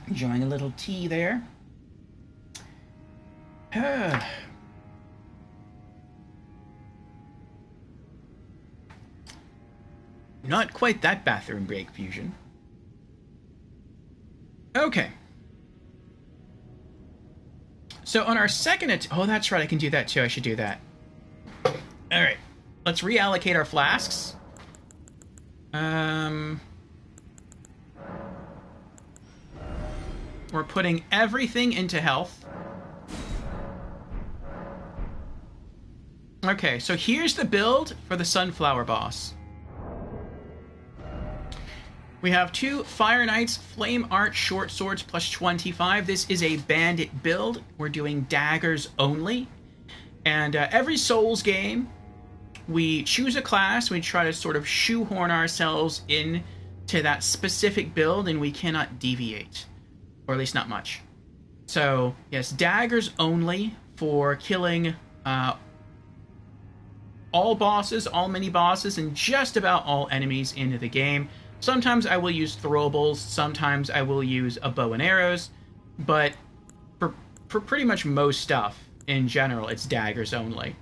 Enjoying a little tea there. Not quite that bathroom break, Fusion. Okay. So on our second oh, that's right, I can do that too. I should do that. Alright. Let's reallocate our flasks. We're putting everything into health. Okay, so here's the build for the Sunflower boss. We have 2 Fire Knights Flame Art Short Swords plus 25. This is a Bandit build. We're doing Daggers-Only. And every Souls game, we choose a class, we try to sort of shoehorn ourselves in to that specific build, and we cannot deviate. Or at least not much. So, yes, Daggers-Only for killing all bosses, all mini-bosses, and just about all enemies in the game. Sometimes I will use throwables, sometimes I will use a bow and arrows, but for pretty much most stuff, in general, it's daggers only.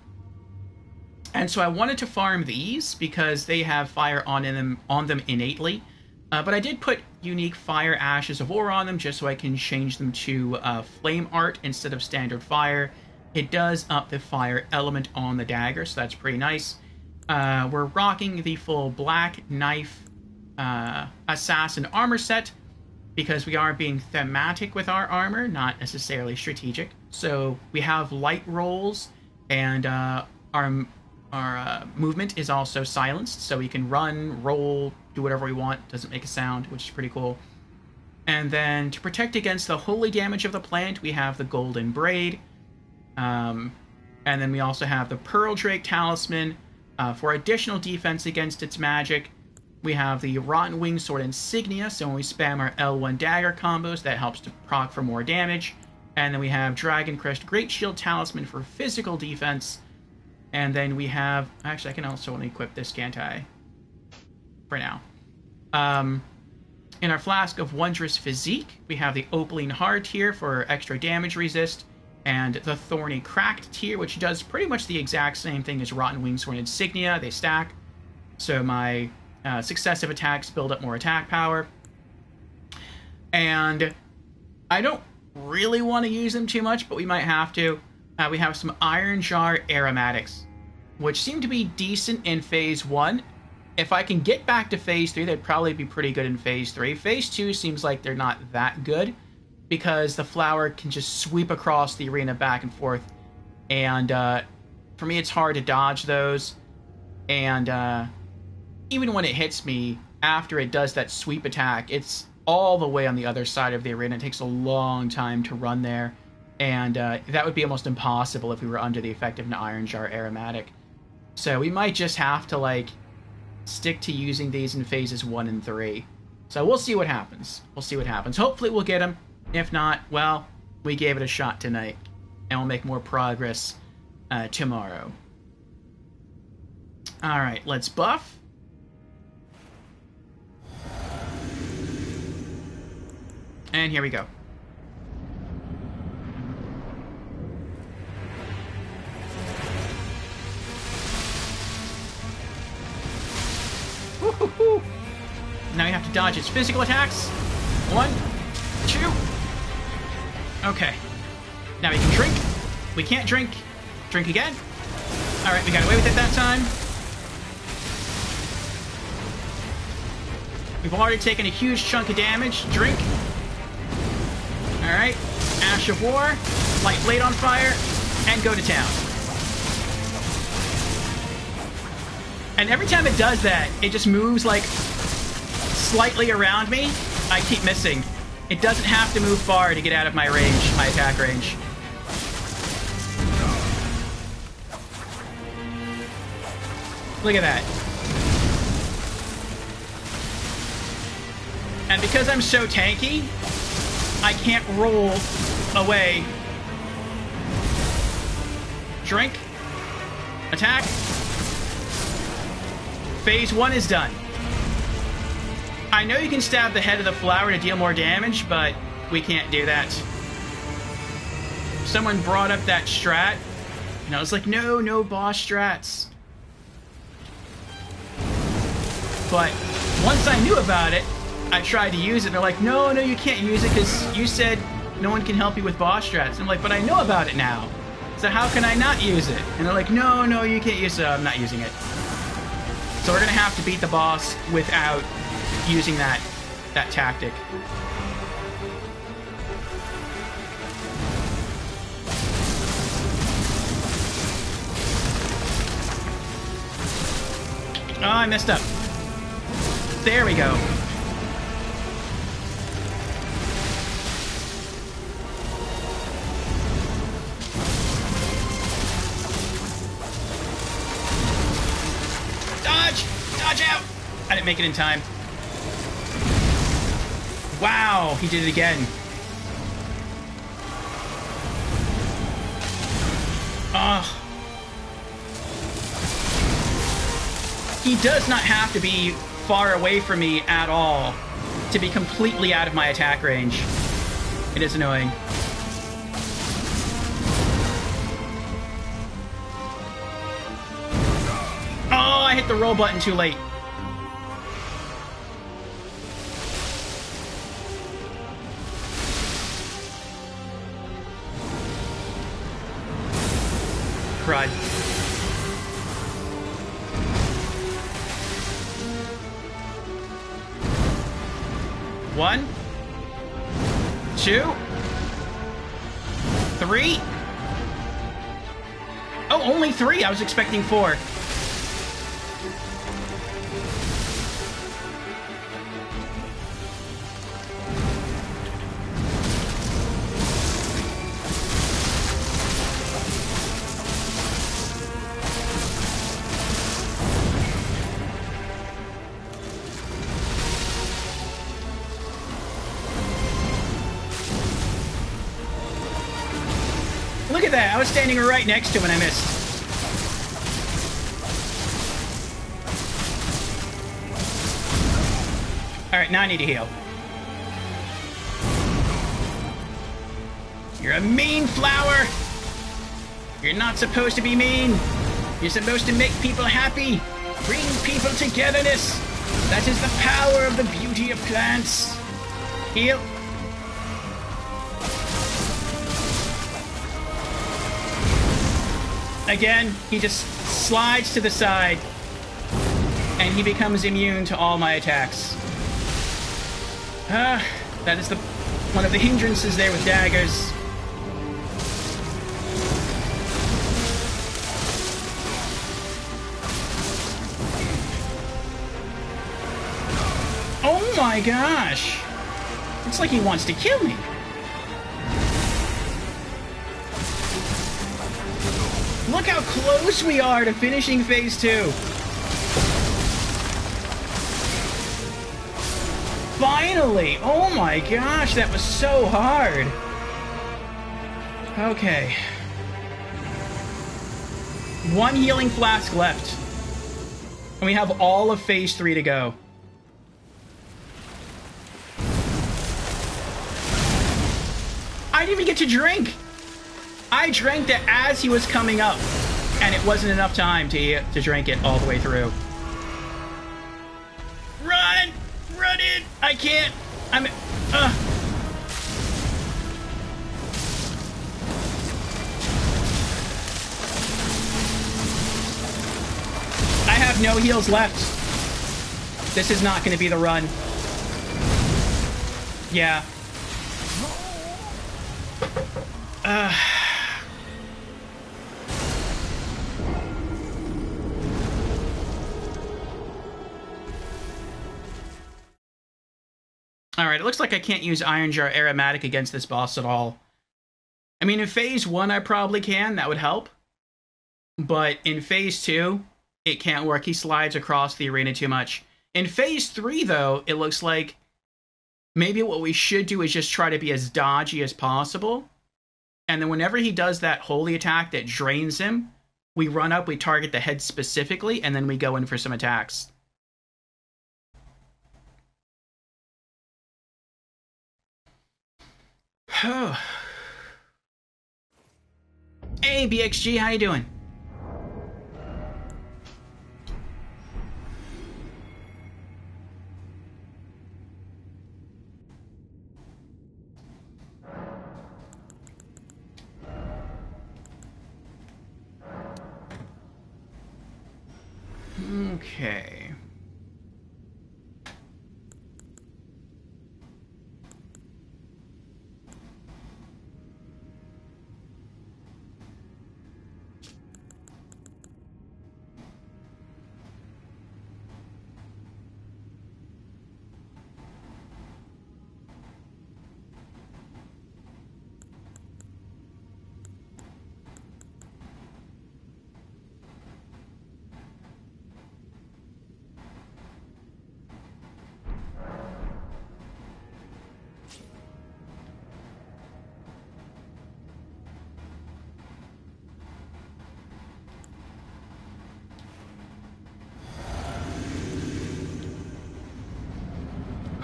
And so I wanted to farm these because they have fire on them innately, but I did put unique fire ashes of ore on them just so I can change them to flame art instead of standard fire. It does up the fire element on the dagger, so that's pretty nice. We're rocking the full black knife assassin armor set because we are being thematic with our armor, not necessarily strategic. So we have light rolls, and our movement is also silenced, so we can run, roll, do whatever we want. Doesn't make a sound, which is pretty cool. And then to protect against the holy damage of the plant, we have the golden braid. And then we also have the Pearl Drake Talisman for additional defense against its magic. We have the Rotten Wing Sword Insignia, so when we spam our L1 dagger combos, that helps to proc for more damage. And then we have Dragon Crest Great Shield Talisman for physical defense. And then we have... Actually, I can also only equip this, can't I? For now. In our Flask of Wondrous Physique, we have the Opaline Heart tier for extra damage resist, and the Thorny Cracked tier, which does pretty much the exact same thing as Rotten Wing Sword Insignia. They stack. So my successive attacks build up more attack power. And I don't really want to use them too much, but we might have to. We have some Iron Jar aromatics, which seem to be decent in Phase 1. If I can get back to Phase 3, they'd probably be pretty good in Phase 3. Phase 2 seems like they're not that good, because the flower can just sweep across the arena back and forth. And for me, it's hard to dodge those. And even when it hits me, after it does that sweep attack, it's all the way on the other side of the arena. It takes a long time to run there. And that would be almost impossible if we were under the effect of an Iron Jar aromatic. So we might just have to, like, stick to using these in Phases 1 and 3. So we'll see what happens. We'll see what happens. Hopefully we'll get them. If not, well, we gave it a shot tonight. And we'll make more progress tomorrow. Alright, let's buff. And here we go. Woo-hoo-hoo. Now you have to dodge its physical attacks. 1, 2. Okay. Now we can drink. We can't drink. Drink again. Alright, we got away with it that time. We've already taken a huge chunk of damage. Drink. Alright. Ash of War. Light Blade on fire. And go to town. And every time it does that, it just moves, like, slightly around me. I keep missing. It doesn't have to move far to get out of my range, my attack range. Look at that. And because I'm so tanky, I can't roll away. Drink. Attack. Phase 1 is done. I know you can stab the head of the flower to deal more damage, but we can't do that. Someone brought up that strat, and I was like, no boss strats. But once I knew about it, I tried to use it. They're like, no, you can't use it because you said no one can help you with boss strats. And I'm like, but I know about it now. So how can I not use it? And they're like, no, you can't use it. I'm not using it. So we're going to have to beat the boss without using that tactic. Oh, I messed up. There we go. Dodge out! I didn't make it in time. Wow, he did it again. Ugh. He does not have to be far away from me at all to be completely out of my attack range. It is annoying. Oh, I hit the roll button too late. Crud. One, 2, 3. Oh, only 3. I was expecting 4. Look at that! I was standing right next to him and I missed. Alright, now I need to heal. You're a mean flower! You're not supposed to be mean! You're supposed to make people happy! Bring people togetherness! That is the power of the beauty of plants. Heal. Again, he just slides to the side, and he becomes immune to all my attacks. That is one of the hindrances there with daggers. Oh my gosh! It's like he wants to kill me. Look how close we are to finishing phase 2. Finally! Oh my gosh, that was so hard. Okay. 1 healing flask left. And we have all of phase 3 to go. I didn't even get to drink! I drank it as he was coming up, and it wasn't enough time to drink it all the way through. Run! Run in! I can't! I'm... I have no heals left. This is not going to be the run. Yeah. Alright, it looks like I can't use Iron Jar Aromatic against this boss at all. I mean, in phase 1 I probably can, that would help. But in phase 2, it can't work. He slides across the arena too much. In phase 3, though, it looks like maybe what we should do is just try to be as dodgy as possible. And then whenever he does that holy attack that drains him, we run up, we target the head specifically, and then we go in for some attacks. Hey, BXG, how you doing? Okay.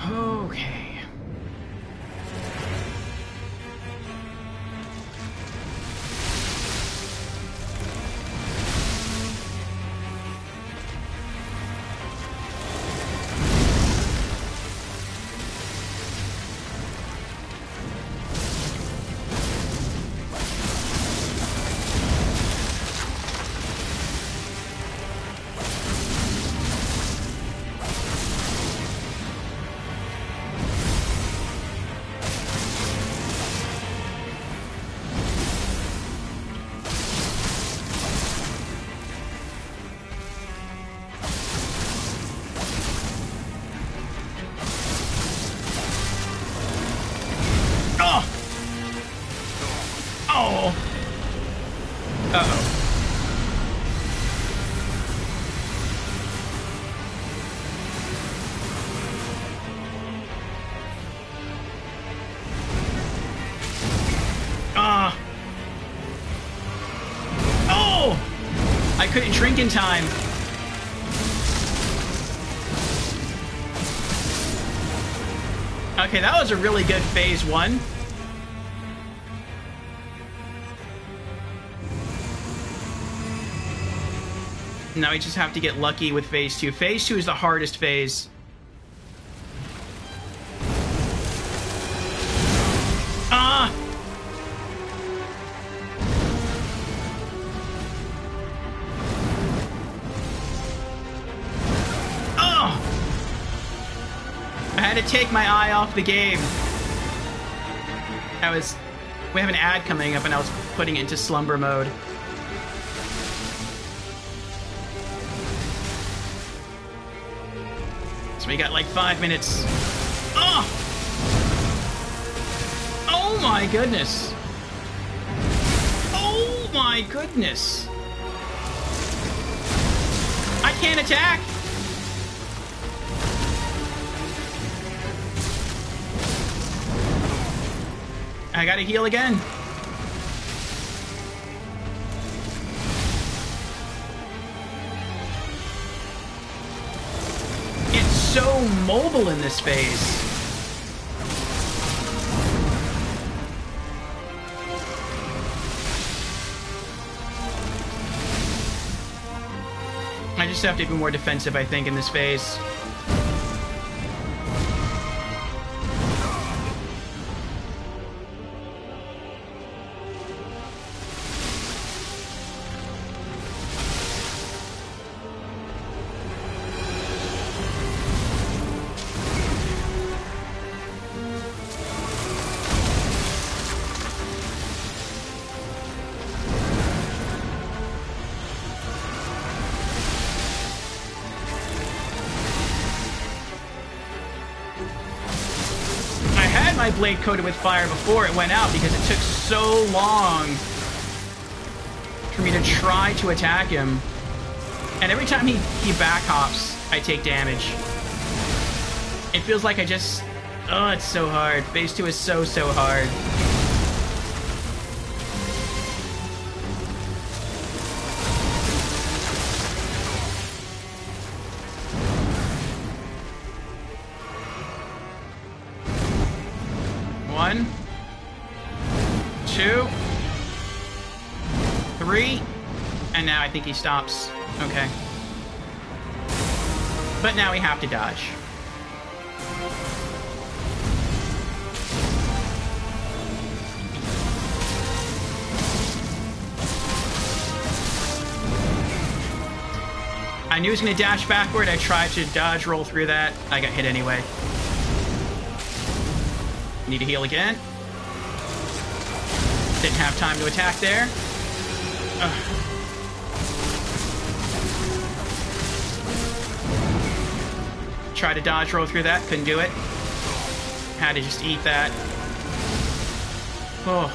Okay. I couldn't drink in time. Okay, that was a really good phase 1. Now we just have to get lucky with phase 2. Phase 2 is the hardest phase. Ah! Oh! I had to take my eye off the game. We have an ad coming up and I was putting it into slumber mode. So we got like 5 minutes. Oh! Oh my goodness. Oh my goodness. I can't attack. I gotta heal again. It's so mobile in this phase. I just have to be more defensive, I think, in this phase. My blade coated with fire before it went out because it took so long for me to try to attack him. And every time he back hops, I take damage. It feels like I just... Oh, it's so hard. Phase 2 is so hard. One, 2, 3, and now I think he stops. Okay. But now we have to dodge. I knew he was going to dash backward. I tried to dodge roll through that. I got hit anyway. Need to heal again. Didn't have time to attack there. Ugh. Try to dodge roll through that. Couldn't do it. Had to just eat that. Oh.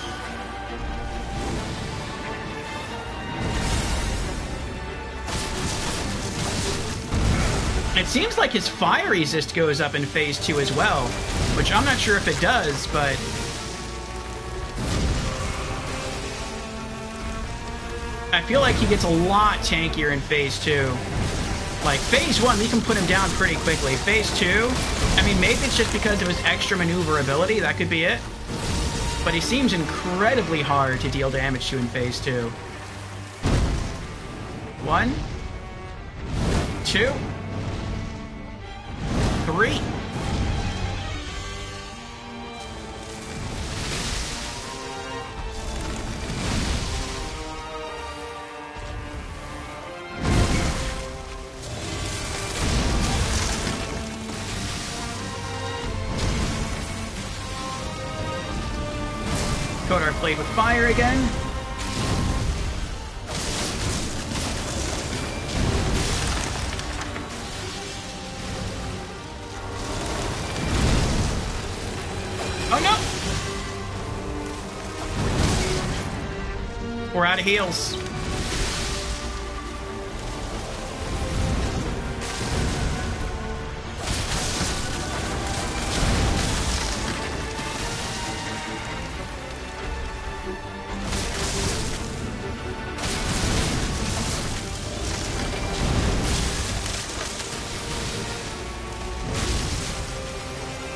It seems like his fire resist goes up in phase 2 as well, which I'm not sure if it does, but... I feel like he gets a lot tankier in phase 2. Like, phase 1, we can put him down pretty quickly. Phase 2, I mean, maybe it's just because of his extra maneuverability, that could be it. But he seems incredibly hard to deal damage to in phase 2. 1, 2, 3. Coat our blade with fire again. Oh no! We're out of heals.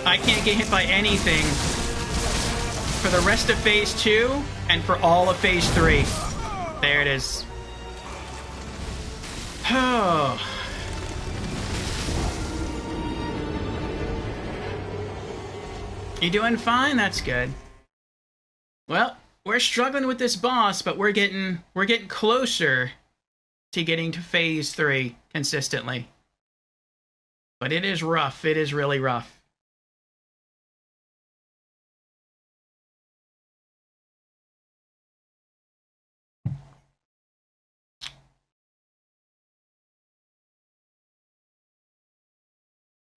I can't get hit by anything for the rest of phase 2 and for all of phase 3. There it is. Oh. You doing fine? That's good. Well, we're struggling with this boss, but we're getting closer to getting to phase 3 consistently. But it is rough. It is really rough.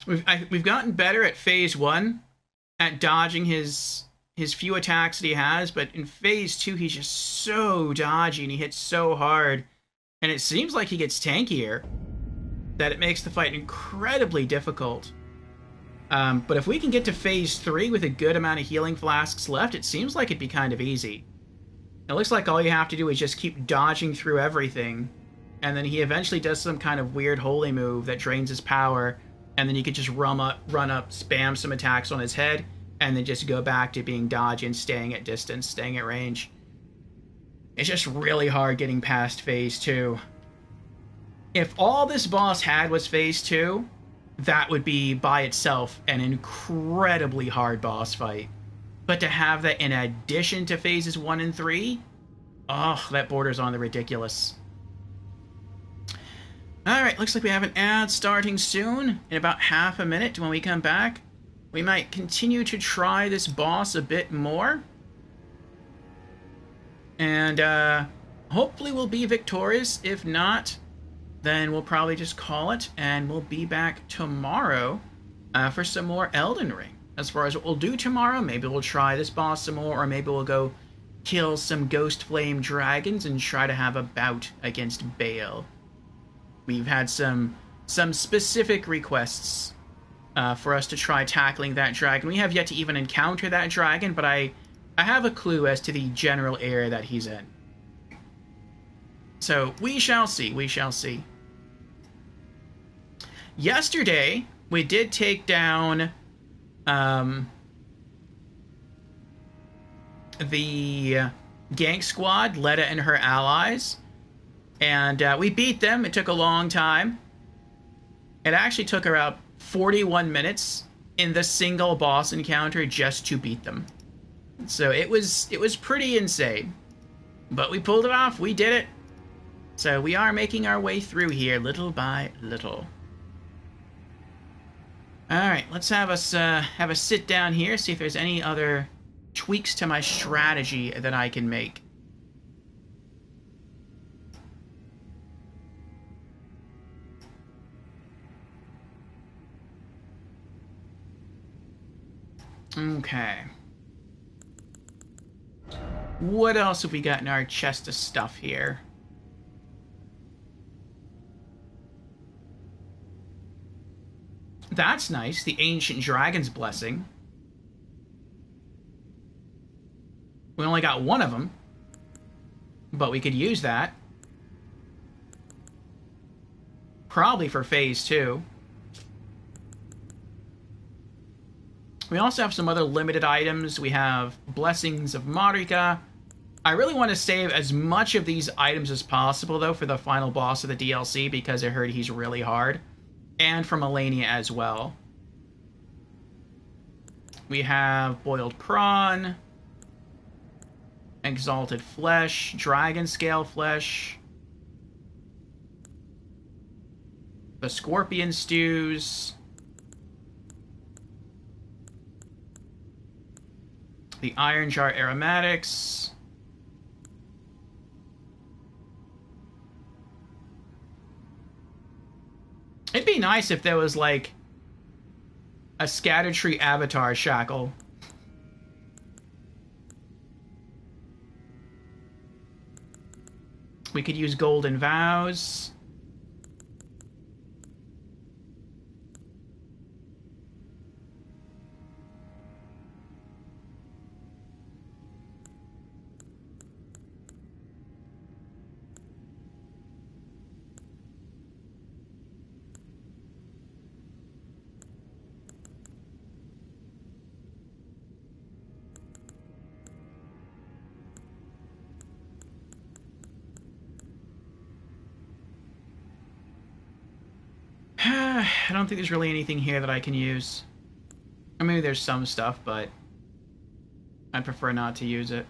We've gotten better at phase 1 at dodging his few attacks that he has, but in phase 2 he's just so dodgy and he hits so hard, and it seems like he gets tankier, that it makes the fight incredibly difficult. But if we can get to phase 3 with a good amount of healing flasks left, it seems like it'd be kind of easy. It looks like all you have to do is just keep dodging through everything, and then he eventually does some kind of weird holy move that drains his power, and then you could just run up, spam some attacks on his head, and then just go back to being dodgy and staying at distance, staying at range. It's just really hard getting past phase 2. If all this boss had was phase 2, that would be by itself an incredibly hard boss fight. But to have that in addition to phases 1 and 3, oh, that borders on the ridiculous. Alright, looks like we have an ad starting soon. In about half a minute when we come back, we might continue to try this boss a bit more. And hopefully we'll be victorious. If not, then we'll probably just call it, and we'll be back tomorrow for some more Elden Ring. As far as what we'll do tomorrow, maybe we'll try this boss some more, or maybe we'll go kill some Ghost Flame dragons and try to have a bout against Baal. We've had some specific requests for us to try tackling that dragon. We have yet to even encounter that dragon, but I have a clue as to the general area that he's in. So we shall see, we shall see. Yesterday, we did take down the gank squad, Letta and her allies, and we beat them. It took a long time. It actually took about 41 minutes in the single boss encounter just to beat them. So it was pretty insane. But we pulled it off. We did it. So we are making our way through here little by little. Alright, let's have a sit down here, see if there's any other tweaks to my strategy that I can make. Okay. What else have we got in our chest of stuff here? That's nice, the Ancient Dragon's Blessing. We only got one of them, but we could use that. Probably for phase 2. We also have some other limited items. We have Blessings of Marika. I really want to save as much of these items as possible, though, for the final boss of the DLC, because I heard he's really hard. And from Melania as well. We have Boiled Prawn, Exalted Flesh, Dragon Scale Flesh, the Scorpion Stews, the Iron Jar Aromatics, it'd be nice if there was, like, a Scattertree Avatar Shackle. We could use Golden Vows. I don't think there's really anything here that I can use. Or maybe there's some stuff, but I'd prefer not to use it.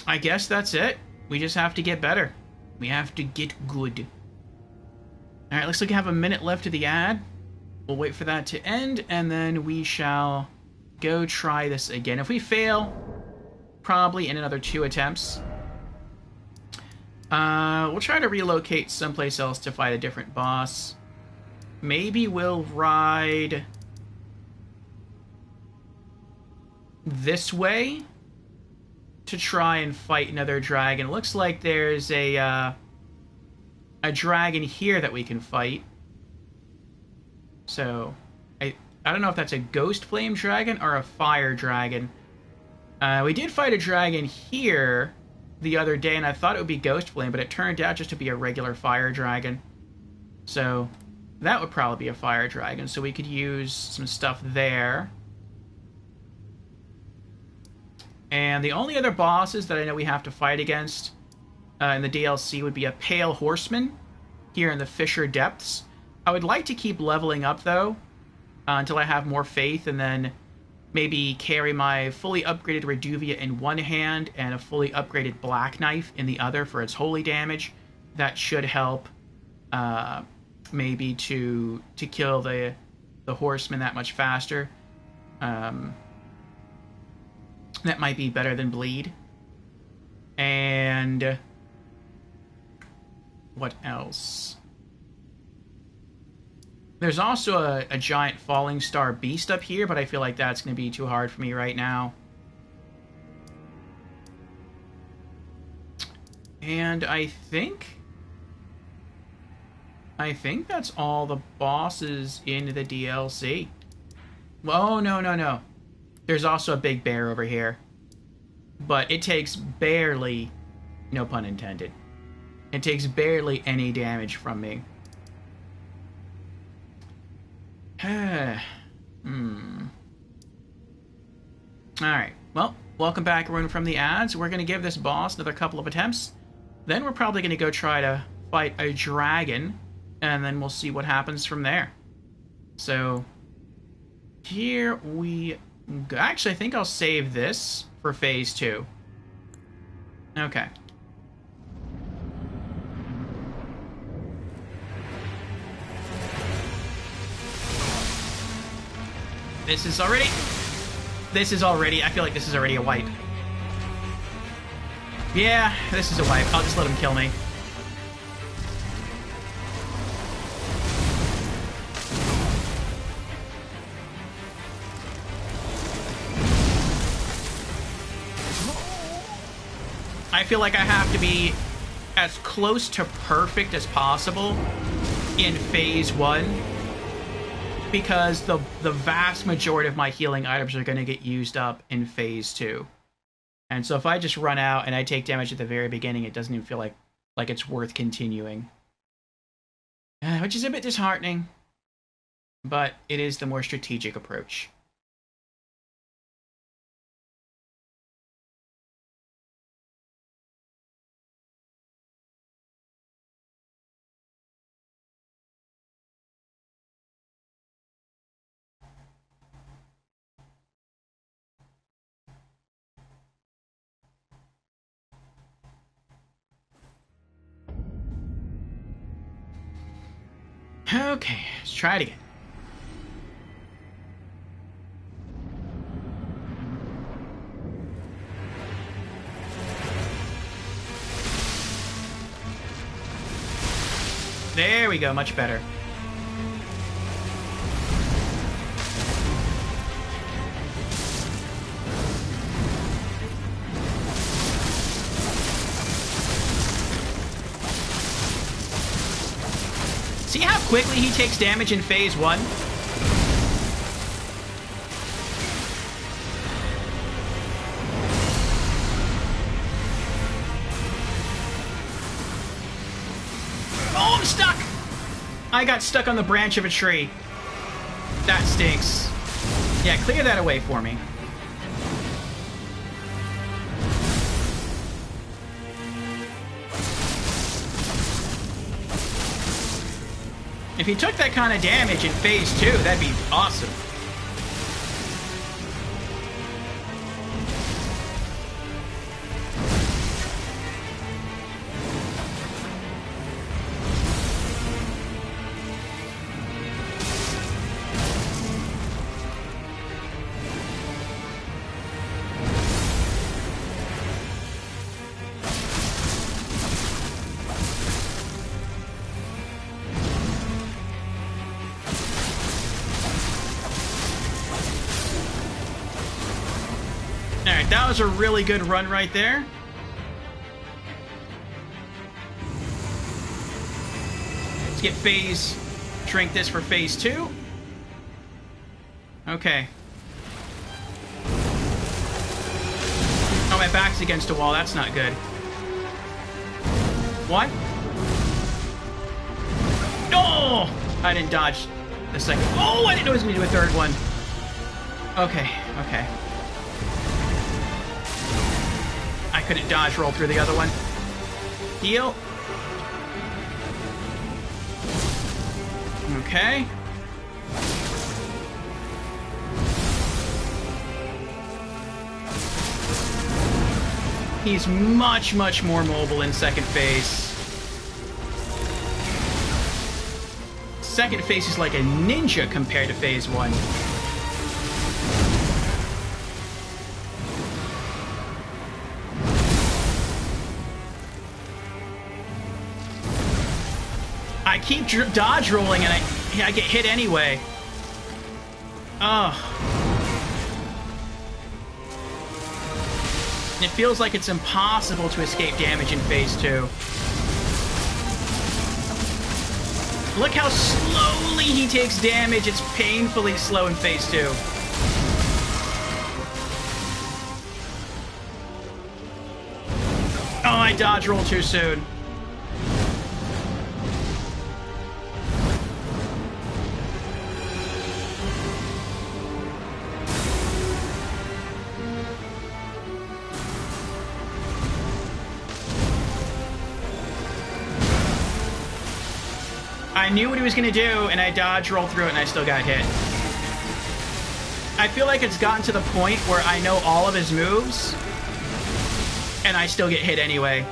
I guess that's it. We just have to get better. We have to get good. Alright, looks like we have a minute left of the ad. We'll wait for that to end, and then we shall go try this again. If we fail, probably in another 2 attempts. We'll try to relocate someplace else to fight a different boss. Maybe we'll ride this way to try and fight another dragon. It looks like there's a dragon here that we can fight. So, I don't know if that's a ghost flame dragon or a fire dragon. We did fight a dragon here the other day, and I thought it would be ghost flame, but it turned out just to be a regular fire dragon. So, that would probably be a fire dragon, so we could use some stuff there. And the only other bosses that I know we have to fight against in the DLC would be a Pale Horseman here in the Fissure Depths. I would like to keep leveling up, though, until I have more faith, and then maybe carry my fully upgraded Reduvia in one hand and a fully upgraded Black Knife in the other for its holy damage. That should help maybe to kill the horseman that much faster. That might be better than bleed. And what else? There's also a giant falling star beast up here, but I feel like that's going to be too hard for me right now. And I think that's all the bosses in the DLC. Oh, no. There's also a big bear over here. But it takes barely, no pun intended, it takes barely any damage from me. Alright. Well, welcome back, everyone, from the ads. We're going to give this boss another couple of attempts. Then we're probably going to go try to fight a dragon, and then we'll see what happens from there. So, here we go. Actually, I think I'll save this for Phase 2. Okay. This is already, I feel like this is already a wipe. Yeah, this is a wipe. I'll just let him kill me. I feel like I have to be as close to perfect as possible in Phase 1, because the vast majority of my healing items are going to get used up in Phase 2. And so if I just run out and I take damage at the very beginning, it doesn't even feel like it's worth continuing. Which is a bit disheartening, but it is the more strategic approach. Okay, let's try it again. There we go, much better. See how quickly he takes damage in Phase 1? Oh, I'm stuck! I got stuck on the branch of a tree. That stinks. Yeah, clear that away for me. If he took that kind of damage in phase 2, that'd be awesome. Alright, that was a really good run right there. Let's get phase... Drink this for phase 2. Okay. Oh, my back's against a wall. That's not good. What? Oh! I didn't dodge the second. Oh, I didn't know he was going to do a third one. Okay, okay. I couldn't dodge roll through the other one. Heal. Okay. He's much, much more mobile in second phase. Second phase is like a ninja compared to phase 1. I keep dodge rolling and I get hit anyway. Oh. It feels like it's impossible to escape damage in phase 2. Look how slowly he takes damage. It's painfully slow in phase 2. Oh, I dodge rolled too soon. I knew what he was going to do, and I dodge rolled through it, and I still got hit. I feel like it's gotten to the point where I know all of his moves, and I still get hit anyway.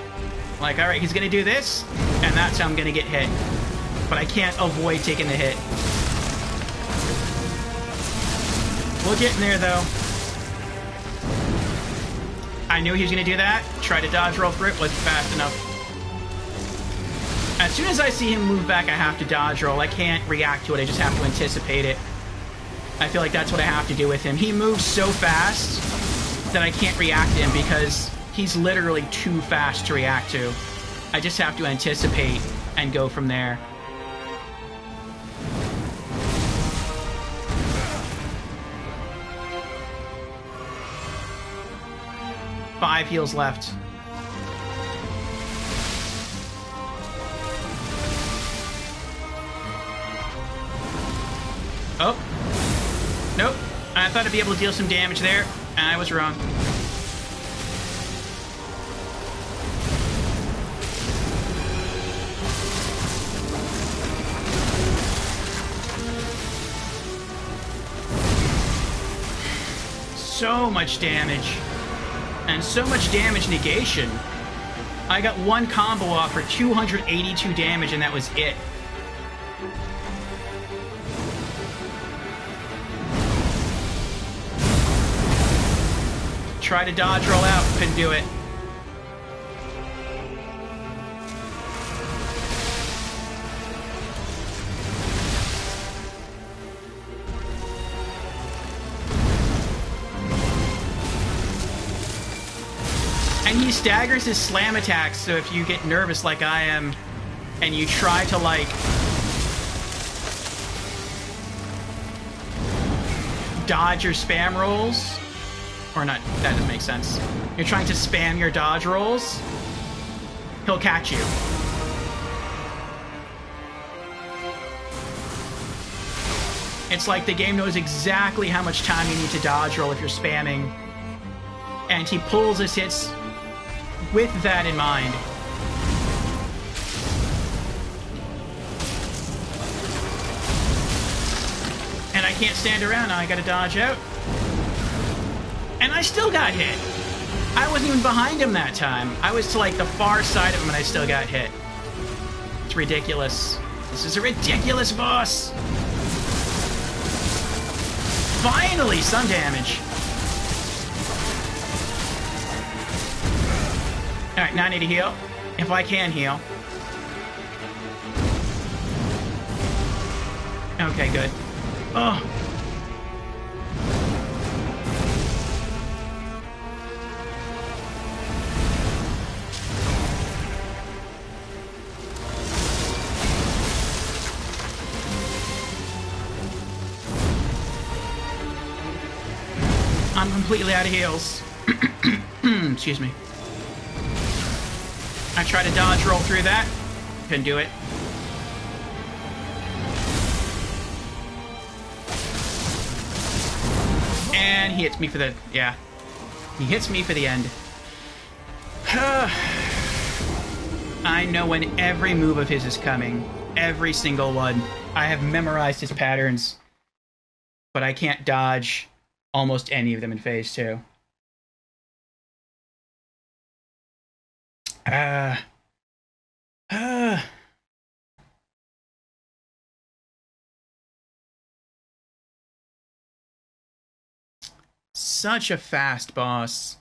Like, alright, he's going to do this, and that's how I'm going to get hit. But I can't avoid taking the hit. We'll get in there, though. I knew he was going to do that. Tried to dodge roll through it, wasn't fast enough. As soon as I see him move back, I have to dodge roll. I can't react to it, I just have to anticipate it. I feel like that's what I have to do with him. He moves so fast that I can't react to him because he's literally too fast to react to. I just have to anticipate and go from there. Five heals left. Oh. Nope. I thought I'd be able to deal some damage there. I was wrong. So much damage. And so much damage negation. I got one combo off for 282 damage and that was it. Try to dodge roll out, couldn't do it. And he staggers his slam attacks, so if you get nervous like I am, and you try to, like, dodge your spam rolls, or not, that doesn't make sense. You're trying to spam your dodge rolls, he'll catch you. It's like the game knows exactly how much time you need to dodge roll if you're spamming. And he pulls his hits with that in mind. And I can't stand around now, I gotta dodge out. And I still got hit. I wasn't even behind him that time. I was to like the far side of him and I still got hit. It's ridiculous. This is a ridiculous boss. Finally, some damage. Alright, now I need to heal. If I can heal. Okay, good. Oh. I'm completely out of heals. Excuse me. I tried to dodge roll through that. Couldn't do it. And he hits me for the... yeah. He hits me for the end. I know when every move of his is coming. Every single one. I have memorized his patterns. But I can't dodge almost any of them in Phase 2. Such a fast boss.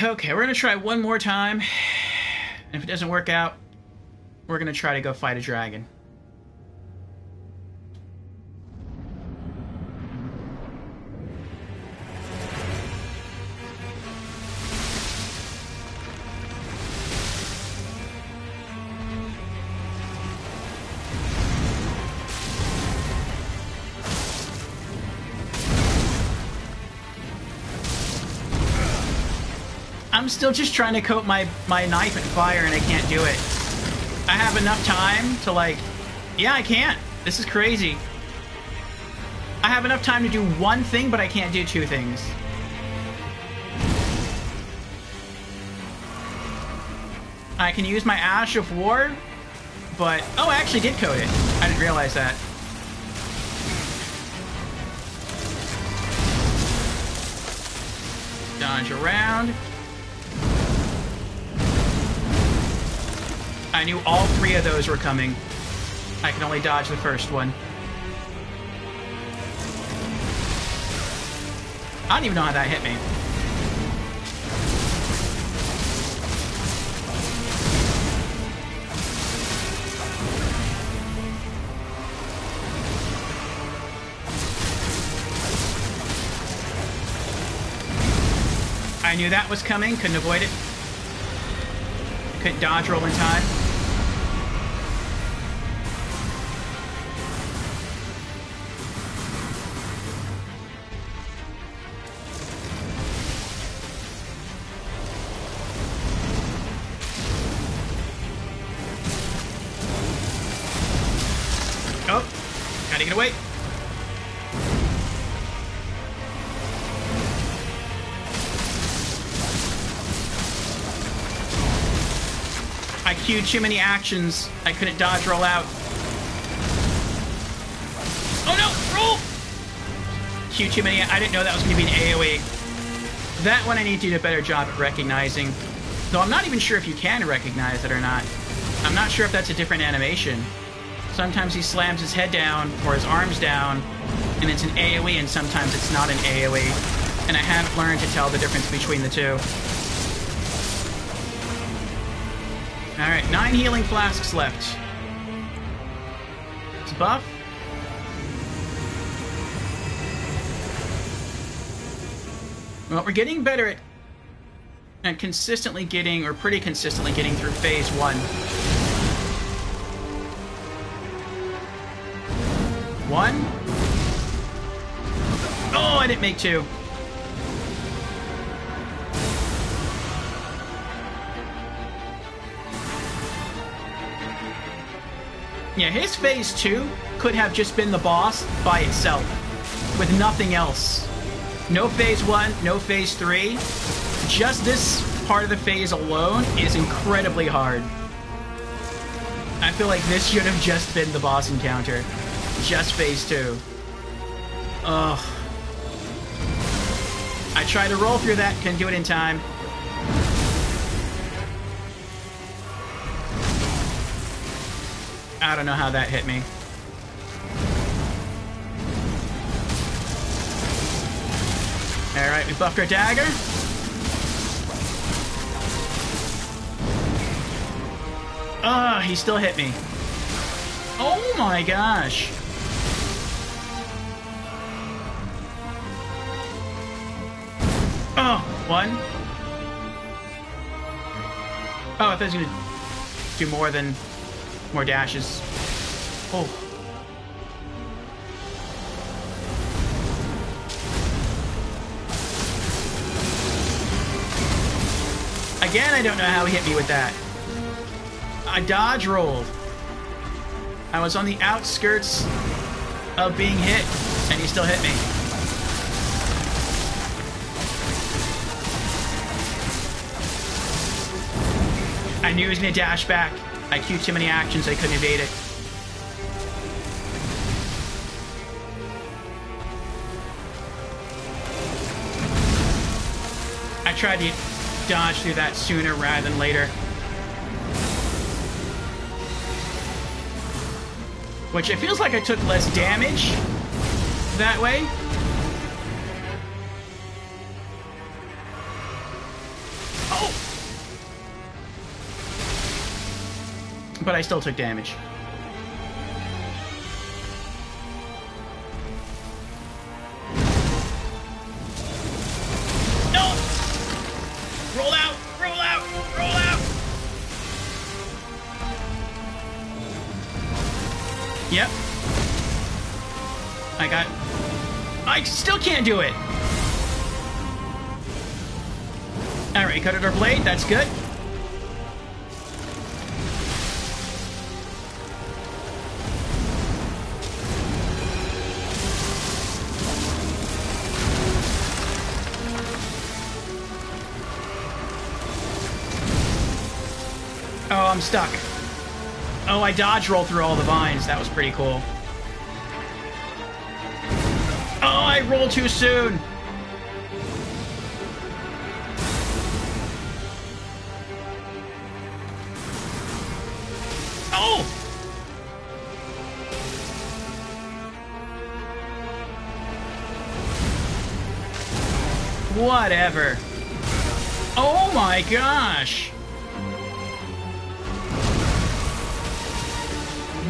Okay, we're gonna try one more time. And if it doesn't work out, we're gonna try to go fight a dragon. I'm still just trying to coat my knife in fire and I can't do it. I have enough time to like... yeah, I can't. This is crazy. I have enough time to do one thing, but I can't do two things. I can use my Ash of War, but... oh, I actually did coat it. I didn't realize that. Dodge around. I knew all three of those were coming. I can only dodge the first one. I don't even know how that hit me. I knew that was coming, couldn't avoid it. Couldn't dodge roll in time. Oh, gotta get away. I queued too many actions. I couldn't dodge roll out. Oh no, roll! Queued too many. I didn't know that was going to be an AoE. That one I need to do a better job at recognizing. Though I'm not even sure if you can recognize it or not. I'm not sure if that's a different animation. Sometimes he slams his head down or his arms down and it's an AoE, and sometimes it's not an AoE. And I haven't learned to tell the difference between the two. Alright, 9 healing flasks left. It's buff. Well, we're getting better at consistently getting, or pretty consistently getting through phase 1. 1. Oh, I didn't make 2. Yeah, his phase 2 could have just been the boss by itself, with nothing else. No phase 1, no phase 3. Just this part of the phase alone is incredibly hard. I feel like this should have just been the boss encounter. Just phase 2. Ugh. I tried to roll through that, couldn't do it in time. I don't know how that hit me. Alright, we buffed our dagger. Ugh, he still hit me. Oh my gosh. Oh, 1. Oh, I thought he was gonna do more dashes. Oh. Again, I don't know how he hit me with that. I dodge rolled. I was on the outskirts of being hit, and he still hit me. I knew he was going to dash back. I queued too many actions, I couldn't evade it. I tried to dodge through that sooner rather than later. Which it feels like I took less damage that way. Oh! But I still took damage. No! Roll out! Roll out! Roll out! Yep. I still can't do it! Alright, cut at our blade, that's good. Oh, I'm stuck. Oh, I dodge roll through all the vines. That was pretty cool. Oh, I rolled too soon. Oh! Whatever. Oh my gosh.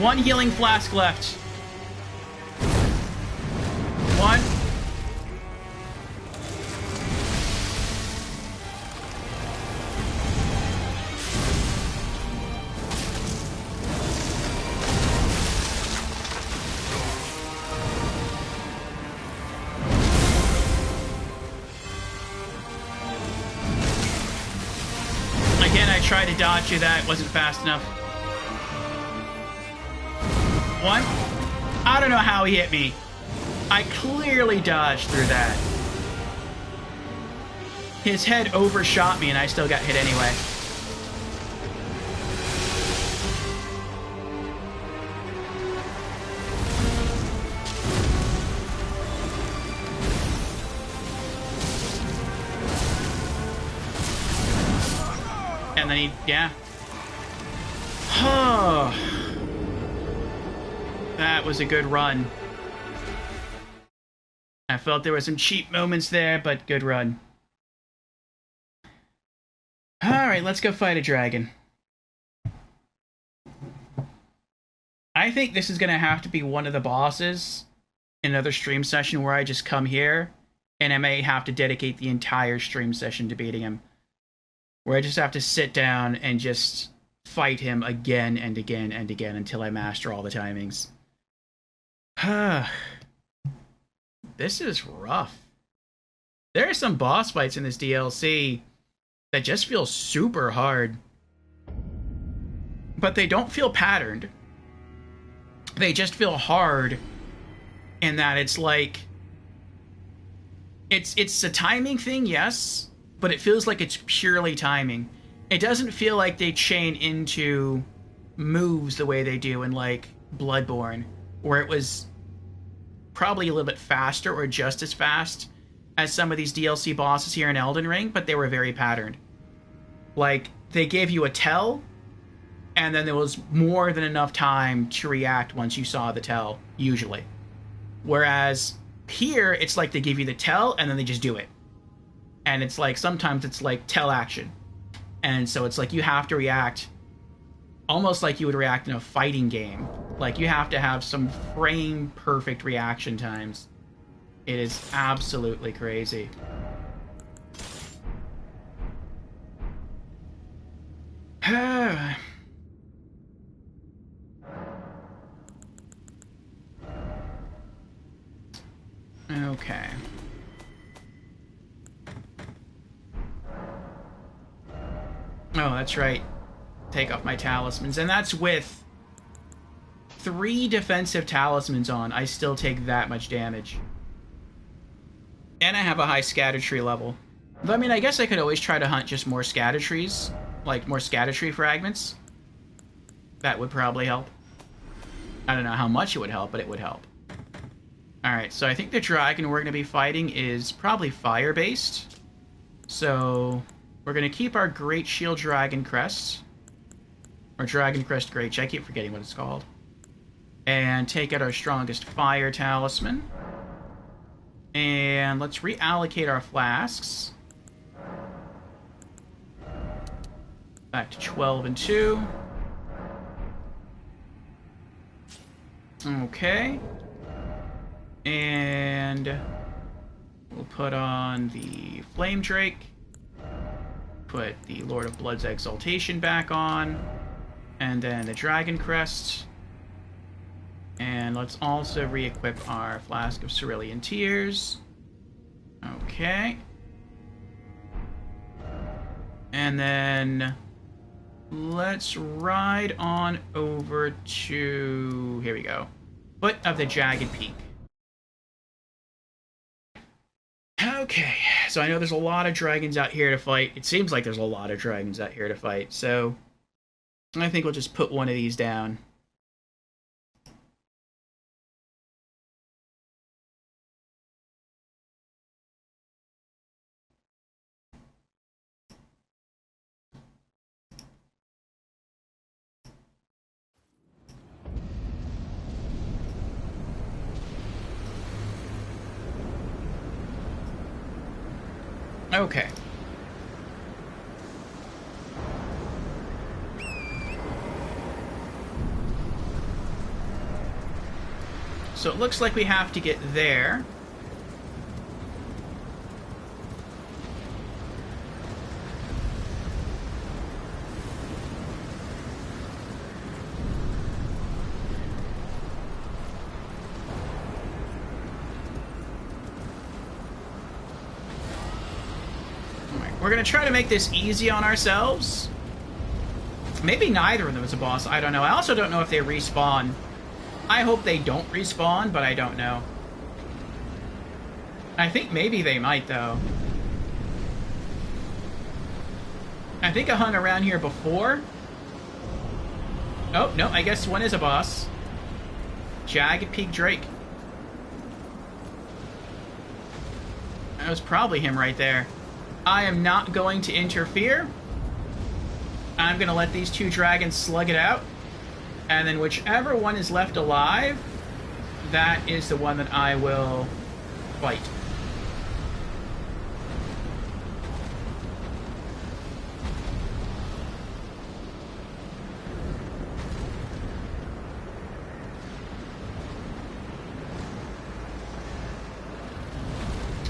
1 healing flask left. 1. Again, I tried to dodge you that, wasn't fast enough. 1. I don't know how he hit me. I clearly dodged through that. His head overshot me and I still got hit anyway. And then yeah. Oh. That was a good run. I felt there were some cheap moments there, but good run. Alright, let's go fight a dragon. I think this is going to have to be one of the bosses in another stream session where I just come here and I may have to dedicate the entire stream session to beating him, where I just have to sit down and just fight him again and again and again until I master all the timings. This is rough. There are some boss fights in this DLC that just feel super hard. But they don't feel patterned. They just feel hard in that it's like... It's a timing thing, yes, but it feels like it's purely timing. It doesn't feel like they chain into moves the way they do in, like, Bloodborne, where it was probably a little bit faster or just as fast as some of these DLC bosses here in Elden Ring, but they were very patterned. Like, they gave you a tell, and then there was more than enough time to react once you saw the tell, usually. Whereas here, it's like they give you the tell, and then they just do it. And it's like, sometimes it's like tell action. And so it's like you have to react almost like you would react in a fighting game. Like, you have to have some frame-perfect reaction times. It is absolutely crazy. Okay. Oh, that's right. Take off my talismans. And that's with 3 defensive talismans on. I still take that much damage. And I have a high scatter tree level. But, I mean, I guess I could always try to hunt just more scatter trees. Like, more scatter tree fragments. That would probably help. I don't know how much it would help, but it would help. Alright, so I think the dragon we're going to be fighting is probably fire-based. So, we're going to keep our Great Shield Dragon Crest. Or Dragon Crest Great Shield, I keep forgetting what it's called. And take out our strongest fire talisman. And let's reallocate our flasks. Back to 12 and 2. Okay. And we'll put on the Flame Drake. Put the Lord of Blood's Exaltation back on. And then the Dragon Crest. And let's also re-equip our Flask of Cerulean Tears. Okay. And then let's ride on over to... Here we go. Foot of the Jagged Peak. Okay, so I know there's a lot of dragons out here to fight. It seems like there's a lot of dragons out here to fight, so I think we'll just put one of these down. Okay. So it looks like we have to get there. We're going to try to make this easy on ourselves. Maybe neither of them is a boss. I don't know. I also don't know if they respawn. I hope they don't respawn, but I don't know. I think maybe they might, though. I think I hung around here before. Oh, no, I guess one is a boss. Jagged Peak Drake. That was probably him right there. I am not going to interfere. I'm going to let these 2 dragons slug it out. And then whichever one is left alive, that is the one that I will fight.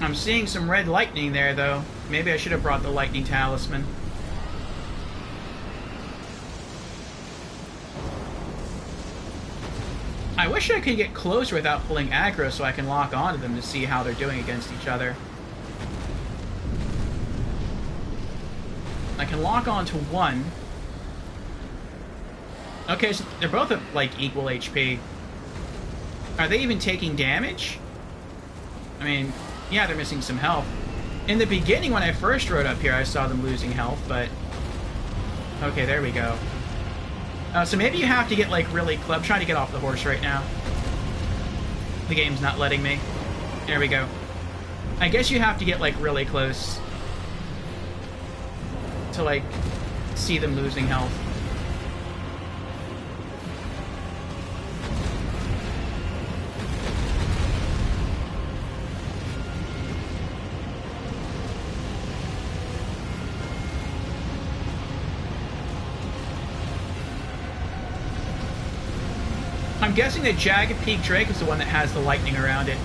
I'm seeing some red lightning there, though. Maybe I should have brought the lightning talisman. I wish I could get closer without pulling aggro so I can lock onto them to see how they're doing against each other. I can lock onto one. Okay, so they're both at, like, equal HP. Are they even taking damage? I mean, yeah, they're missing some health. In the beginning, when I first rode up here, I saw them losing health, but... Okay, there we go. So maybe you have to get, like, really close. I'm trying to get off the horse right now. The game's not letting me. There we go. I guess you have to get, like, really close to, like, see them losing health. I'm guessing that Jagged Peak Drake is the one that has the lightning around it.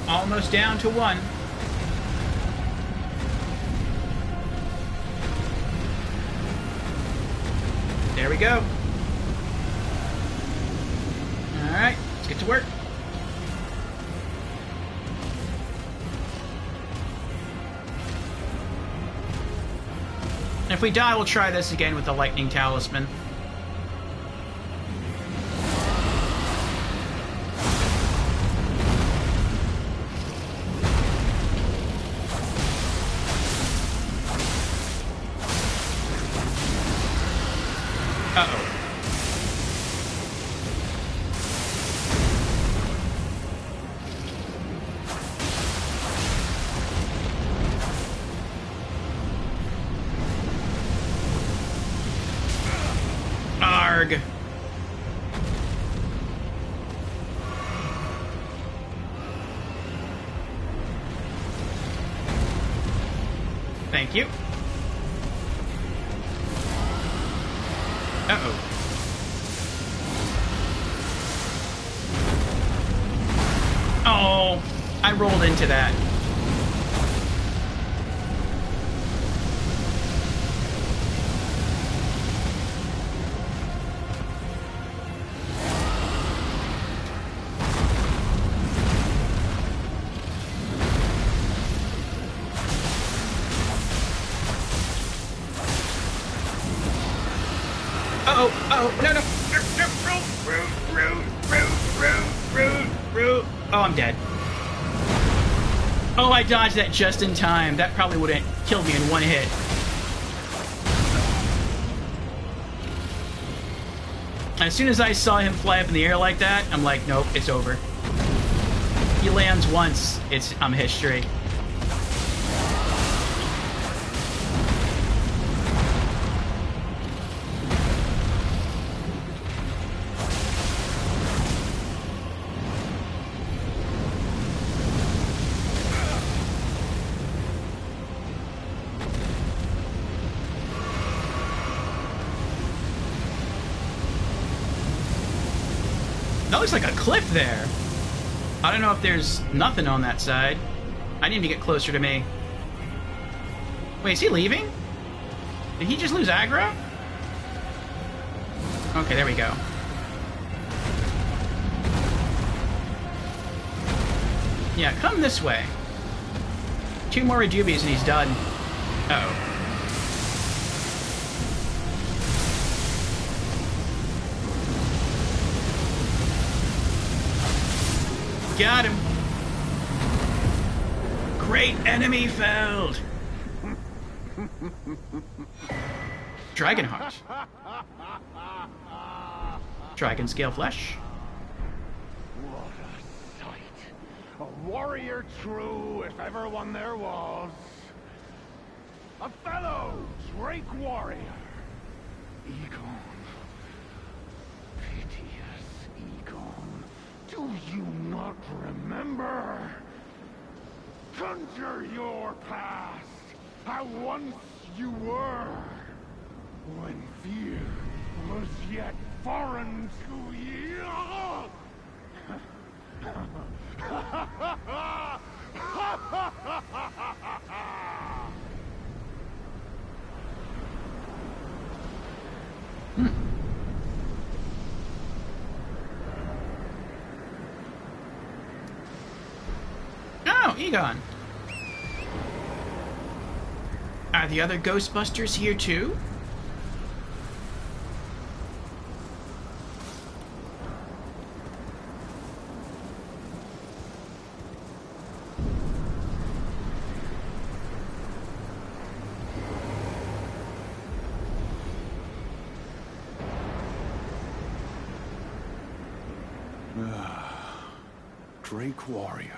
Almost down to one. There we go. Alright, let's get to work. If we die, we'll try this again with the lightning talisman. Uh-oh. Arg. Thank you. Uh-oh. Oh, I rolled into that. Uh-oh, uh-oh, no, no. Oh, I'm dead. Oh, I dodged that just in time. That probably would have killed me in one hit. As soon as I saw him fly up in the air like that, I'm like, nope, it's over. He lands once, I'm history. That looks like a cliff there. I don't know if there's nothing on that side. I need him to get closer to me. Wait, is he leaving? Did he just lose aggro? Okay, there we go. Yeah, come this way. 2 more Rejuvies and he's done. Uh-oh. Got him. Great enemy felled. Dragonheart. Dragon scale flesh. What a sight. A warrior true, if ever one there was. A fellow Drake warrior. Egon. Piteous Egon. Do you not remember? Conjure your past. How once you were. When fear was yet foreign to ye. Oh, Egon. Are the other Ghostbusters here too? Drake warrior.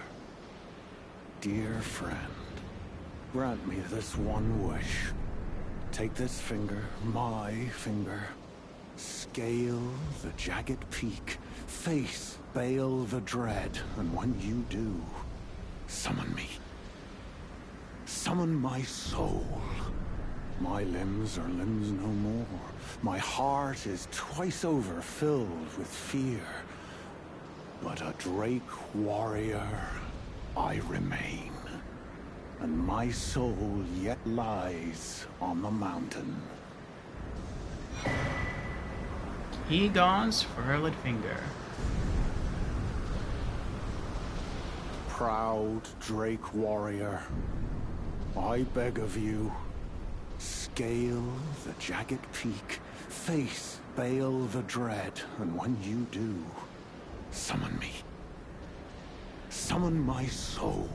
Dear friend, grant me this one wish. Take this finger, my finger, scale the jagged peak, face Baal the Dread, and when you do, summon me. Summon my soul. My limbs are limbs no more. My heart is twice over filled with fear. But a Drake warrior I remain. And my soul yet lies on the mountain. Egon's furled finger. Proud Drake warrior, I beg of you, scale the jagged peak, face Baal the Dread, and when you do, summon me. Summon my soul.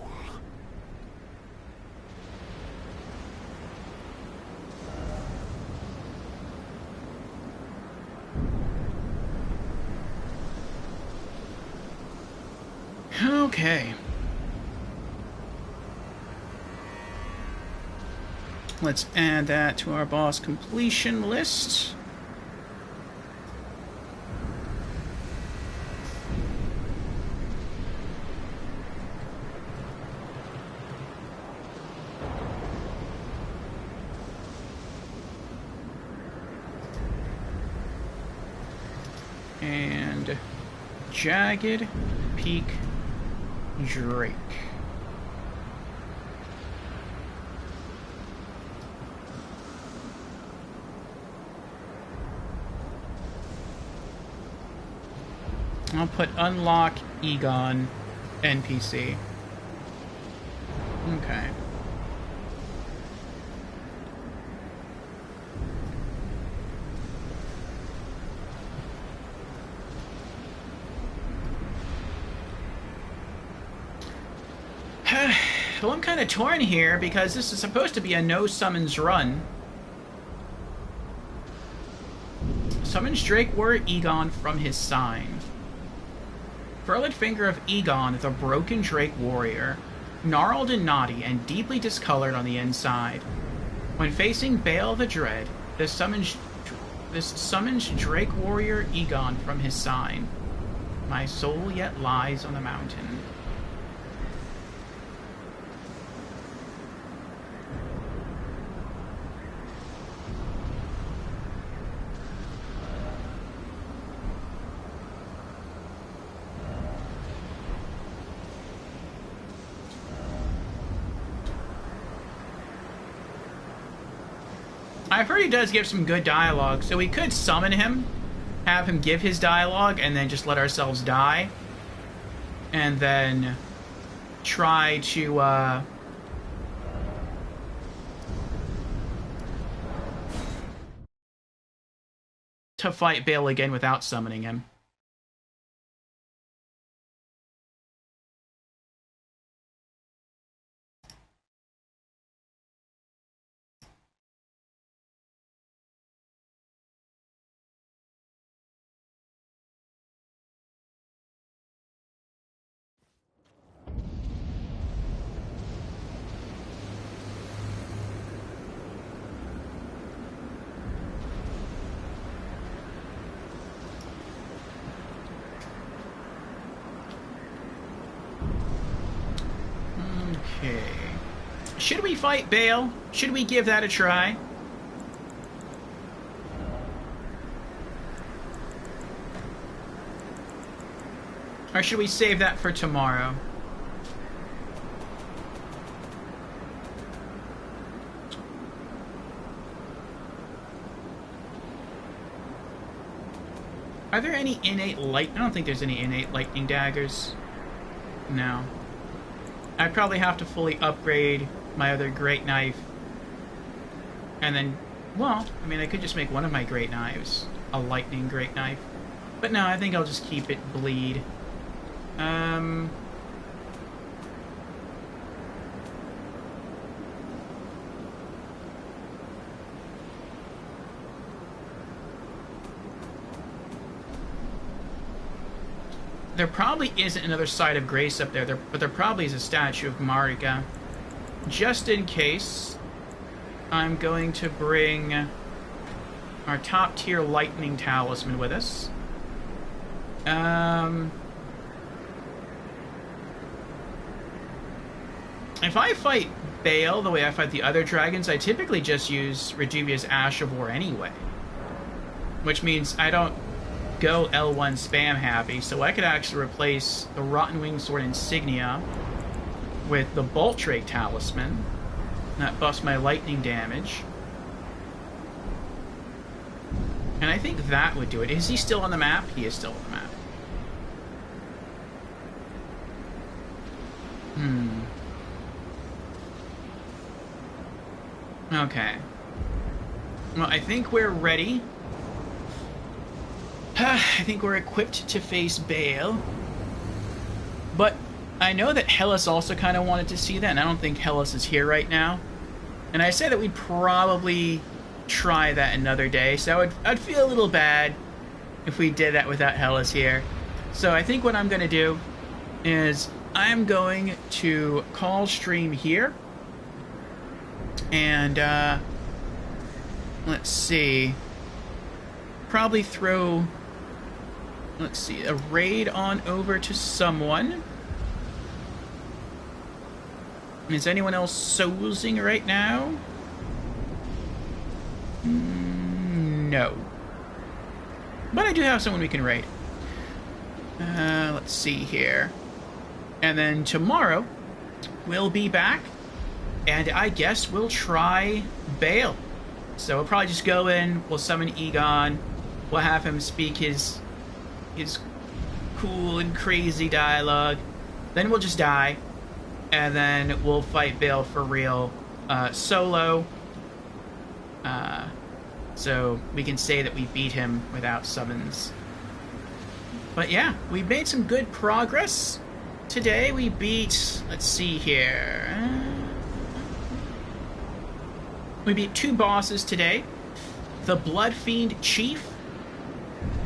Okay. Let's add that to our boss completion list. And Jagged Peak Drake. I'll put unlock Egon NPC. Okay. Well, I'm kind of torn here because this is supposed to be a no summons run. Summons Drake Warrior Egon from his sign. Furled finger of Egon, the broken Drake Warrior, gnarled and knotty and deeply discolored on the inside. When facing Baal the Dread, this summons Drake Warrior Egon from his sign. My soul yet lies on the mountain. I've heard he does give some good dialogue, so we could summon him, have him give his dialogue, and then just let ourselves die. And then try to, fight Bale again without summoning him. Okay. Should we fight Bale? Should we give that a try? Or should we save that for tomorrow? Are there any innate light? I don't think there's any innate lightning daggers. No. I'd probably have to fully upgrade my other great knife. And then, well, I mean, I could just make one of my great knives a lightning great knife. But no, I think I'll just keep it bleed. There probably isn't another side of Grace up there, but there probably is a statue of Marika. Just in case, I'm going to bring our top tier lightning talisman with us. If I fight Bale the way I fight the other dragons, I typically just use Reduvia's Ash of War anyway. Which means I don't go L1 spam happy, so I could actually replace the Rotten Wing Sword Insignia with the Bolt Drake Talisman. That buffs my lightning damage. And I think that would do it. Is he still on the map? He is still on the map. Okay. Well, I think we're ready. I think we're equipped to face Bale. But I know that Hellas also kind of wanted to see that, and I don't think Hellas is here right now. And I said that we'd probably try that another day, so I'd feel a little bad if we did that without Hellas here. So I think what I'm going to do is I'm going to call stream here. And, let's see. Probably throw, let's see, a raid on over to someone. Is anyone else soulsing right now? No. But I do have someone we can raid. Let's see here. And then tomorrow, we'll be back. And I guess we'll try Bale. So we'll probably just go in, we'll summon Egon, we'll have him speak his cool and crazy dialogue. Then we'll just die. And then we'll fight Bale for real solo. So we can say that we beat him without summons. But yeah, we made some good progress. Today we beat, let's see here. We beat 2 bosses today. The Blood Fiend Chief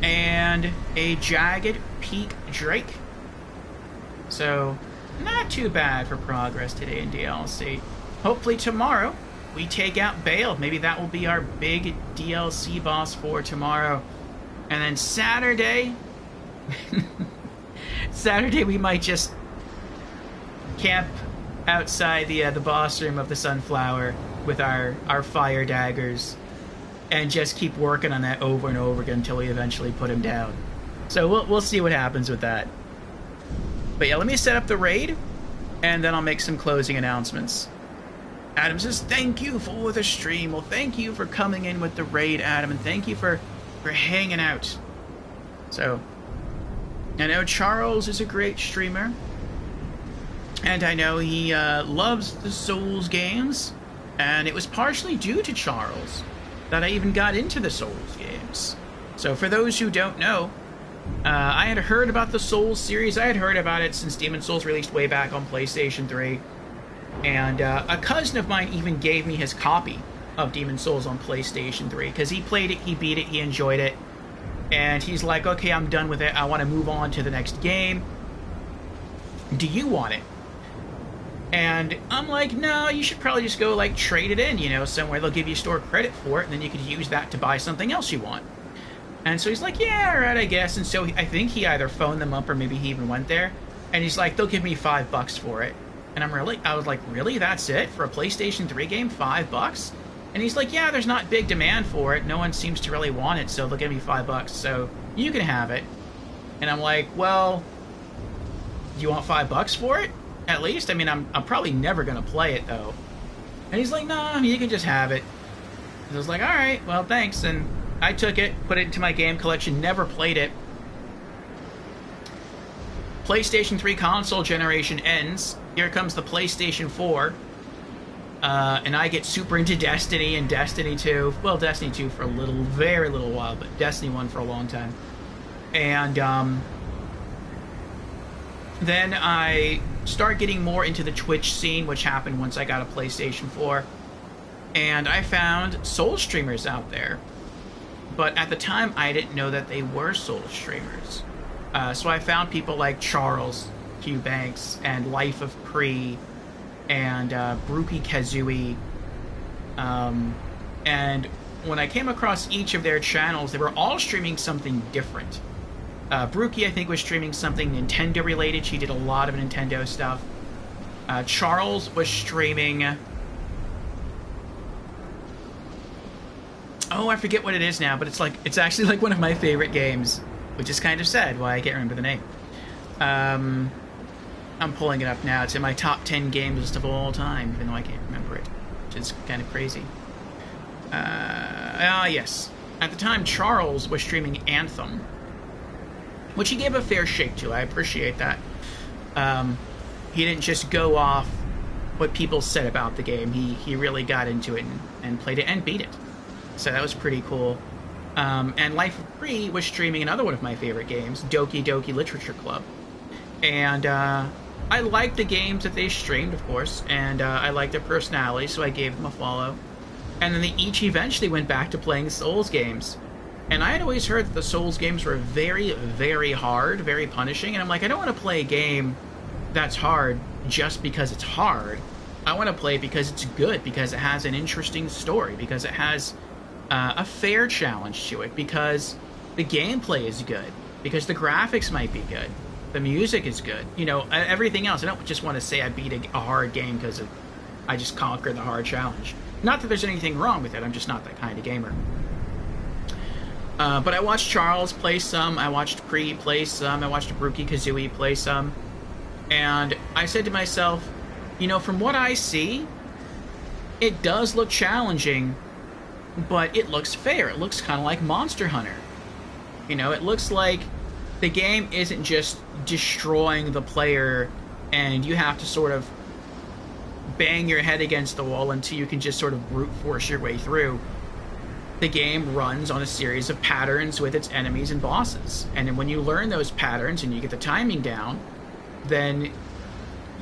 and a Jagged Peak Drake. So, not too bad for progress today in DLC. Hopefully tomorrow we take out Bale. Maybe that will be our big DLC boss for tomorrow. And then Saturday... Saturday we might just camp outside the boss room of the Sunflower with our fire daggers and just keep working on that over and over again until we eventually put him down. So we'll see what happens with that. But yeah, let me set up the raid and then I'll make some closing announcements. Adam says, thank you for the stream. Well, thank you for coming in with the raid, Adam, and thank you for hanging out. So, I know Charles is a great streamer, and I know he loves the Souls games, and it was partially due to Charles that I even got into the Souls games. So for those who don't know, I had heard about the Souls series. I had heard about it since Demon's Souls released way back on PlayStation 3. And a cousin of mine even gave me his copy of Demon's Souls on PlayStation 3, because he played it, he beat it, he enjoyed it. And he's like, okay, I'm done with it. I want to move on to the next game. Do you want it? And I'm like, no, you should probably just go, like, trade it in, you know, somewhere. They'll give you store credit for it, and then you could use that to buy something else you want. And so he's like, yeah, all right, I guess. And so I think he either phoned them up or maybe he even went there. And he's like, they'll give me $5 for it. And I was like, really? That's it? For a PlayStation 3 game, $5? And he's like, yeah, there's not big demand for it. No one seems to really want it, so they'll give me $5. So you can have it. And I'm like, well, do you want $5 for it? At least? I mean, I'm probably never going to play it, though. And he's like, nah, you can just have it. And I was like, all right, well, thanks. And I took it, put it into my game collection, never played it. PlayStation 3 console generation ends. Here comes the PlayStation 4. And I get super into Destiny and Destiny 2. Well, Destiny 2 for a little, very little while, but Destiny 1 for a long time. And then I start getting more into the Twitch scene, which happened once I got a PlayStation 4. And I found Soul streamers out there. But at the time, I didn't know that they were Soul streamers. So I found people like Charles Q Banks and Life of Pre and Brookie Kazooie. And when I came across each of their channels, they were all streaming something different. Brookie, I think, was streaming something Nintendo related. She did a lot of Nintendo stuff. Charles was streaming... Oh, I forget what it is now, but it's actually like one of my favorite games, which is kind of sad why I can't remember the name. I'm pulling it up now. It's in my top 10 games list of all time, even though I can't remember it, which is kind of crazy. Yes. At the time, Charles was streaming Anthem, which he gave a fair shake to. I appreciate that. He didn't just go off what people said about the game. He really got into it and played it and beat it. So that was pretty cool. And Life of Pre was streaming another one of my favorite games, Doki Doki Literature Club. And I liked the games that they streamed, of course, and I liked their personality, so I gave them a follow. And then they each eventually went back to playing Souls games. And I had always heard that the Souls games were very, very hard, very punishing, and I'm like, I don't want to play a game that's hard just because it's hard. I want to play it because it's good, because it has an interesting story, because it has a fair challenge to it, because the gameplay is good, because the graphics might be good, the music is good, you know, everything else. I don't just want to say I beat a hard game because I just conquered the hard challenge. Not that there's anything wrong with it, I'm just not that kind of gamer. But I watched Charles play some, I watched Pre play some, I watched Brookie Kazooie play some, and I said to myself, you know, from what I see, it does look challenging, but it looks fair. It looks kind of like Monster Hunter. You know, it looks like the game isn't just destroying the player and you have to sort of bang your head against the wall until you can just sort of brute force your way through. The game runs on a series of patterns with its enemies and bosses. And then when you learn those patterns and you get the timing down, then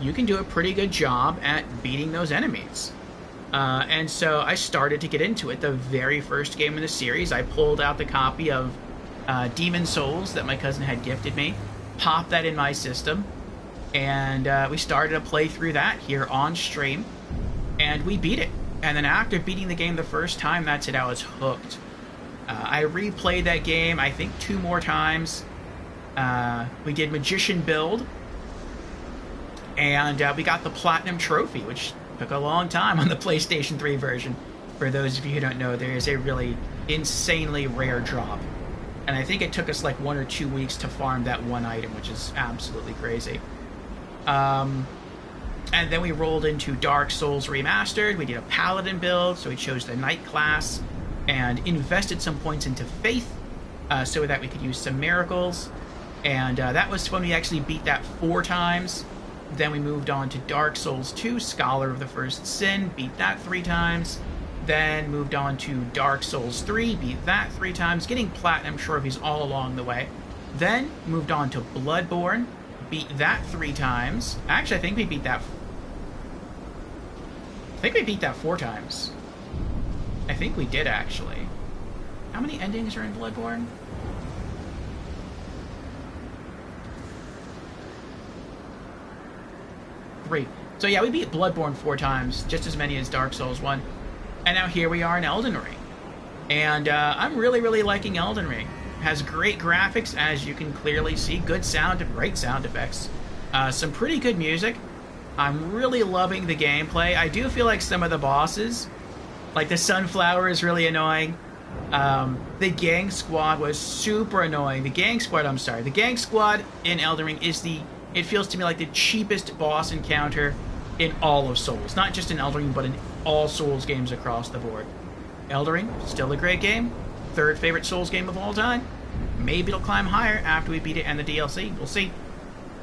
you can do a pretty good job at beating those enemies. And so I started to get into it. The very first game in the series, I pulled out the copy of Demon's Souls that my cousin had gifted me, popped that in my system, and we started to play through that here on stream, and we beat it. And then after beating the game the first time, that's it, I was hooked. I replayed that game, I think 2 more times. We did Magician Build, and we got the Platinum Trophy, which took a long time on the PlayStation 3 version. For those of you who don't know, there is a really insanely rare drop. And I think it took us like 1 or 2 weeks to farm that one item, which is absolutely crazy. And then we rolled into Dark Souls Remastered. We did a Paladin build, so we chose the Knight class and invested some points into Faith so that we could use some miracles. And that was when we actually beat that 4 times. Then we moved on to Dark Souls 2, Scholar of the First Sin, beat that 3 times. Then moved on to Dark Souls 3, beat that 3 times, getting Platinum Trophies all along the way. Then moved on to Bloodborne, beat that 3 times. Actually, I think we beat that 4 times. I think we did, actually. How many endings are in Bloodborne? Three. So yeah, we beat Bloodborne 4 times, just as many as Dark Souls 1. And now here we are in Elden Ring. And I'm really, really liking Elden Ring. Has great graphics, as you can clearly see. Good sound, great sound effects. Some pretty good music. I'm really loving the gameplay. I do feel like some of the bosses, like the Sunflower is really annoying. The Gang Squad was super annoying. The Gang Squad in Elden Ring is it feels to me like the cheapest boss encounter in all of Souls. Not just in Elden Ring, but in all Souls games across the board. Elden Ring, still a great game. 3rd favorite Souls game of all time. Maybe it'll climb higher after we beat it and the DLC. We'll see.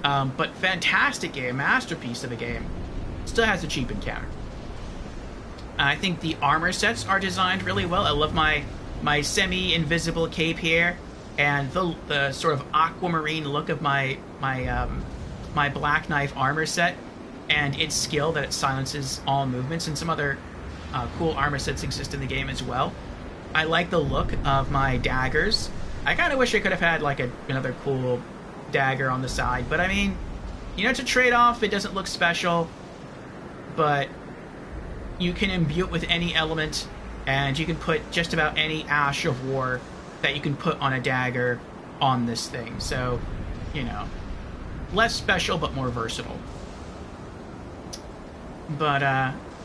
But fantastic game, masterpiece of a game. Still has a cheap encounter. I think the armor sets are designed really well. I love my semi-invisible cape here, and the sort of aquamarine look of my Black Knife armor set, and its skill that it silences all movements, and some other cool armor sets exist in the game as well. I like the look of my daggers. I kind of wish I could have had like another cool dagger on the side, but I mean, you know, it's a trade-off. It doesn't look special, but you can imbue it with any element, and you can put just about any Ash of War that you can put on a dagger on this thing. So, you know, less special but more versatile. But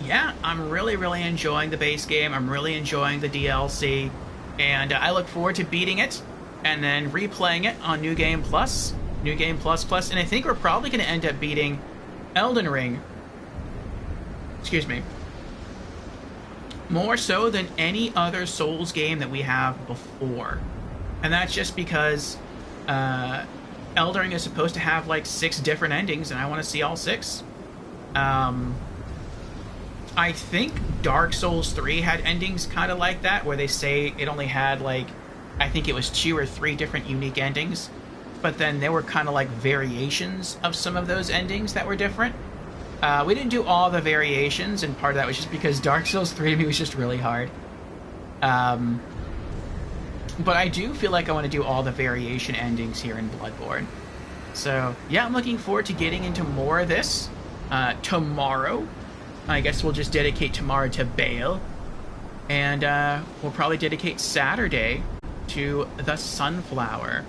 yeah, I'm really, really enjoying the base game. I'm really enjoying the DLC, and I look forward to beating it and then replaying it on New Game Plus, and I think we're probably going to end up beating Elden Ring, more so than any other Souls game that we have before. And that's just because Elden Ring is supposed to have like 6 different endings, and I want to see all 6. I think Dark Souls 3 had endings kind of like that, where they say it only had like, I think it was 2 or 3 different unique endings, but then there were kind of like variations of some of those endings that were different. We didn't do all the variations, and part of that was just because Dark Souls 3 to me was just really hard. But I do feel like I want to do all the variation endings here in Bloodborne. So, yeah, I'm looking forward to getting into more of this tomorrow. I guess we'll just dedicate tomorrow to Bale. And we'll probably dedicate Saturday to the Sunflower.